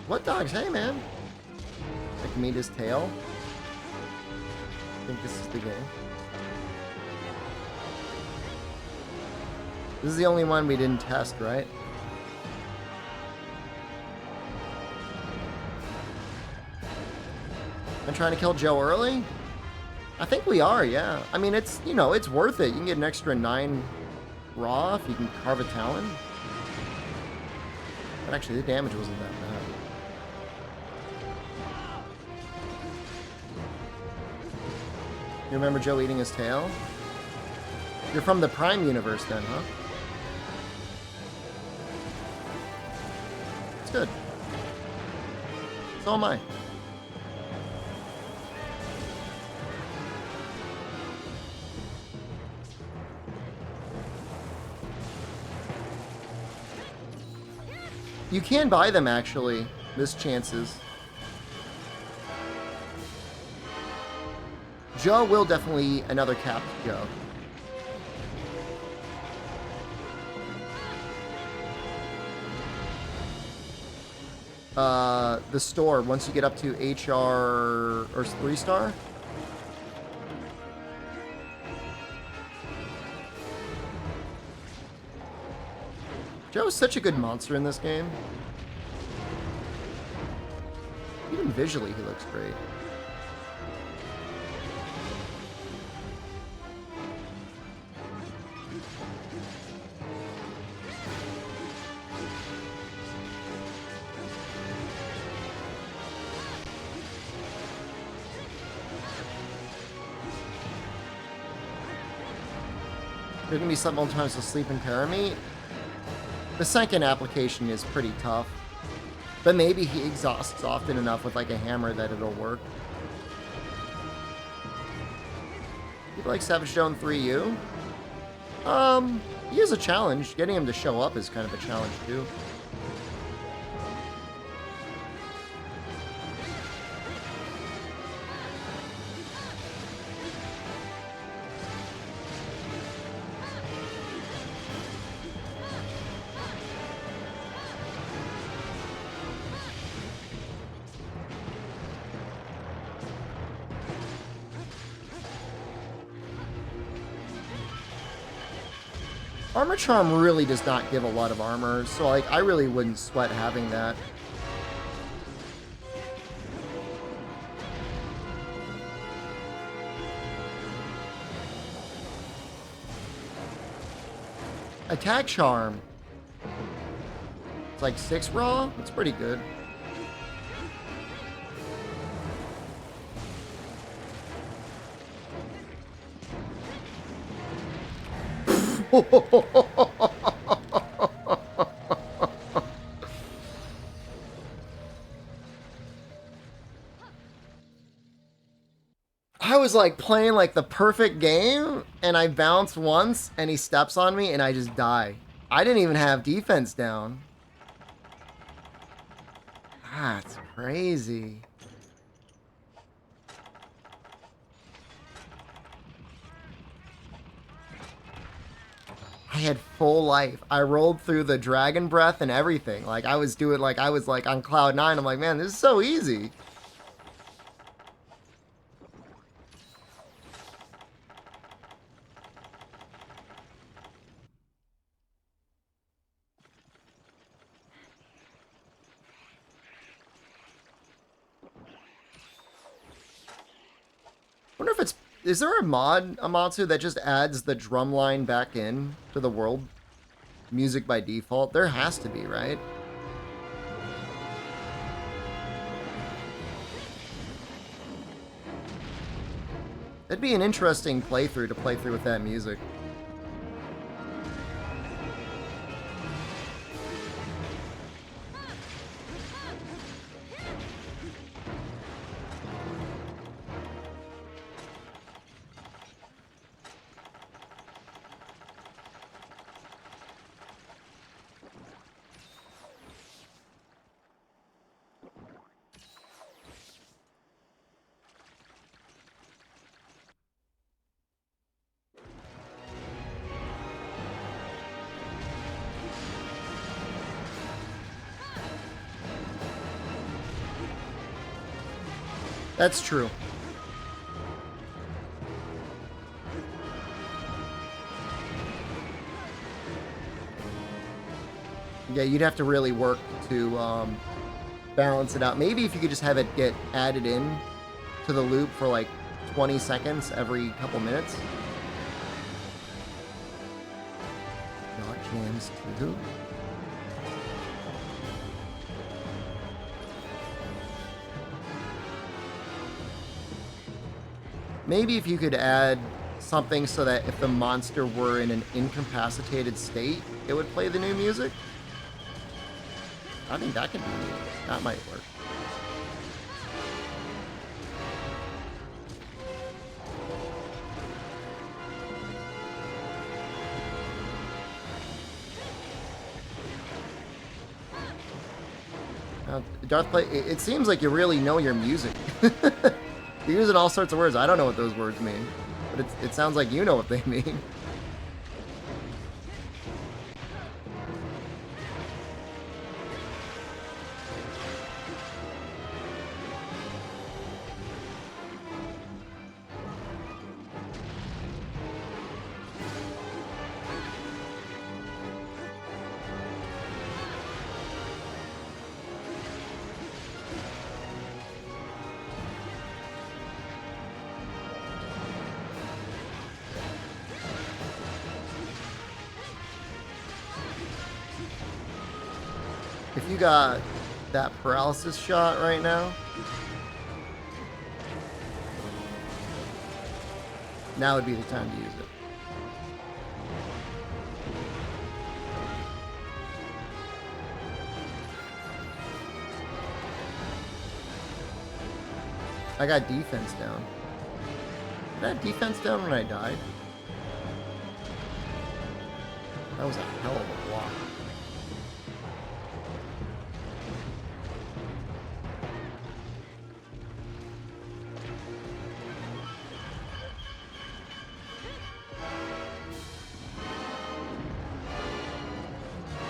Speaker 1: What dogs? Hey, man. I can meet his tail. I think this is the game. This is the only one we didn't test, right? I'm trying to kill Joe early? I think we are, yeah. I mean, it's, you know, it's worth it. You can get an extra 9 raw if you can carve a talon. But actually, the damage wasn't that bad. You remember Joe eating his tail? You're from the Prime universe then, huh? It's good. So am I. You can buy them, actually. Missed chances. Joe will definitely eat another capped Joe. The store, once you get up to HR or 3-star. Joe is such a good monster in this game. Even visually, he looks great. There's gonna be sometimes to sleep impair me. The second application is pretty tough. But maybe he exhausts often enough with like a hammer that it'll work. People like Savage Stone 3U? He is a challenge. Getting him to show up is kind of a challenge too. Armor Charm really does not give a lot of armor, so like I really wouldn't sweat having that. Attack Charm. It's like 6 raw? That's pretty good. I was like playing like the perfect game and I bounce once and he steps on me and I just die. I didn't even have defense down. That's crazy. I had full life. I rolled through the dragon breath and everything. Like I was doing like I was like on cloud 9. I'm like, man, this is so easy. Wonder if it's, is there a mod, Amatsu, that just adds the drum line back in to the world music by default? There has to be, right? That'd be an interesting playthrough to play through with that music. That's true. Yeah, you'd have to really work to balance it out. Maybe if you could just have it get added in to the loop for like 20 seconds every couple minutes. Not jams too. Maybe if you could add something so that if the monster were in an incapacitated state, it would play the new music. I think that could be neat. That might work. Darth Play, it seems like you really know your music. You're using all sorts of words. I don't know what those words mean, but it sounds like you know what they mean. If you got that paralysis shot right now, now would be the time to use it. I got defense down. Did I have defense down when I died? That was a hell of a block.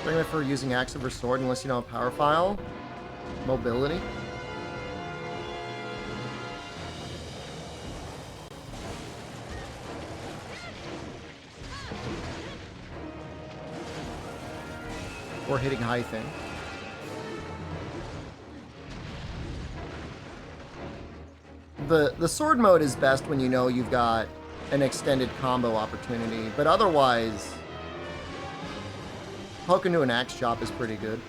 Speaker 1: Recommend for using axe over sword unless you know a power file. Mobility. Or hitting high thing. The sword mode is best when you know you've got an extended combo opportunity, but otherwise, poke into an axe chop is pretty good.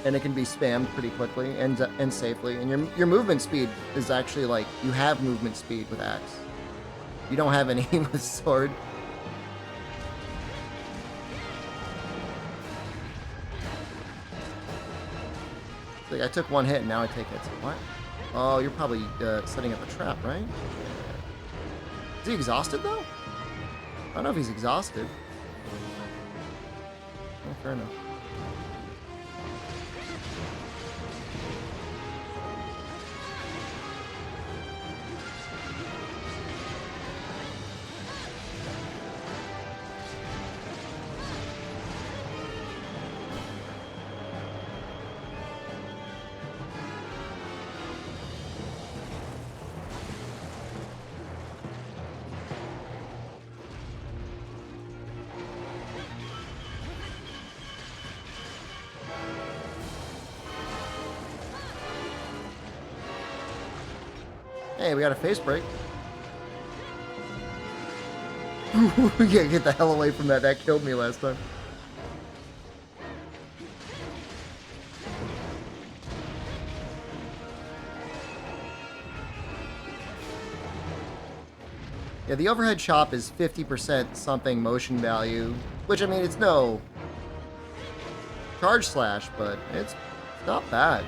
Speaker 1: And it can be spammed pretty quickly and safely. And your movement speed is actually like, you have movement speed with axe. You don't have any with sword. Like I took one hit and now I take hits. What? Oh, you're probably setting up a trap, right? Is he exhausted though? I don't know if he's exhausted. Oh, fair enough. Hey, we got a face break. We gotta get the hell away from that. That killed me last time. Yeah, the overhead chop is 50% something motion value, which, I mean, it's no charge slash, but it's not bad.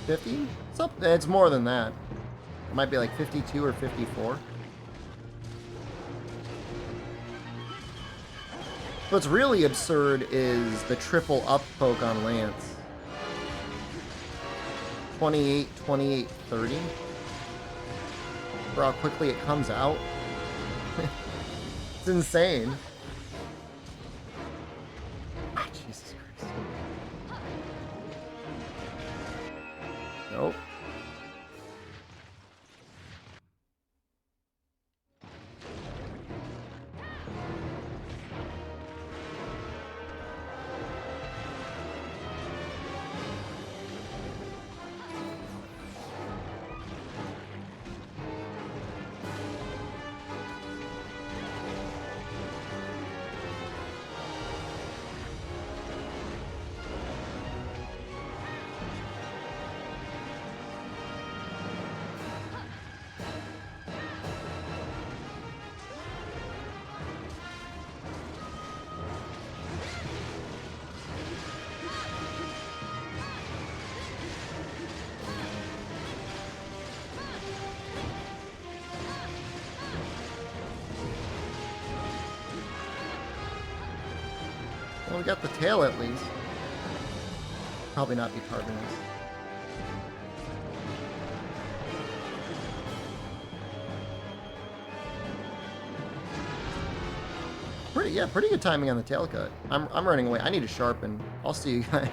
Speaker 1: $50? It's more than that. It might be like 52 or 54. What's really absurd is the triple up poke on Lance. 28, 28, 30. For how quickly it comes out. It's insane. Ah, Jesus Christ. Nope. Well, we got the tail at least. Probably not be carbonized. pretty good timing on the tail cut. I'm running away. I need to sharpen. I'll see you guys.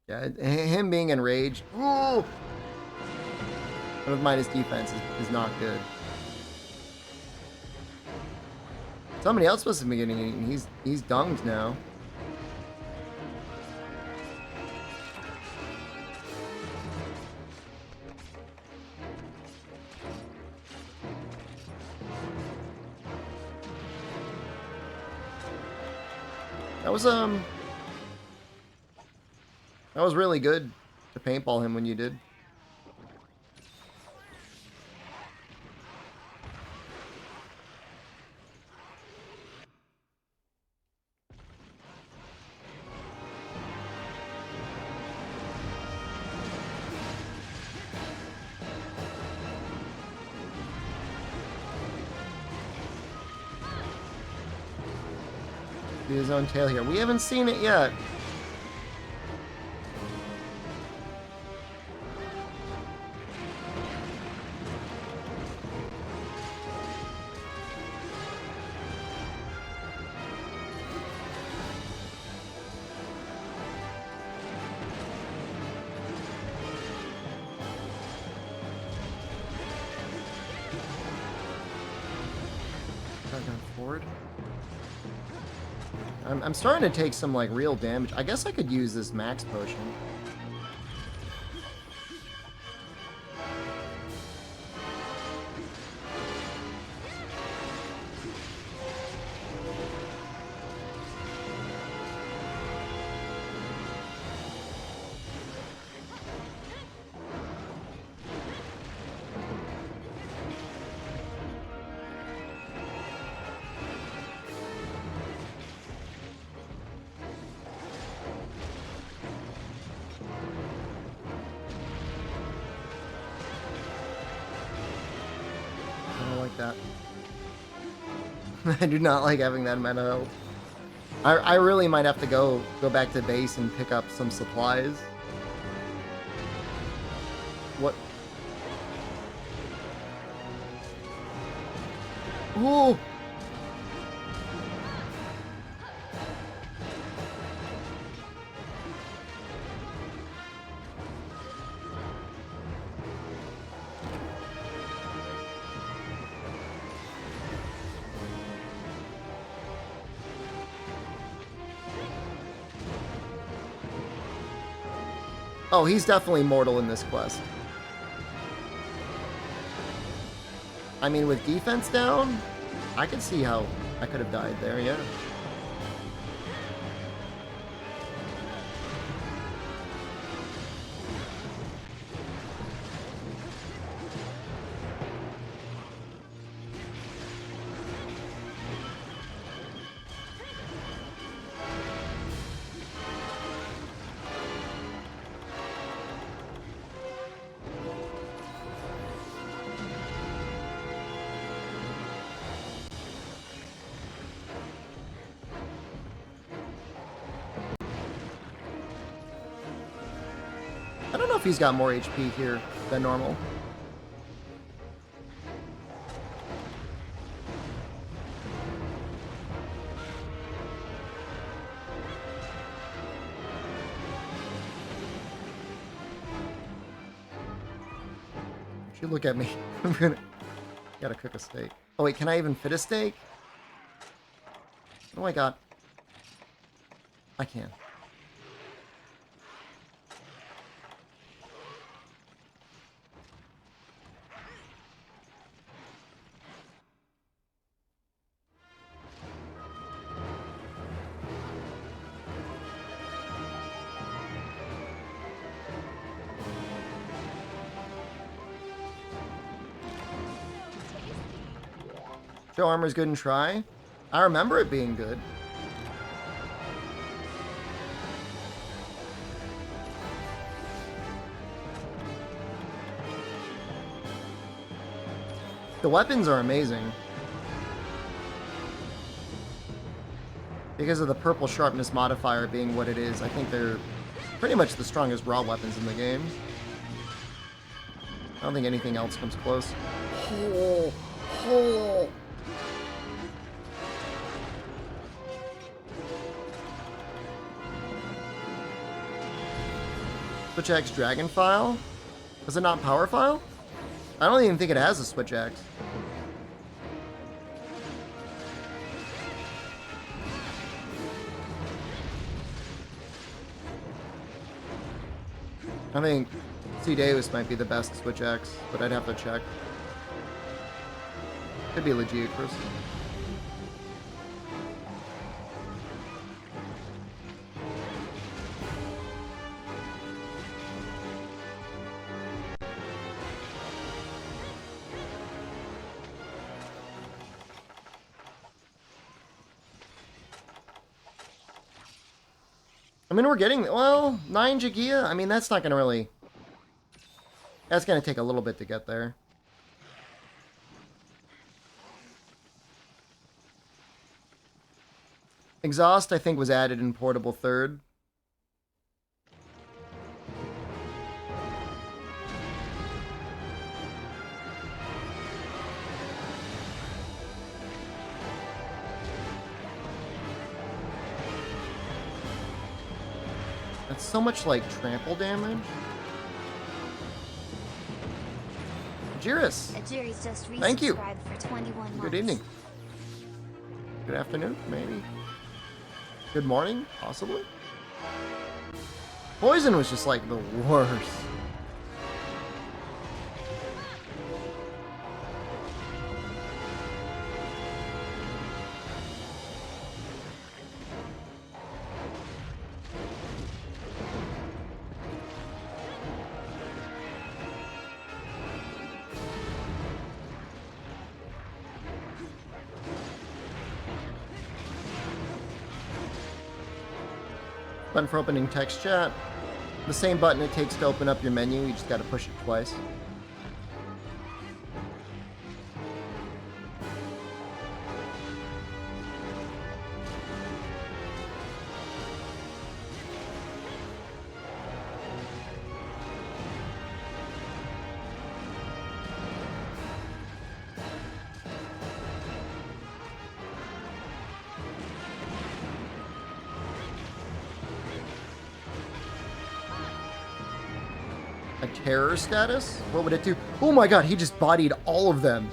Speaker 1: Yeah, him being enraged. Ooh! Never mind, his defense is not good. Somebody else was be getting eaten. He's dunged now. That was really good to paintball him when you did. See his own tail here. We haven't seen it yet. Forward. I'm starting to take some like real damage. I guess I could use this max potion. That. I do not like having that amount of health. I really might have to go back to base and pick up some supplies. What? Ooh! Oh, he's definitely mortal in this quest. I mean, with defense down, I could see how I could have died there, yeah. I don't know if he's got more HP here than normal. You look at me. I'm gonna... Gotta cook a steak. Oh wait, can I even fit a steak? Oh my god. I can. Show armor's good and try. I remember it being good. The weapons are amazing. Because of the purple sharpness modifier being what it is, I think they're Pretty much the strongest raw weapons in the game. I don't think anything else comes close. Oh, oh. Switch Axe Dragon File? Is it not Power File? I don't even think it has a Switch Axe. I think C. Davis might be the best Switch Axe, but I'd have to check. Could be Legiocrist. I mean, we're getting, well, 9 Jagia. I mean, that's not going to really... That's going to take a little bit to get there. Exhaust, I think, was added in Portable 3rd. That's so much, like, trample damage. Jiris,
Speaker 3: Ajiri's just
Speaker 1: thank you.
Speaker 3: resubscribed for 21 months.
Speaker 1: Good evening. Good afternoon, maybe. Good morning, possibly. Poison was just, like, the worst. Button for opening text chat. The same button it takes to open up your menu, you just gotta push it twice. A terror status? What would it do? Oh my god, he just bodied all of them.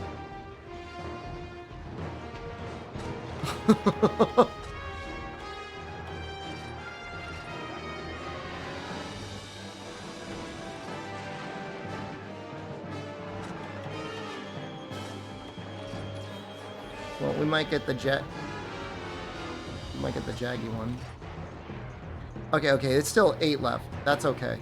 Speaker 1: Well, we might get the jet. We might get the jaggy one. Okay, okay, it's still 8 left. That's okay.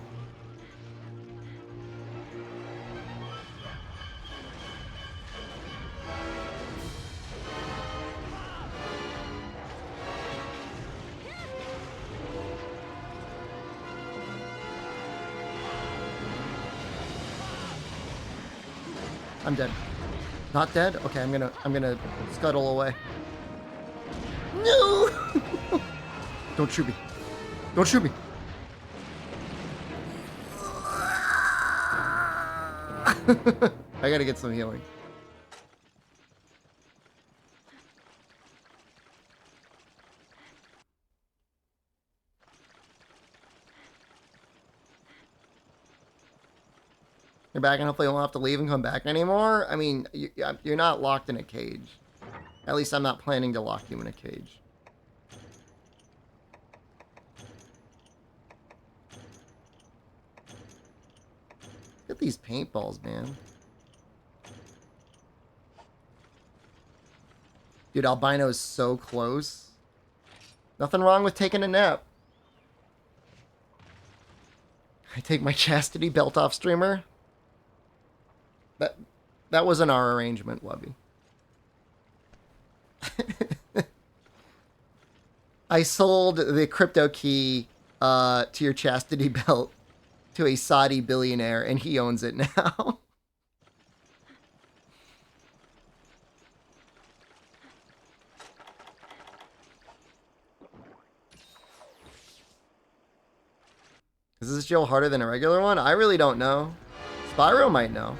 Speaker 1: I'm dead. Not dead? Okay, I'm gonna scuttle away. No! Don't shoot me. Don't shoot me. I gotta get some healing. You're back, and hopefully you won't have to leave and come back anymore. I mean, you're not locked in a cage. At least I'm not planning to lock you in a cage. Look at these paintballs, man. Dude, Albino is so close. Nothing wrong with taking a nap. I take my chastity belt off, streamer. That wasn't our arrangement, Wubby. I sold the crypto key to your chastity belt to a Saudi billionaire, and he owns it now. Is this Jill harder than a regular one? I really don't know. Spyro might know.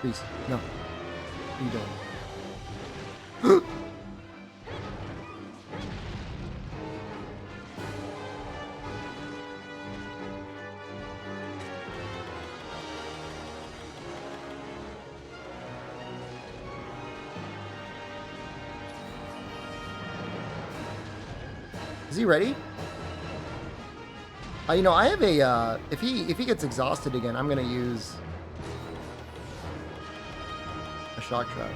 Speaker 1: Please, no. What are you doing? Is he ready? You know, I have a, if he gets exhausted again, I'm gonna use a shock trap.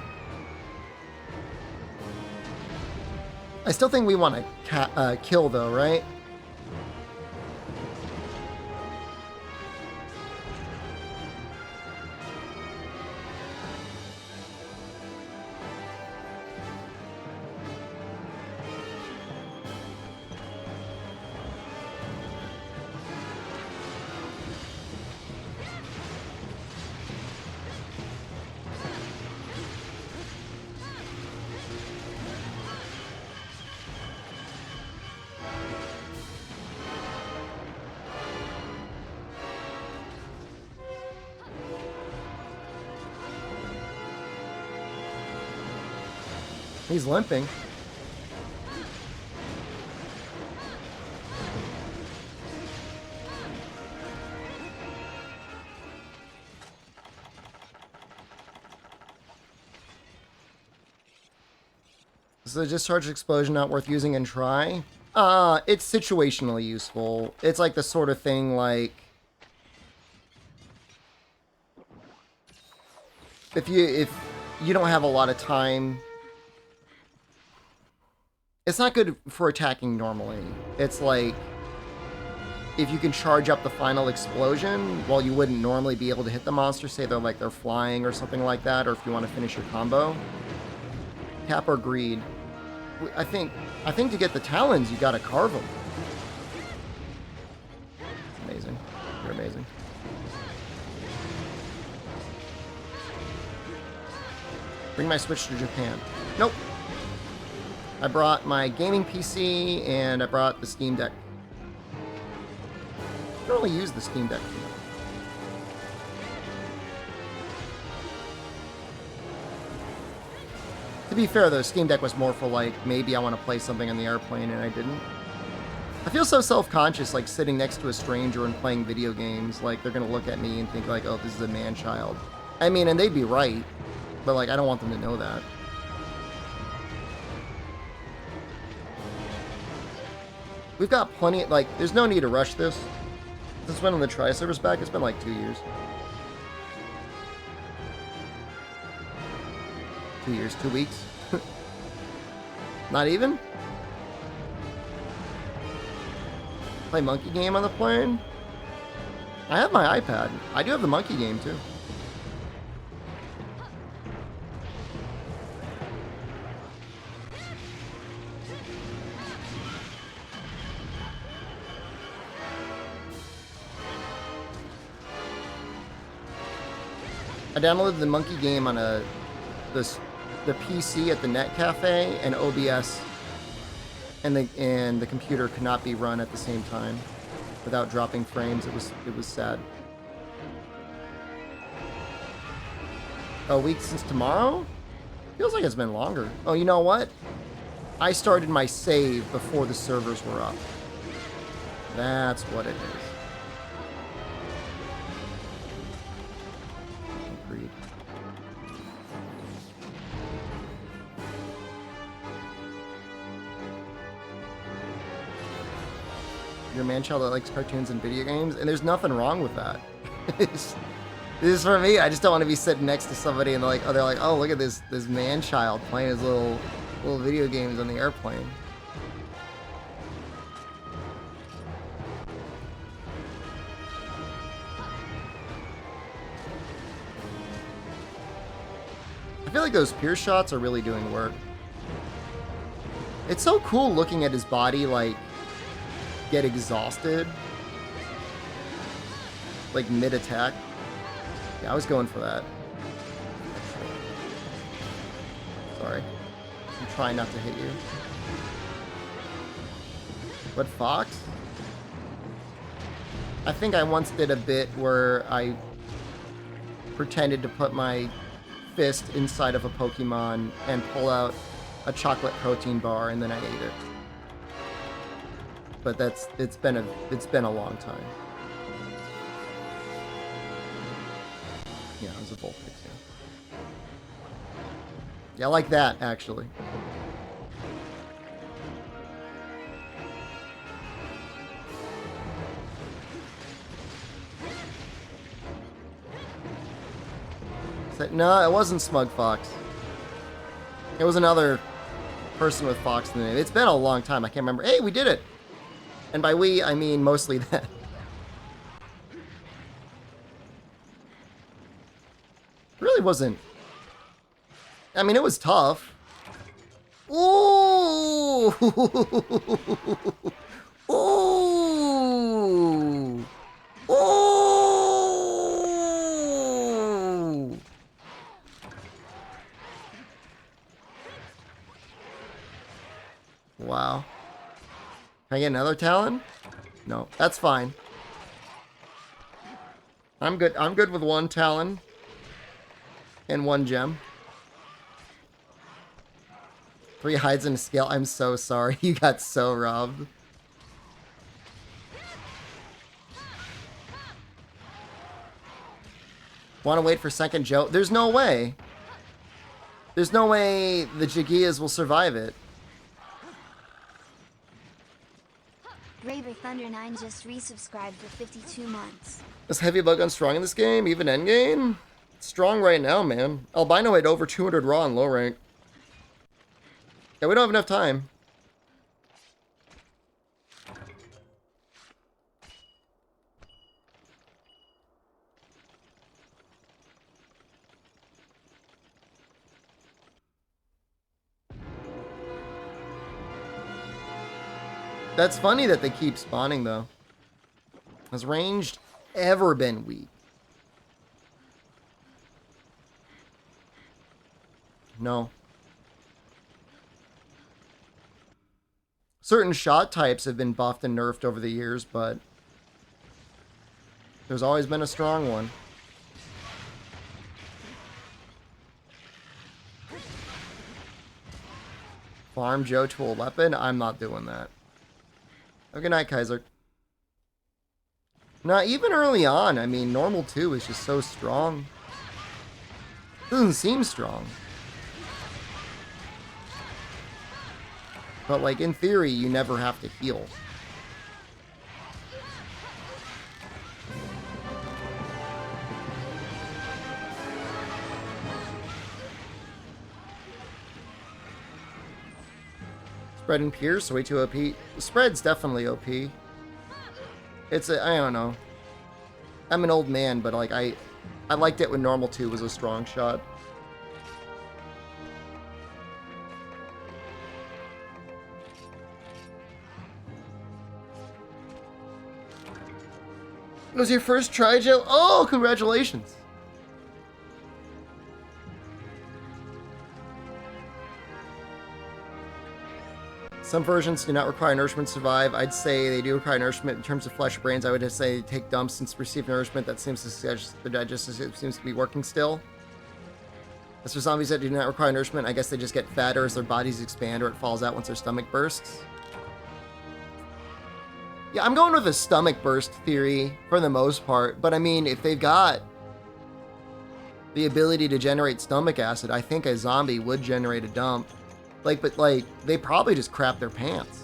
Speaker 1: I still think we want to kill though, right? He's limping. Is the discharge explosion not worth using and try? It's situationally useful. It's like the sort of thing like if you don't have a lot of time. It's not good for attacking normally. It's like if you can charge up the final explosion while you wouldn't normally be able to hit the monster, say they're flying or something like that, or if you want to finish your combo. Cap or greed. I think to get the talons you gotta carve them. Amazing. You're amazing. Bring my Switch to Japan. Nope. I brought my gaming PC, and I brought the Steam Deck. I don't really use the Steam Deck too much. To be fair, though, Steam Deck was more for, like, maybe I want to play something on the airplane, and I didn't. I feel so self-conscious, like, sitting next to a stranger and playing video games. Like, they're going to look at me and think, like, oh, this is a man-child. I mean, and they'd be right, but, like, I don't want them to know that. We've got plenty, like, there's no need to rush this. Since when on the tri-server's back? It's been like 2 years. 2 years, 2 weeks. Not even? Play monkey game on the plane? I have my iPad. I do have the monkey game too. I downloaded the monkey game on the PC at the Net Cafe, and OBS and the computer could not be run at the same time without dropping frames. It was sad. A week since tomorrow? Feels like it's been longer. Oh, you know what? I started my save before the servers were up. That's what it is. Agreed. You're a man-child that likes cartoons and video games, and there's nothing wrong with that. This is for me. I just don't want to be sitting next to somebody and they're like, oh, look at this man-child playing his little video games on the airplane. feel like those pierce shots are really doing work. It's so cool looking at his body, like, get exhausted. Like, mid-attack. Yeah, I was going for that. Sorry. I'm trying not to hit you. But Fox? I think I once did a bit where I pretended to put my fist inside of a Pokemon and pull out a chocolate protein bar, and then I ate it. But it's been a long time. Yeah, it was a Vulpix, yeah. Yeah, like that, actually. No, it wasn't Smug Fox. It was another person with Fox in the name. It's been a long time. I can't remember. Hey, we did it! And by we, I mean mostly that. It really wasn't... I mean, it was tough. Ooh! Ooh! Ooh! Wow. Can I get another Talon? No, that's fine. I'm good. I'm good with one Talon and one gem. 3 hides and a scale. I'm so sorry. You got so robbed. Want to wait for second Joe? There's no way. There's no way the Jagias will survive it.
Speaker 3: Raver Thunder 9 just resubscribed for 52 months.
Speaker 1: Is Heavy Bug strong in this game? Even endgame? It's strong right now, man. Albino had over 200 raw in low rank. Yeah, we don't have enough time. That's funny that they keep spawning, though. Has ranged ever been weak? No. Certain shot types have been buffed and nerfed over the years, but there's always been a strong one. Farm Joe to a weapon? I'm not doing that. Have a good night, Kaiser. Nah, even early on, I mean, normal 2 is just so strong. Doesn't seem strong. But, like, in theory, you never have to heal. Spread and Pierce, way too OP. The spread's definitely OP. It's a, I don't know. I'm an old man, but like I liked it when normal 2 was a strong shot. It was your first try, Joe? Oh, congratulations. Some versions do not require nourishment to survive. I'd say they do require nourishment in terms of flesh brains. I would just say take dumps since receive nourishment. That seems to suggest the digestive system seems to be working still. As for zombies that do not require nourishment, I guess they just get fatter as their bodies expand or it falls out once their stomach bursts. Yeah, I'm going with a stomach burst theory for the most part. But I mean, if they've got the ability to generate stomach acid, I think a zombie would generate a dump. But they probably just crap their pants.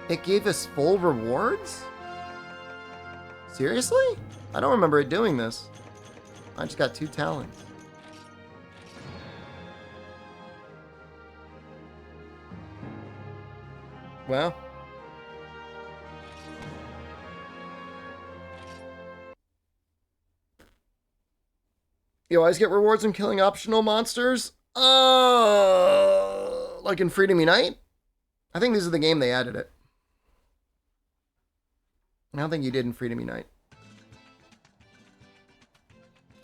Speaker 1: It gave us full rewards? Seriously? I don't remember it doing this. I just got 2 talents. Well. You always get rewards from killing optional monsters? Like in Freedom Unite? I think this is the game they added it. I don't think you did in Freedom Unite.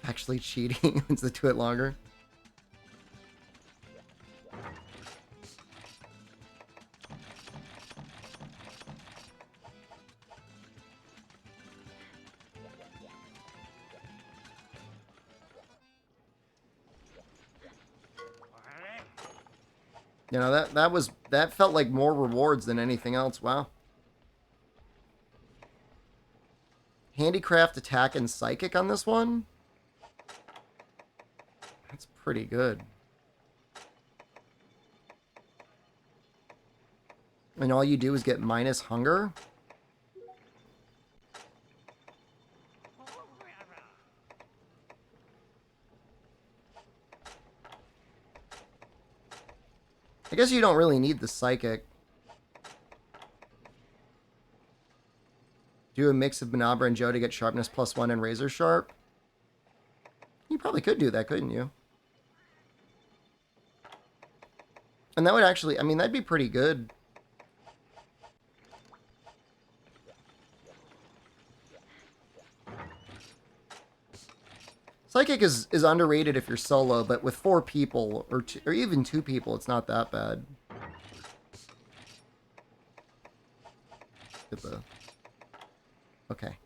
Speaker 1: Actually cheating means to do it longer. You know, that felt like more rewards than anything else. Wow. Handicraft, attack, and psychic on this one? That's pretty good. And all you do is get minus hunger? I guess you don't really need the psychic. Do a mix of Manabra and Joe to get sharpness +1 and razor sharp. You probably could do that, couldn't you? And that would actually, I mean, that'd be pretty good. Psychic is underrated if you're solo, but with 4 people, or even 2 people, it's not that bad. Get the... Okay.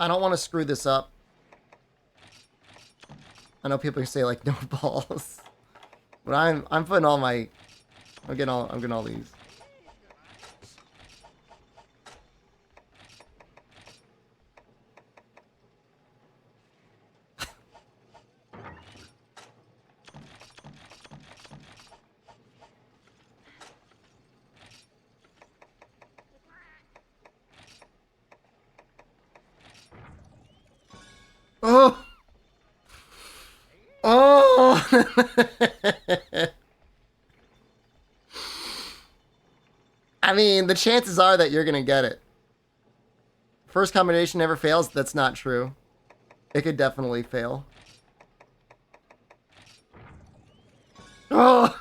Speaker 1: I don't want to screw this up. I know people can say, like, no balls. But I'm putting all my... I'm getting all these. Oh! Oh! I mean, the chances are that you're gonna get it. First combination never fails? That's not true. It could definitely fail. Oh!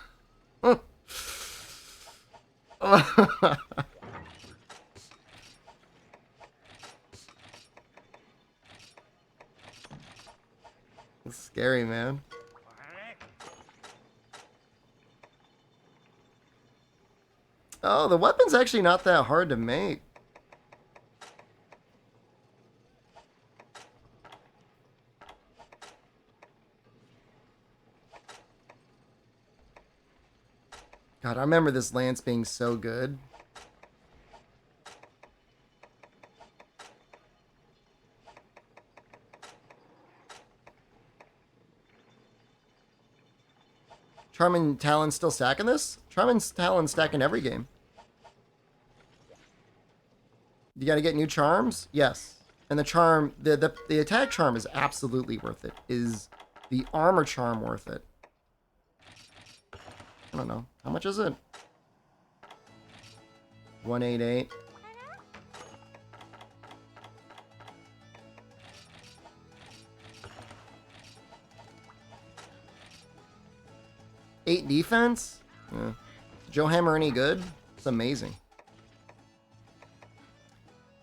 Speaker 1: It's scary, man. Oh, the weapon's actually not that hard to make. God, I remember this lance being so good. Charm and Talon still stacking this? Charm and Talon stacking every game. You gotta get new charms? Yes. And the charm, the attack charm is absolutely worth it. Is the armor charm worth it? I don't know. How much is it? 188. Eight defense? Yeah. Joe Hammer any good? It's amazing.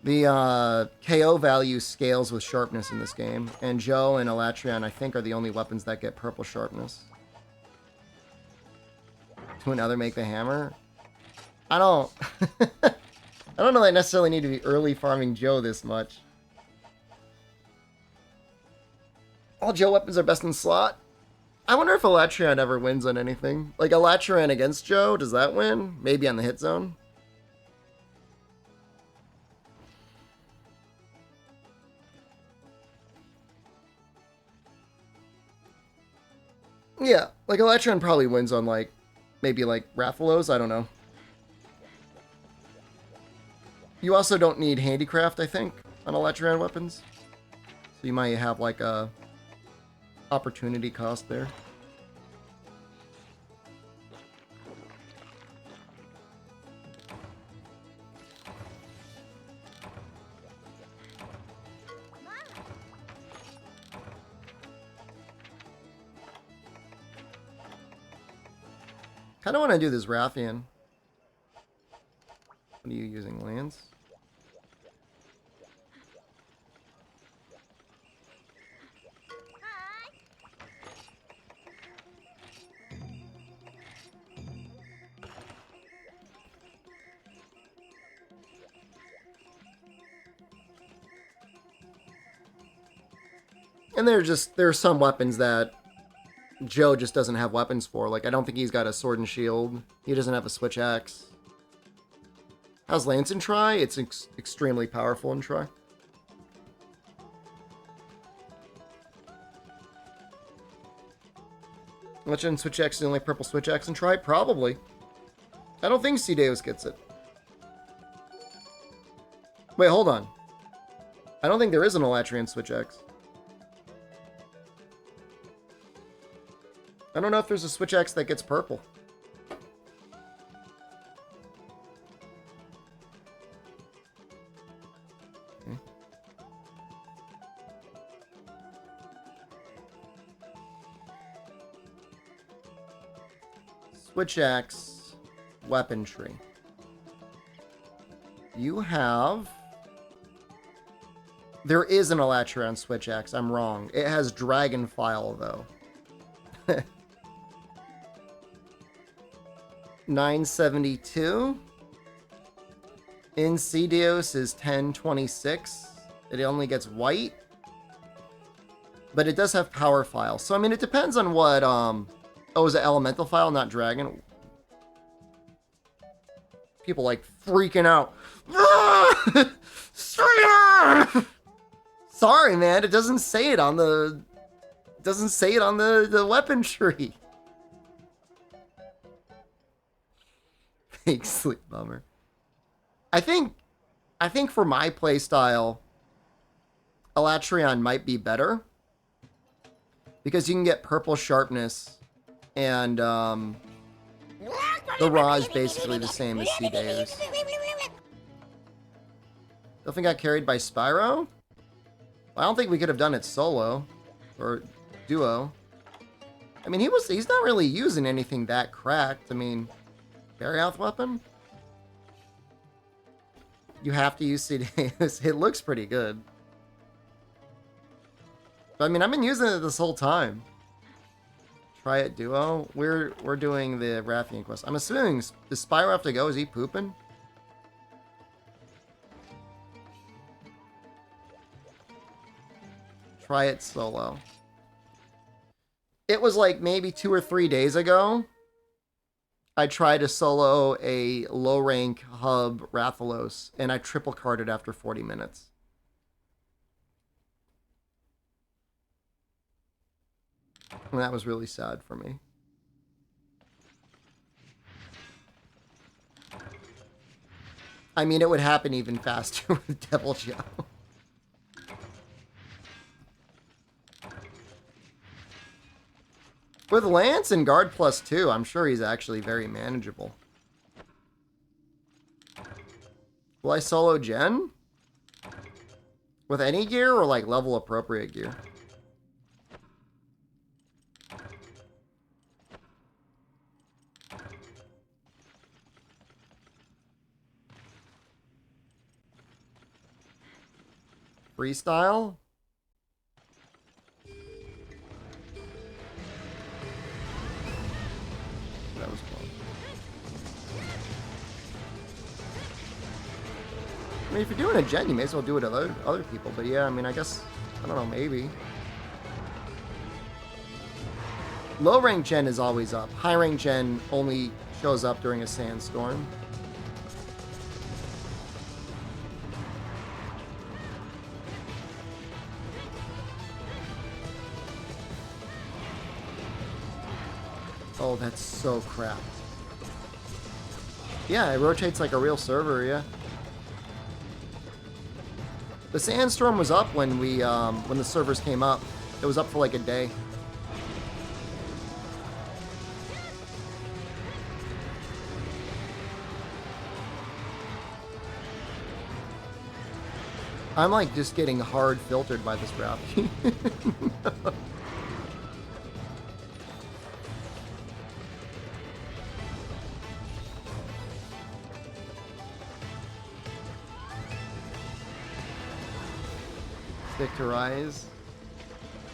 Speaker 1: The KO value scales with sharpness in this game, and Joe and Elatrion, I think, are the only weapons that get purple sharpness. To another make the hammer? I don't... I don't know that I necessarily need to be early farming Joe this much. All Joe weapons are best in slot? I wonder if Elatrion ever wins on anything. Like, Elatrion against Joe, does that win? Maybe on the hit zone? Yeah, like Elatrion probably wins on like, maybe like Rathalos, I don't know. You also don't need handicraft, I think, on Elatrion weapons. So you might have like a opportunity cost there. kind of want to do this Rathian. What are you using, Lance? And there's some weapons that Joe just doesn't have weapons for. Like, I don't think he's got a sword and shield. He doesn't have a switch axe. How's Lance in Try? It's extremely powerful in Try. Legend switch axe is the only purple switch axe in Try? Probably. I don't think Cedeus gets it. Wait, hold on. I don't think there is an Elatrian switch axe. I don't know if there's a switch axe that gets purple. Okay. Switch axe weapon tree. You have... There is an Elatrian switch axe. I'm wrong. It has Dragon File, though. 972. Insidious is 1026. It only gets white. But it does have power file. So, I mean, it depends on what, Oh, is it elemental file, not dragon? People, like, freaking out. Sorry, man. It doesn't say it on the... It doesn't say it on the weapon tree. Fake sleep bummer. I think for my playstyle, Elatrion might be better. Because you can get purple sharpness and the raw is basically the same as Cedeus. Nothing got carried by Spyro? I don't think we could have done it solo or duo. I mean, he's not really using anything that cracked. I mean, Barioth weapon? You have to use Cedeus. It looks pretty good. But I mean, I've been using it this whole time. Try it duo. We're doing the Rathian quest. I'm assuming, does Spyro have to go? Is he pooping? Try it solo. It was like maybe 2 or 3 days ago. I tried to solo a low rank hub Rathalos, and I triple carded after 40 minutes. And that was really sad for me. I mean, it would happen even faster with Devil Joe. With Lance and Guard +2, I'm sure he's actually very manageable. Will I solo Jen? With any gear or like level appropriate gear? Freestyle? That was close. I mean, if you're doing a gen, you may as well do it to other people. But yeah, I mean, I guess, I don't know, maybe. Low rank gen is always up. High rank gen only shows up during a sandstorm. Oh, that's so crap. Yeah, it rotates like a real server, yeah. The sandstorm was up when when the servers came up. It was up for like a day. I'm like just getting hard filtered by this route. Stick to rise.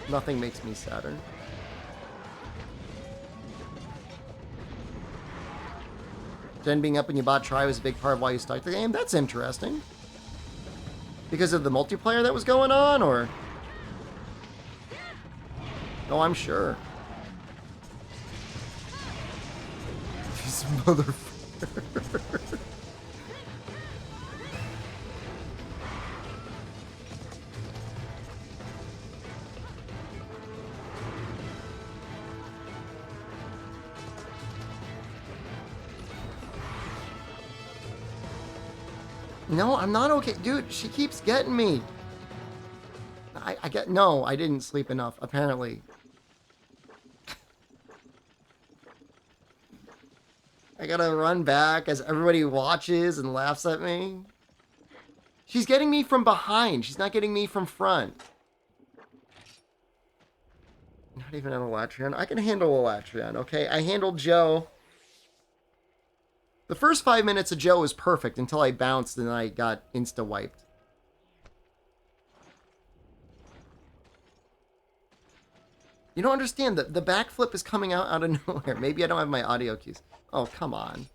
Speaker 1: Nothing makes me sadder. Jen being up when you bought Try was a big part of why you stuck the game. That's interesting. Because of the multiplayer that was going on, or? Oh, I'm sure. This motherfucker. No, I'm not okay. Dude, she keeps getting me. No, I didn't sleep enough, apparently. I gotta run back as everybody watches and laughs at me. She's getting me from behind. She's not getting me from front. Not even an Elatrion. I can handle Elatrion, okay? I handled Joe. The first 5 minutes of Joe was perfect until I bounced and I got insta-wiped. You don't understand. The backflip is coming out of nowhere. Maybe I don't have my audio cues. Oh, come on.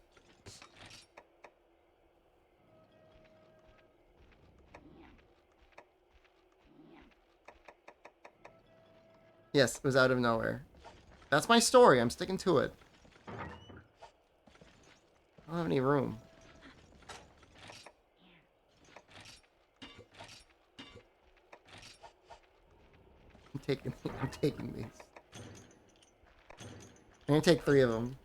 Speaker 1: Yes, it was out of nowhere. That's my story. I'm sticking to it. I don't have any room. I'm taking these. I'm gonna take 3 of them.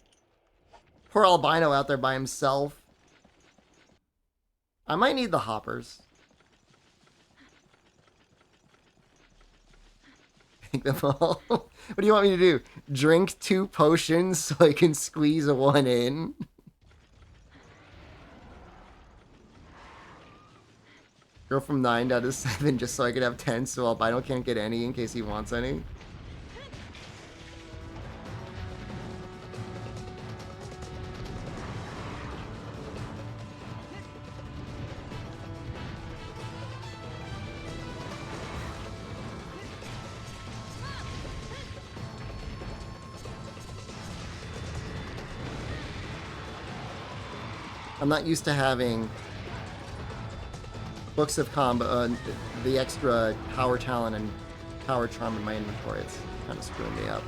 Speaker 1: Poor albino out there by himself. I might need the hoppers. Take them all. What do you want me to do? Drink 2 potions so I can squeeze 1 in? Go from 9 down to 7 just so I could have 10 so albino can't get any in case he wants any. I'm not used to having books of combo, the extra power talent and power charm in my inventory. It's kind of screwing me up.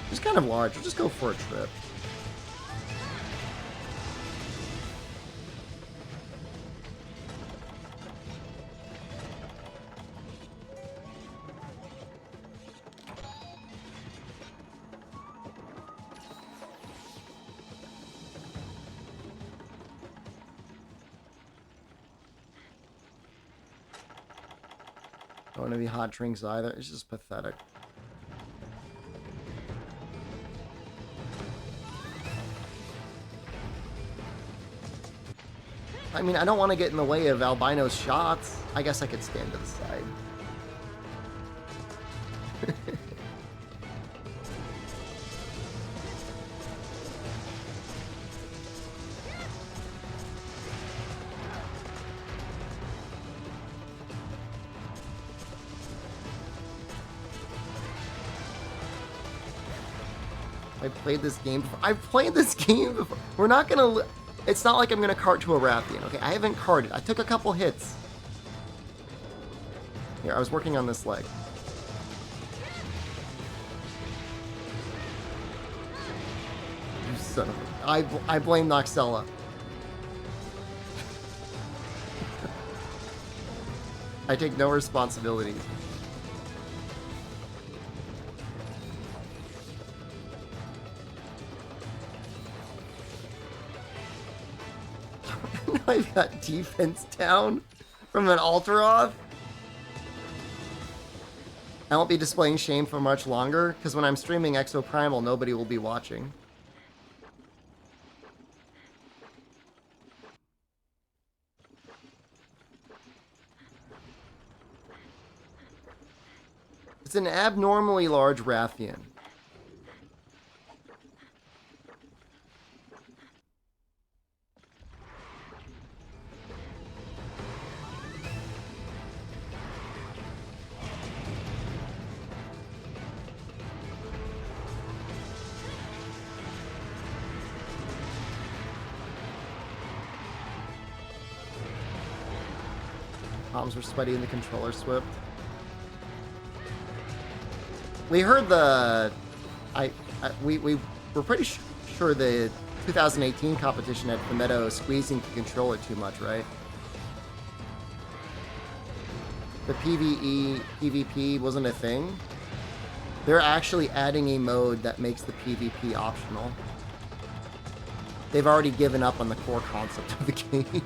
Speaker 1: Just kind of large. We'll just go for a trip. Don't want to be hot drinks either. It's just pathetic. I mean, I don't want to get in the way of albino's shots. I guess I could stand to the side. I played this game before. I've played this game before. We're not gonna... It's not like I'm gonna cart to a Rathian, okay? I haven't carted. I took a couple hits. Here, I was working on this leg. You son of a... I blame Noxella. I take no responsibility. I've got defense down from an Alteroth. I won't be displaying shame for much longer, because when I'm streaming Exo Primal, nobody will be watching. It's an abnormally large Rathian. Palms were sweaty and the controller slipped. We heard we were pretty sure the 2018 competition had Fumetto squeezing the controller too much, right? The PvP wasn't a thing. They're actually adding a mode that makes the PvP optional. They've already given up on the core concept of the game.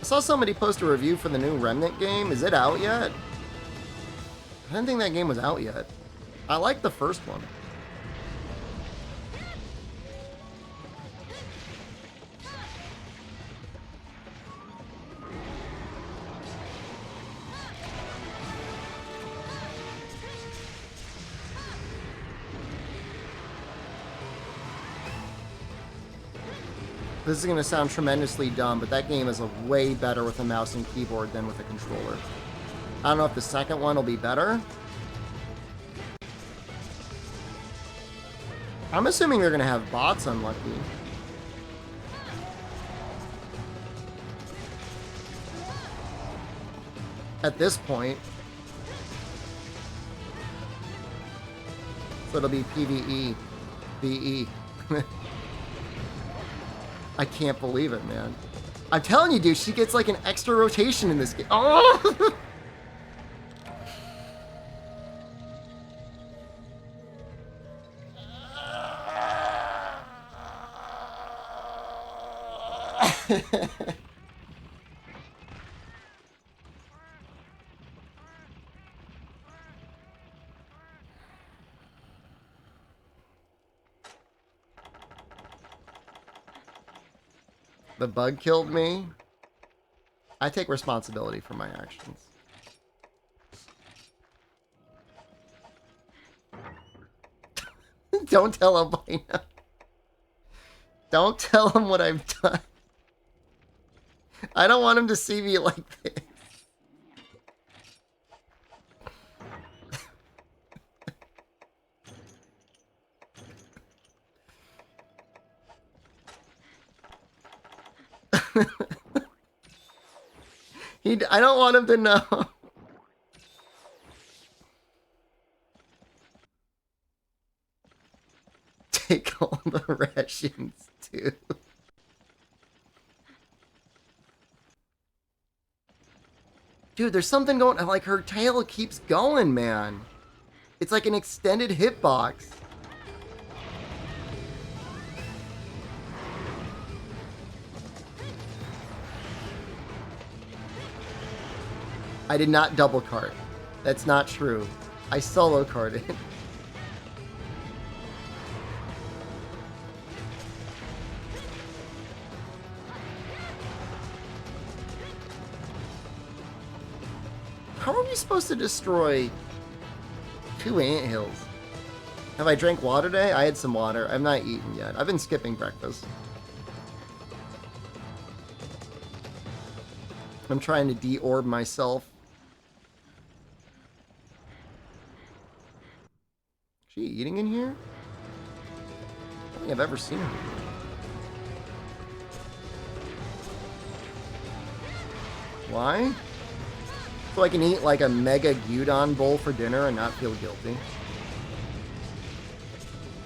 Speaker 1: I saw somebody post a review for the new Remnant game. Is it out yet? I didn't think that game was out yet. I like the first one. This is going to sound tremendously dumb, but that game is way better with a mouse and keyboard than with a controller. I don't know if the second one will be better. I'm assuming they're going to have bots unlucky. At this point. So it'll be PvE. VE. I can't believe it, man. I'm telling you, dude, she gets like an extra rotation in this game. Oh! The bug killed me. I take responsibility for my actions. Don't tell him by now. Don't tell him what I've done. I don't want him to see me like this. I don't want him to know. Take all the rations, too. Dude, there's something going... Like, her tail keeps going, man. It's like an extended hitbox. I did not double cart. That's not true. I solo carted. How are we supposed to destroy 2 anthills? Have I drank water today? I had some water. I've not eaten yet. I've been skipping breakfast. I'm trying to de-orb myself. Is she eating in here? I don't think I've ever seen her. Why? So I can eat like a mega gyudon bowl for dinner and not feel guilty.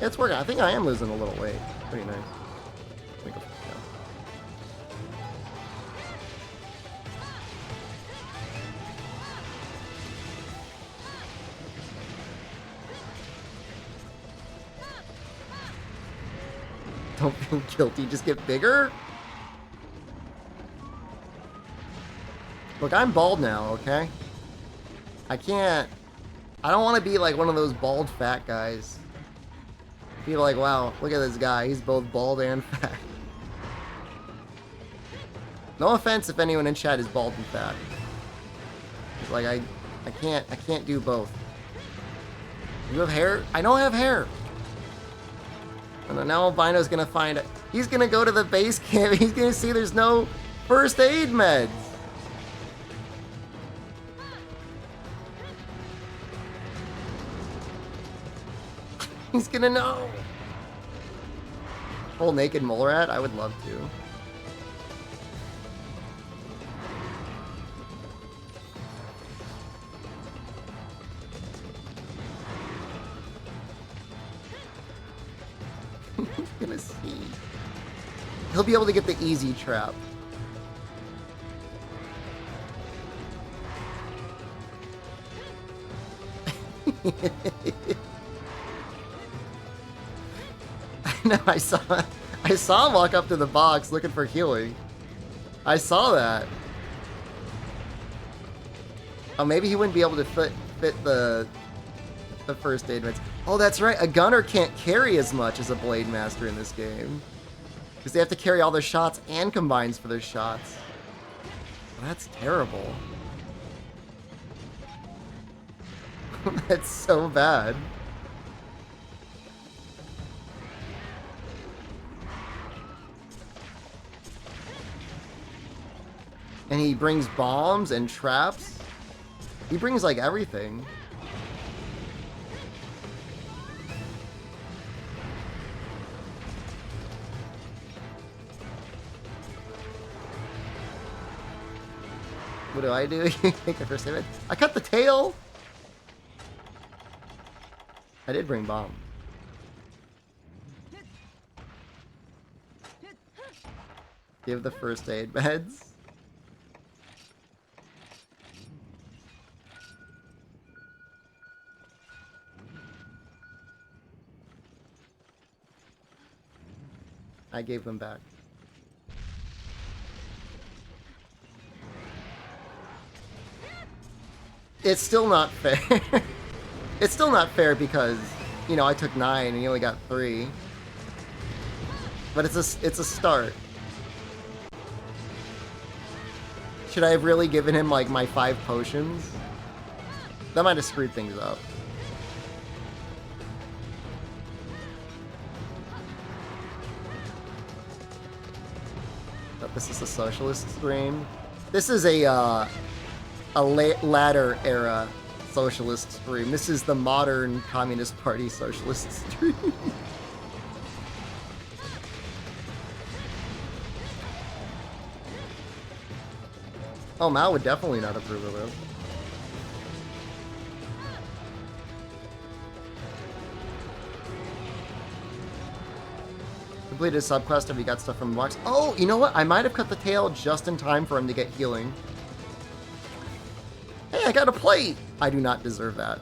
Speaker 1: Yeah, it's working. I think I am losing a little weight. Pretty nice. Let me go. Don't feel guilty, just get bigger? Look, I'm bald now, okay? I can't... I don't want to be like one of those bald fat guys. People are like, wow, look at this guy. He's both bald and fat. No offense if anyone in chat is bald and fat. It's like, I can't do both. You have hair? I don't have hair. And then now Albino's gonna find it. He's gonna go to the base camp. He's gonna see there's no first aid meds. He's gonna know. Full naked mole rat? I would love to. He's gonna see. He'll be able to get the easy trap. No, I saw him walk up to the box looking for healing. I saw that. Oh, maybe he wouldn't be able to fit the first aid meds. Oh, that's right. A gunner can't carry as much as a blade master in this game. Because they have to carry all their shots and combines for their shots. That's terrible. That's so bad. And he brings bombs and traps. He brings like everything. What do I do? Take the first aid. I cut the tail. I did bring bomb. Give the first aid meds. I gave them back. It's still not fair. It's still not fair because, you know, I took 9 and he only got 3. But it's a start. Should I have really given him like my 5 potions? That might have screwed things up. But this is a socialist stream. This is a ladder era socialist stream. This is the modern Communist Party socialist stream. Oh, Mao would definitely not approve of this. Completed a subquest if he got stuff from the box. Oh, you know what? I might have cut the tail just in time for him to get healing. Hey, I got a plate! I do not deserve that.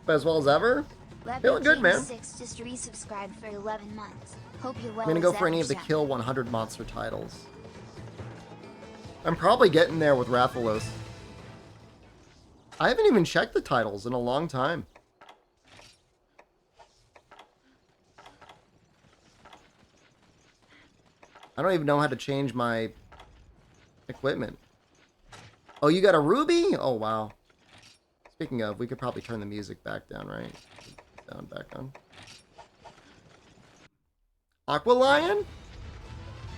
Speaker 1: As well as ever. Feeling good, man.
Speaker 3: 6 just resubscribed for 11 months. Hope you're well.
Speaker 1: I'm gonna go for any of the kill 100 monster titles. I'm probably getting there with Rathalos. I haven't even checked the titles in a long time. I don't even know how to change my equipment. Oh, you got a ruby? Oh, wow. Speaking of, we could probably turn the music back down, right? Down, back on. Aqua Lion?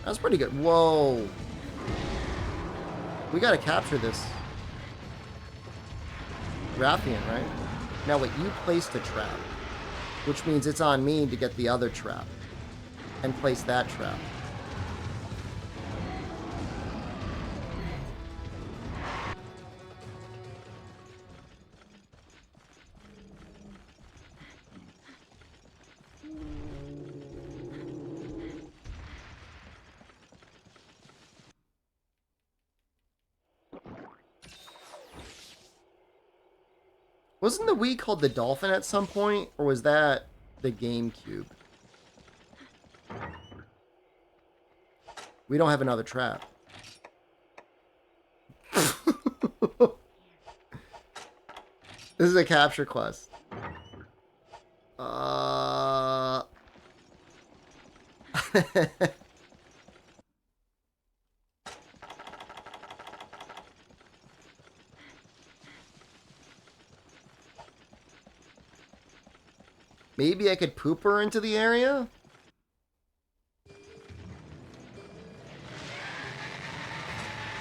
Speaker 1: That's pretty good. Whoa. We gotta capture this. Rathian, right? Now wait, you placed a trap. Which means it's on me to get the other trap. And place that trap. Wasn't the Wii called the Dolphin at some point? Or was that the GameCube? We don't have another trap. This is a capture quest. Maybe I could poop her into the area?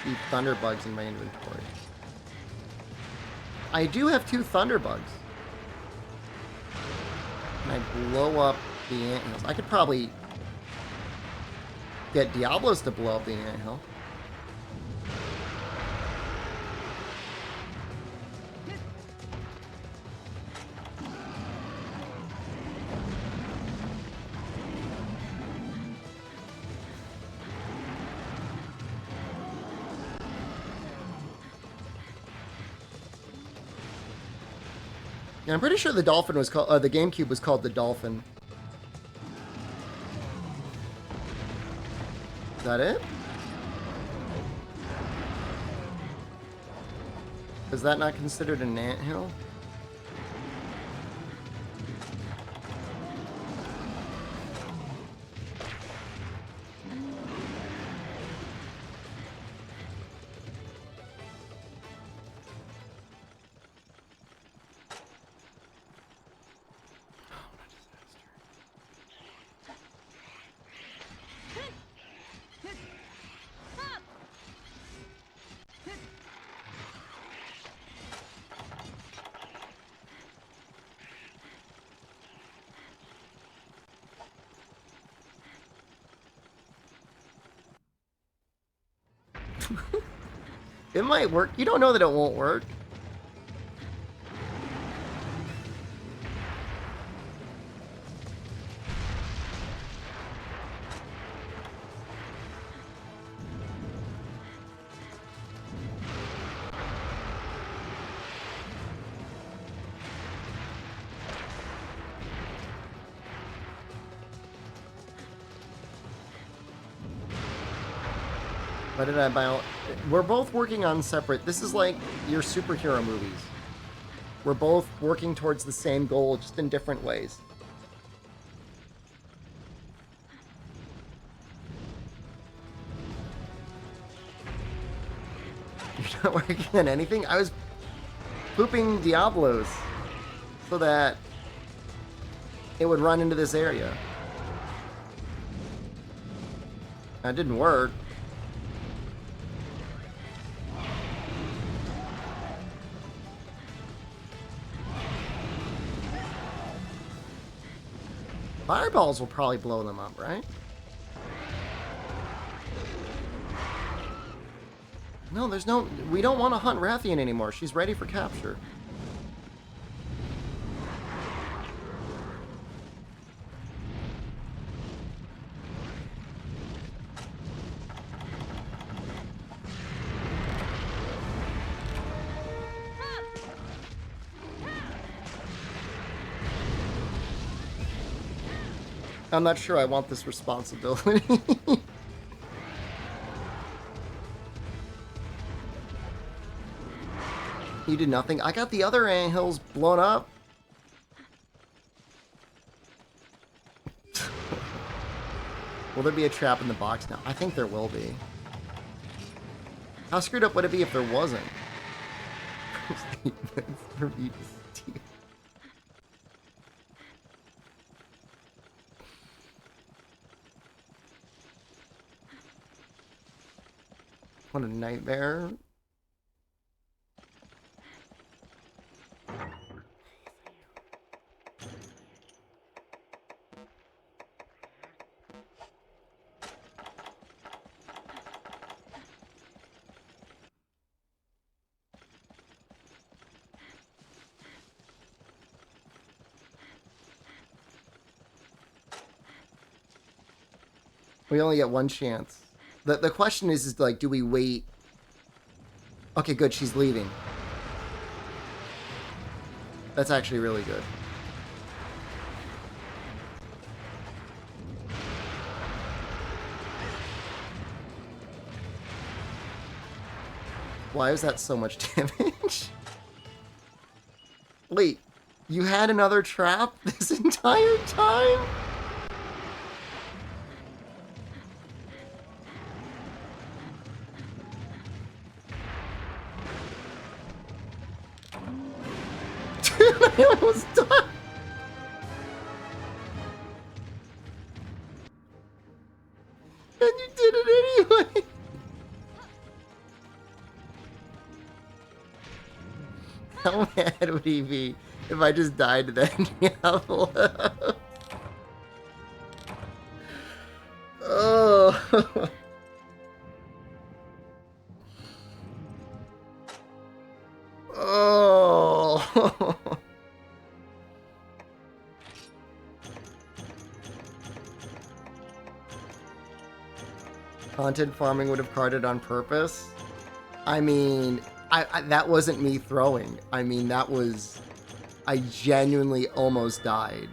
Speaker 1: Keep thunderbugs in my inventory. I do have 2 thunderbugs. Can I blow up the anthills? I could probably get Diablos to blow up the anthill. Yeah, I'm pretty sure the Dolphin was called, the GameCube was called the Dolphin. Is that it? Is that not considered an anthill? It might work. You don't know that it won't work. Why did I buy all... We're both working on separate... This is like your superhero movies. We're both working towards the same goal, just in different ways. You're not working on anything? I was pooping Diablos so that it would run into this area. That didn't work. Fireballs will probably blow them up, right? No, there's no... We don't want to hunt Rathian anymore. She's ready for capture. I'm not sure I want this responsibility. You did nothing. I got the other anthills blown up. Will there be a trap in the box now? I think there will be. How screwed up would it be if there wasn't? What a nightmare. We only get one chance. The question is like, do we wait? Okay, good, she's leaving. That's actually really good. Why is that so much damage? Wait, you had another trap this entire time? Dude, I almost died. And you did it anyway. How mad would he be if I just died to that Diablo? Oh. Oh. Content farming would have carded on purpose. I mean, I that wasn't me throwing. I mean, that was... I genuinely almost died.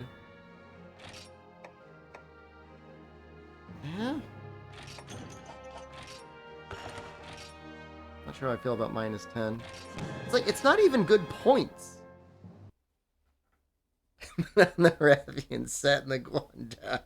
Speaker 1: Yeah. Not sure how I feel about -10. It's like, it's not even good points. The Rathian set and the Guandao.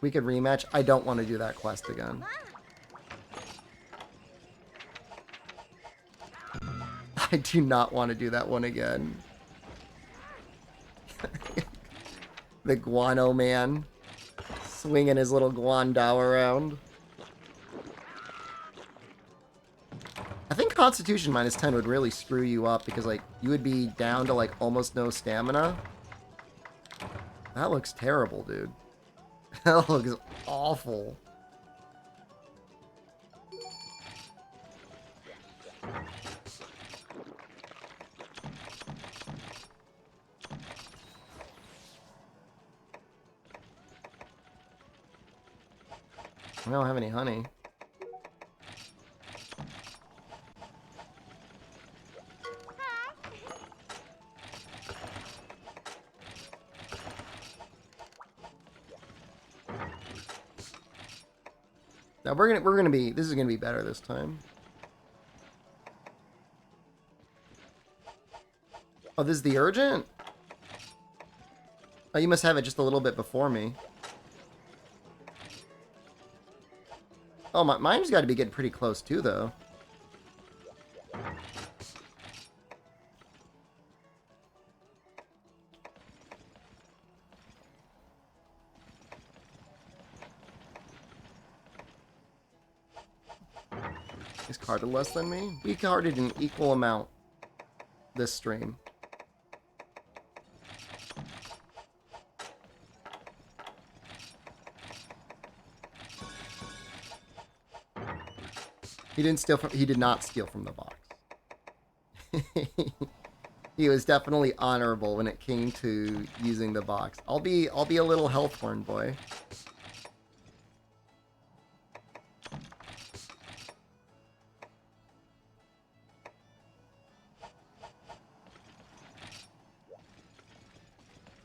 Speaker 1: We could rematch. I don't want to do that quest again. I do not want to do that one again. The Guano Man swinging his little Guandao around. I think Constitution -10 would really screw you up because, like, you would be down to, like, almost no stamina. That looks terrible, dude. That looks awful. I don't have any honey. Now we're gonna be, this is gonna be better this time. Oh, this is the urgent? Oh, you must have it just a little bit before me. Oh, mine's got to be getting pretty close too, though. He's carded less than me? We carded an equal amount this stream. He didn't steal from, he did not steal from the box. He was definitely honorable when it came to using the box. I'll be a little health-worn boy.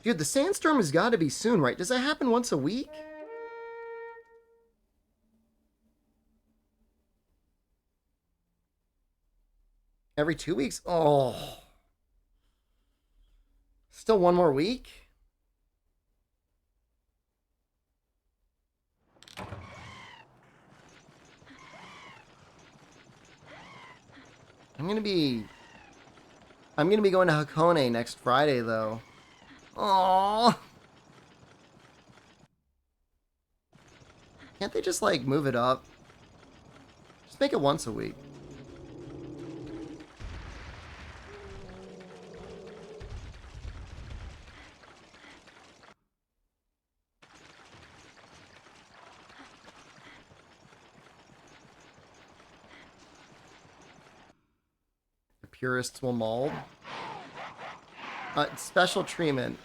Speaker 1: Dude, the sandstorm has got to be soon, right? Does that happen once a week? Every 2 weeks? Oh. Still one more week? I'm gonna be going to Hakone next Friday, though. Aww. Can't they just, like, move it up? Just make it once a week. The purists will mold. Special treatment.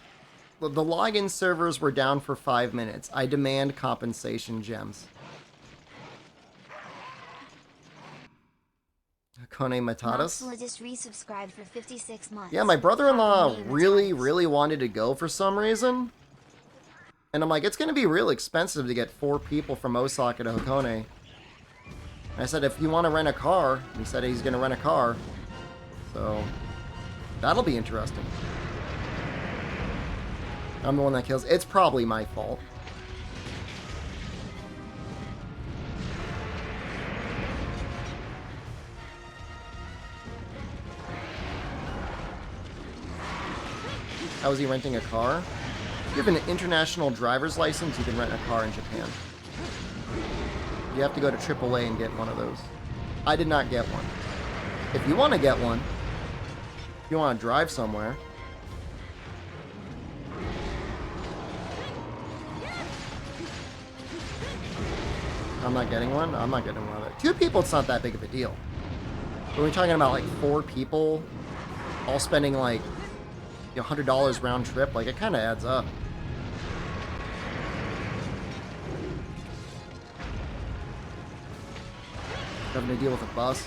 Speaker 1: The login servers were down for 5 minutes. I demand compensation gems. Kone Matatas.
Speaker 3: Maxwell just resubscribed for 56 months.
Speaker 1: Yeah, my brother-in-law
Speaker 3: Kone
Speaker 1: really,
Speaker 3: Matatas.
Speaker 1: really wanted to go for some reason. And I'm like, it's going to be real expensive to get 4 people from Osaka to Hakone. I said, if you want to rent a car, he said he's going to rent a car. So, that'll be interesting. I'm the one that kills. It's probably my fault. How is he renting a car? If you have an international driver's license, you can rent a car in Japan. You have to go to AAA and get one of those. I did not get one. If you want to get one, if you want to drive somewhere, I'm not getting one. I'm not getting one of it. 2 people, it's not that big of a deal. But we're talking about like 4 people, all spending like $100 round trip. Like it kind of adds up. Having to deal with a bus.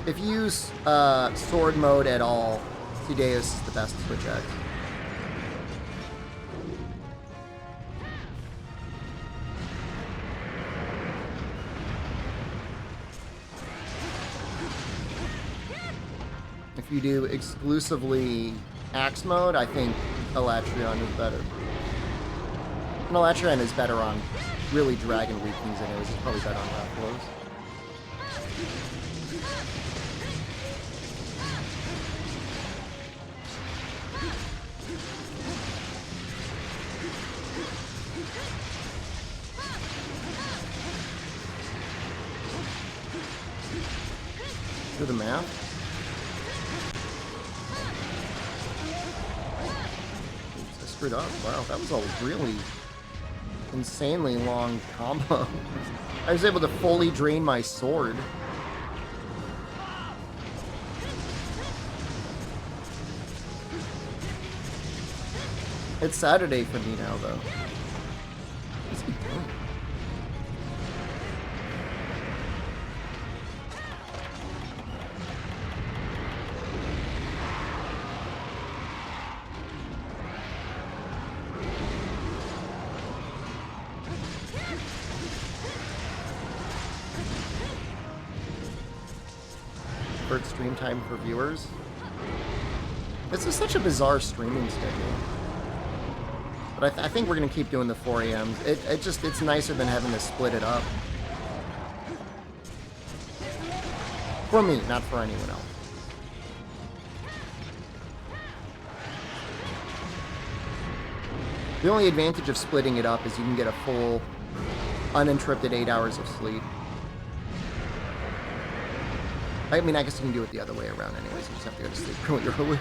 Speaker 1: If you use sword mode at all, Sideus is the best to switch X. If you do exclusively Axe mode, I think Elatrion is better. And Elatrion is better on really dragon weak things anyways. It's probably better on rough blows. Do the math. Oops, I screwed up. Wow, that was a really insanely long combo. I was able to fully drain my sword. It's Saturday for me now, though. What's he doing? Stream time for viewers. This is such a bizarre streaming schedule. But I think we're going to keep doing the 4 a.m.s. It's nicer than having to split it up. For me, not for anyone else. The only advantage of splitting it up is you can get a full, uninterrupted 8 hours of sleep. I mean, I guess you can do it the other way around anyways. You just have to go to sleep really early.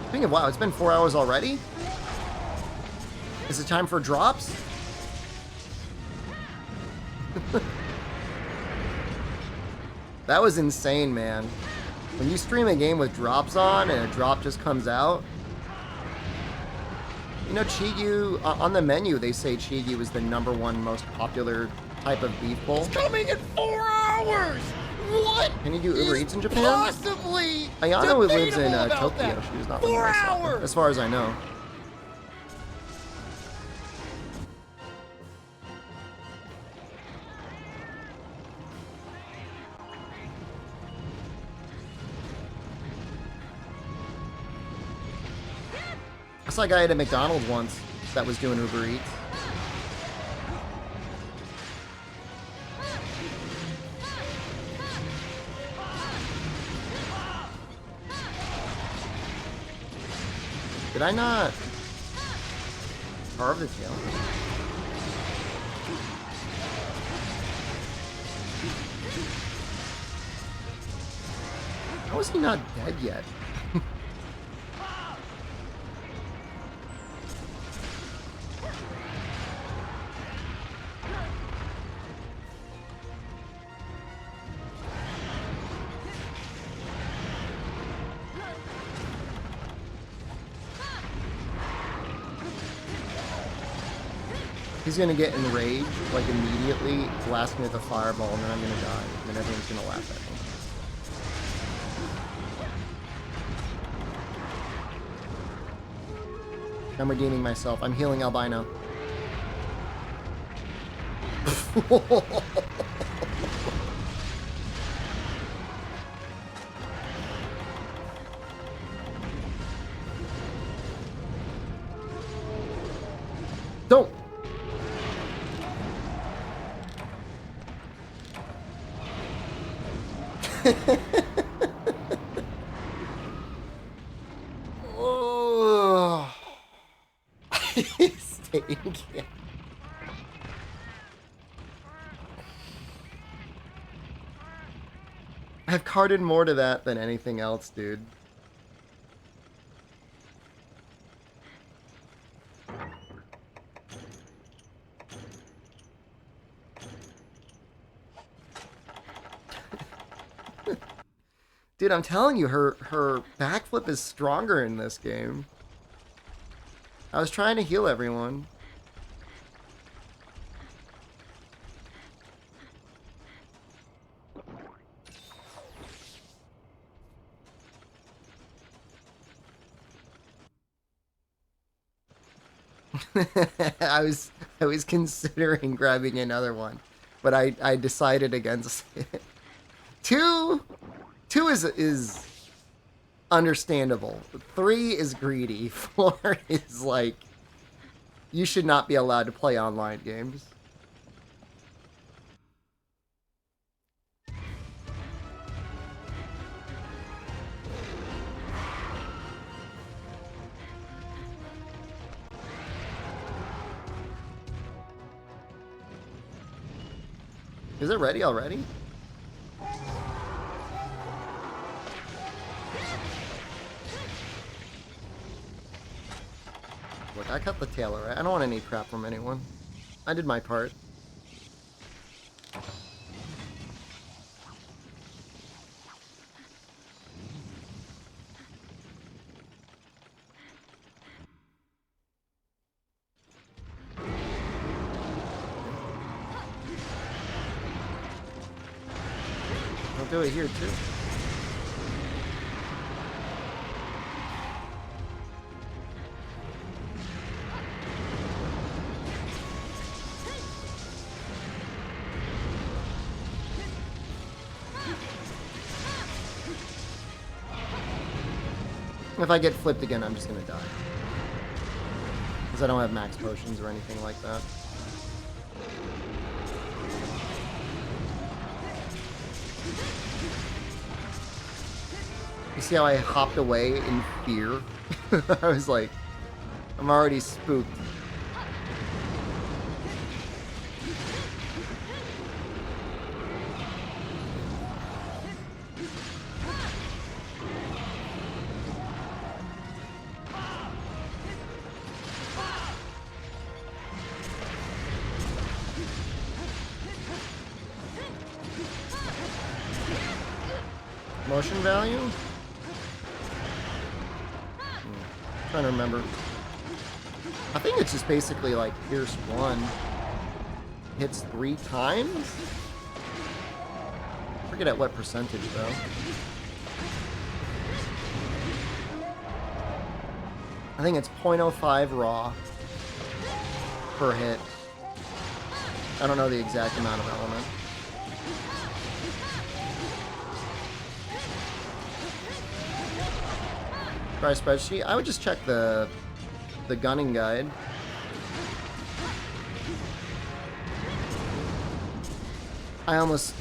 Speaker 1: Speaking of, wow, it's been 4 hours already? Is it time for drops? That was insane, man. When you stream a game with drops on and a drop just comes out, you know, Chigyu, on the menu, they say Chigyu is the #1 most popular type of beef bowl.
Speaker 2: It's coming in 4 hours! What?
Speaker 1: Can you do Uber Eats in Japan?
Speaker 2: Possibly
Speaker 1: Ayano lives in
Speaker 2: debatable about
Speaker 1: Tokyo.
Speaker 2: that.
Speaker 1: She was not
Speaker 2: 4
Speaker 1: living in Osaka,
Speaker 2: hours!
Speaker 1: as far as I know. I saw a guy at a McDonald's once that was doing Uber Eats. Did I not carve the tail? How is he not dead yet? He's gonna get enraged, like, immediately, blast me with a fireball, and then I'm gonna die. And then everyone's gonna laugh at me. I'm redeeming myself. I'm healing Albino. Don't! Oh. Staying. I've carded more to that than anything else, dude. Dude, I'm telling you, her backflip is stronger in this game. I was trying to heal everyone. I was considering grabbing another one, but I decided against it. Two is understandable. 3 is greedy. 4 is like, you should not be allowed to play online games. Is it ready already? Look, I cut the tail, alright? I don't want any crap from anyone. I did my part. I'll do it here too. If I get flipped again, I'm just gonna die. Because I don't have max potions or anything like that. You see how I hopped away in fear? I was like, I'm already spooked. Motion value? Trying to remember. I think it's just basically like Pierce 1 hits 3 times? I forget at what percentage though. I think it's 0.05 raw per hit. I don't know the exact amount of element. Try spreadsheet. I would just check the gunning guide. I almost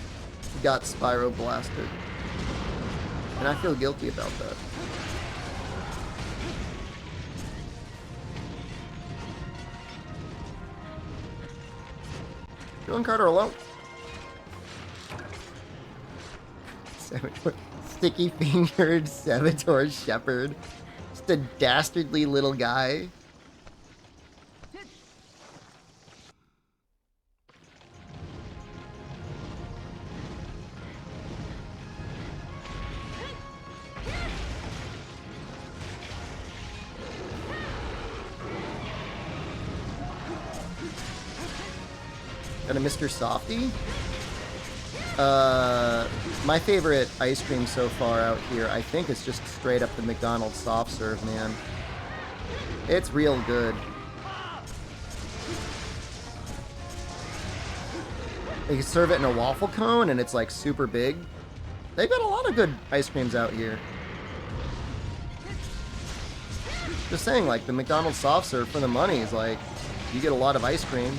Speaker 1: got Spyro blasted, and I feel guilty about that. Dylan Carter alone. Sticky-fingered SDShepard. Just a dastardly little guy. Got a Mr. Softy. My favorite ice cream so far out here, I think, is just straight up the McDonald's soft serve, man. It's real good. You can serve it in a waffle cone, and it's like super big. They've got a lot of good ice creams out here. Just saying, like, the McDonald's soft serve for the money is like, you get a lot of ice cream,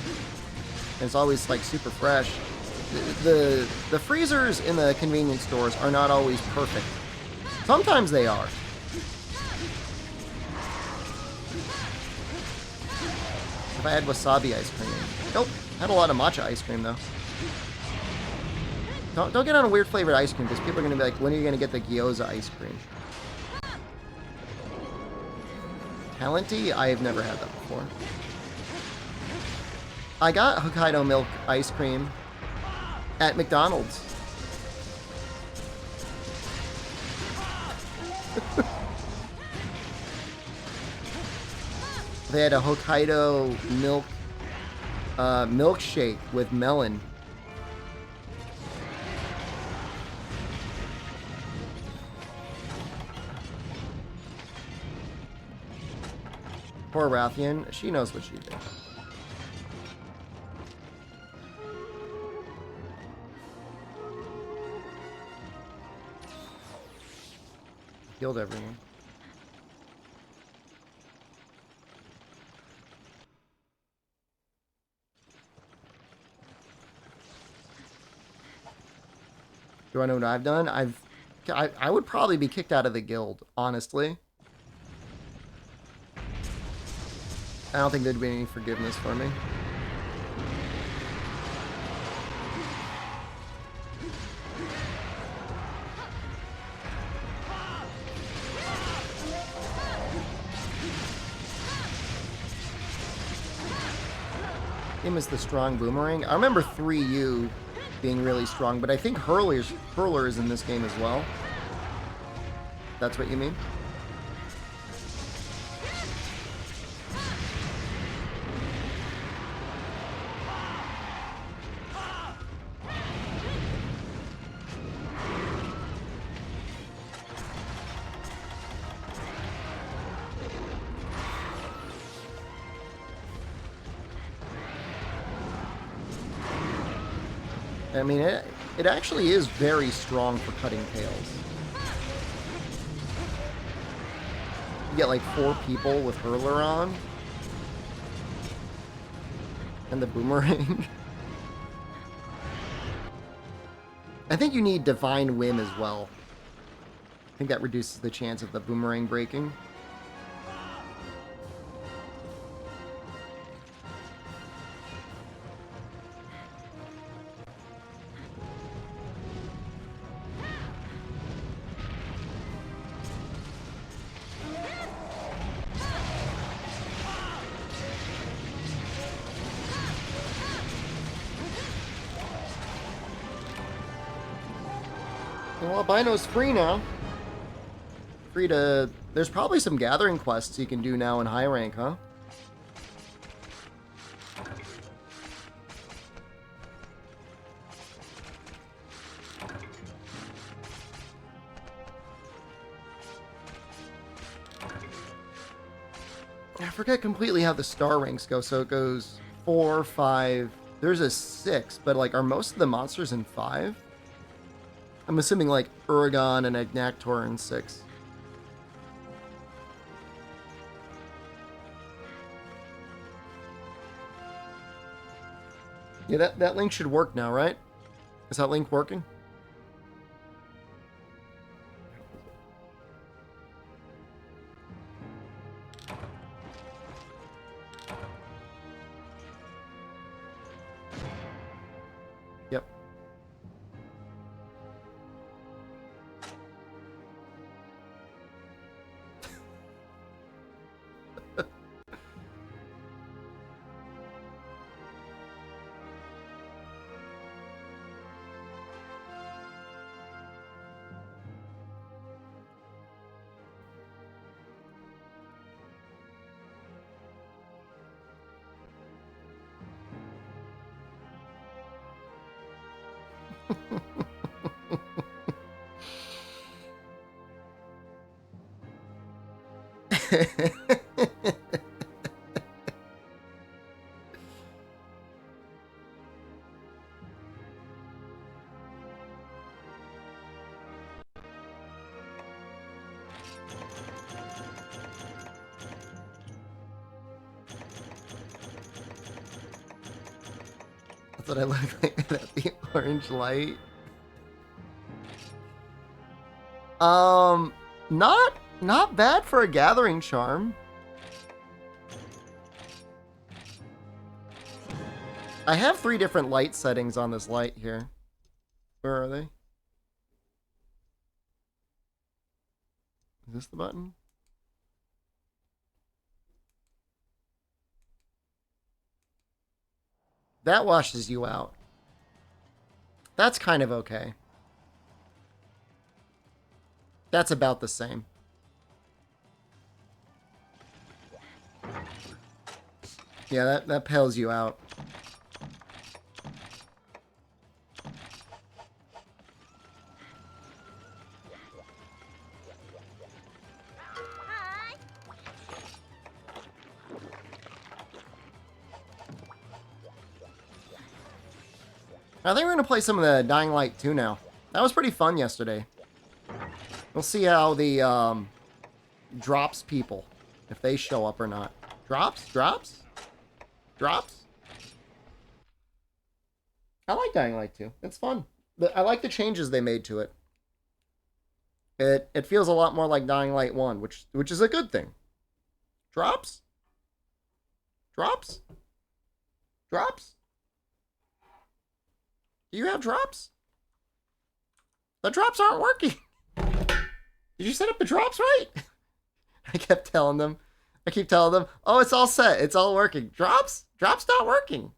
Speaker 1: and it's always like super fresh. The freezers in the convenience stores are not always perfect. Sometimes they are. If I had wasabi ice cream. Nope. Had a lot of matcha ice cream though. Don't get on a weird flavored ice cream because people are gonna be like, when are you gonna get the gyoza ice cream? Talenti? I've never had that before. I got Hokkaido milk ice cream at McDonald's. They had a Hokkaido milk milkshake with melon. Poor Rathian. She knows what she did. Killed everyone. Do I know what I've done? I would probably be kicked out of the guild, honestly. I don't think there'd be any forgiveness for me. Him is the strong boomerang. I remember 3U being really strong, but I think Hurler is in this game as well. That's what you mean? I mean, it actually is very strong for cutting tails. You get like 4 people with Hurler on. And the boomerang. I think you need Divine Whim as well. I think that reduces the chance of the boomerang breaking. Well, Albino's free now. Free to... There's probably some gathering quests you can do now in high rank, huh? I forget completely how the star ranks go. So it goes 4, 5... There's a 6, but like, are most of the monsters in 5? I'm assuming like Uragon and Agnactor are in 6. Yeah, that link should work now, right? Is that link working? Yep. That's what I look like at the orange light. Not bad for a gathering charm. I have 3 different light settings on this light here. Where are they? Is this the button? That washes you out. That's kind of okay. That's about the same. Yeah, that pales you out. I think we're going to play some of the Dying Light 2 now. That was pretty fun yesterday. We'll see how the drops people, if they show up or not. Drops? Drops? Drops? I like Dying Light 2. It's fun. I like the changes they made to it. It feels a lot more like Dying Light 1, which is a good thing. Drops? Drops? Drops? Do you have drops? The drops aren't working. Did you set up the drops right? I keep telling them, oh, it's all set. It's all working. Drops? Drops not working.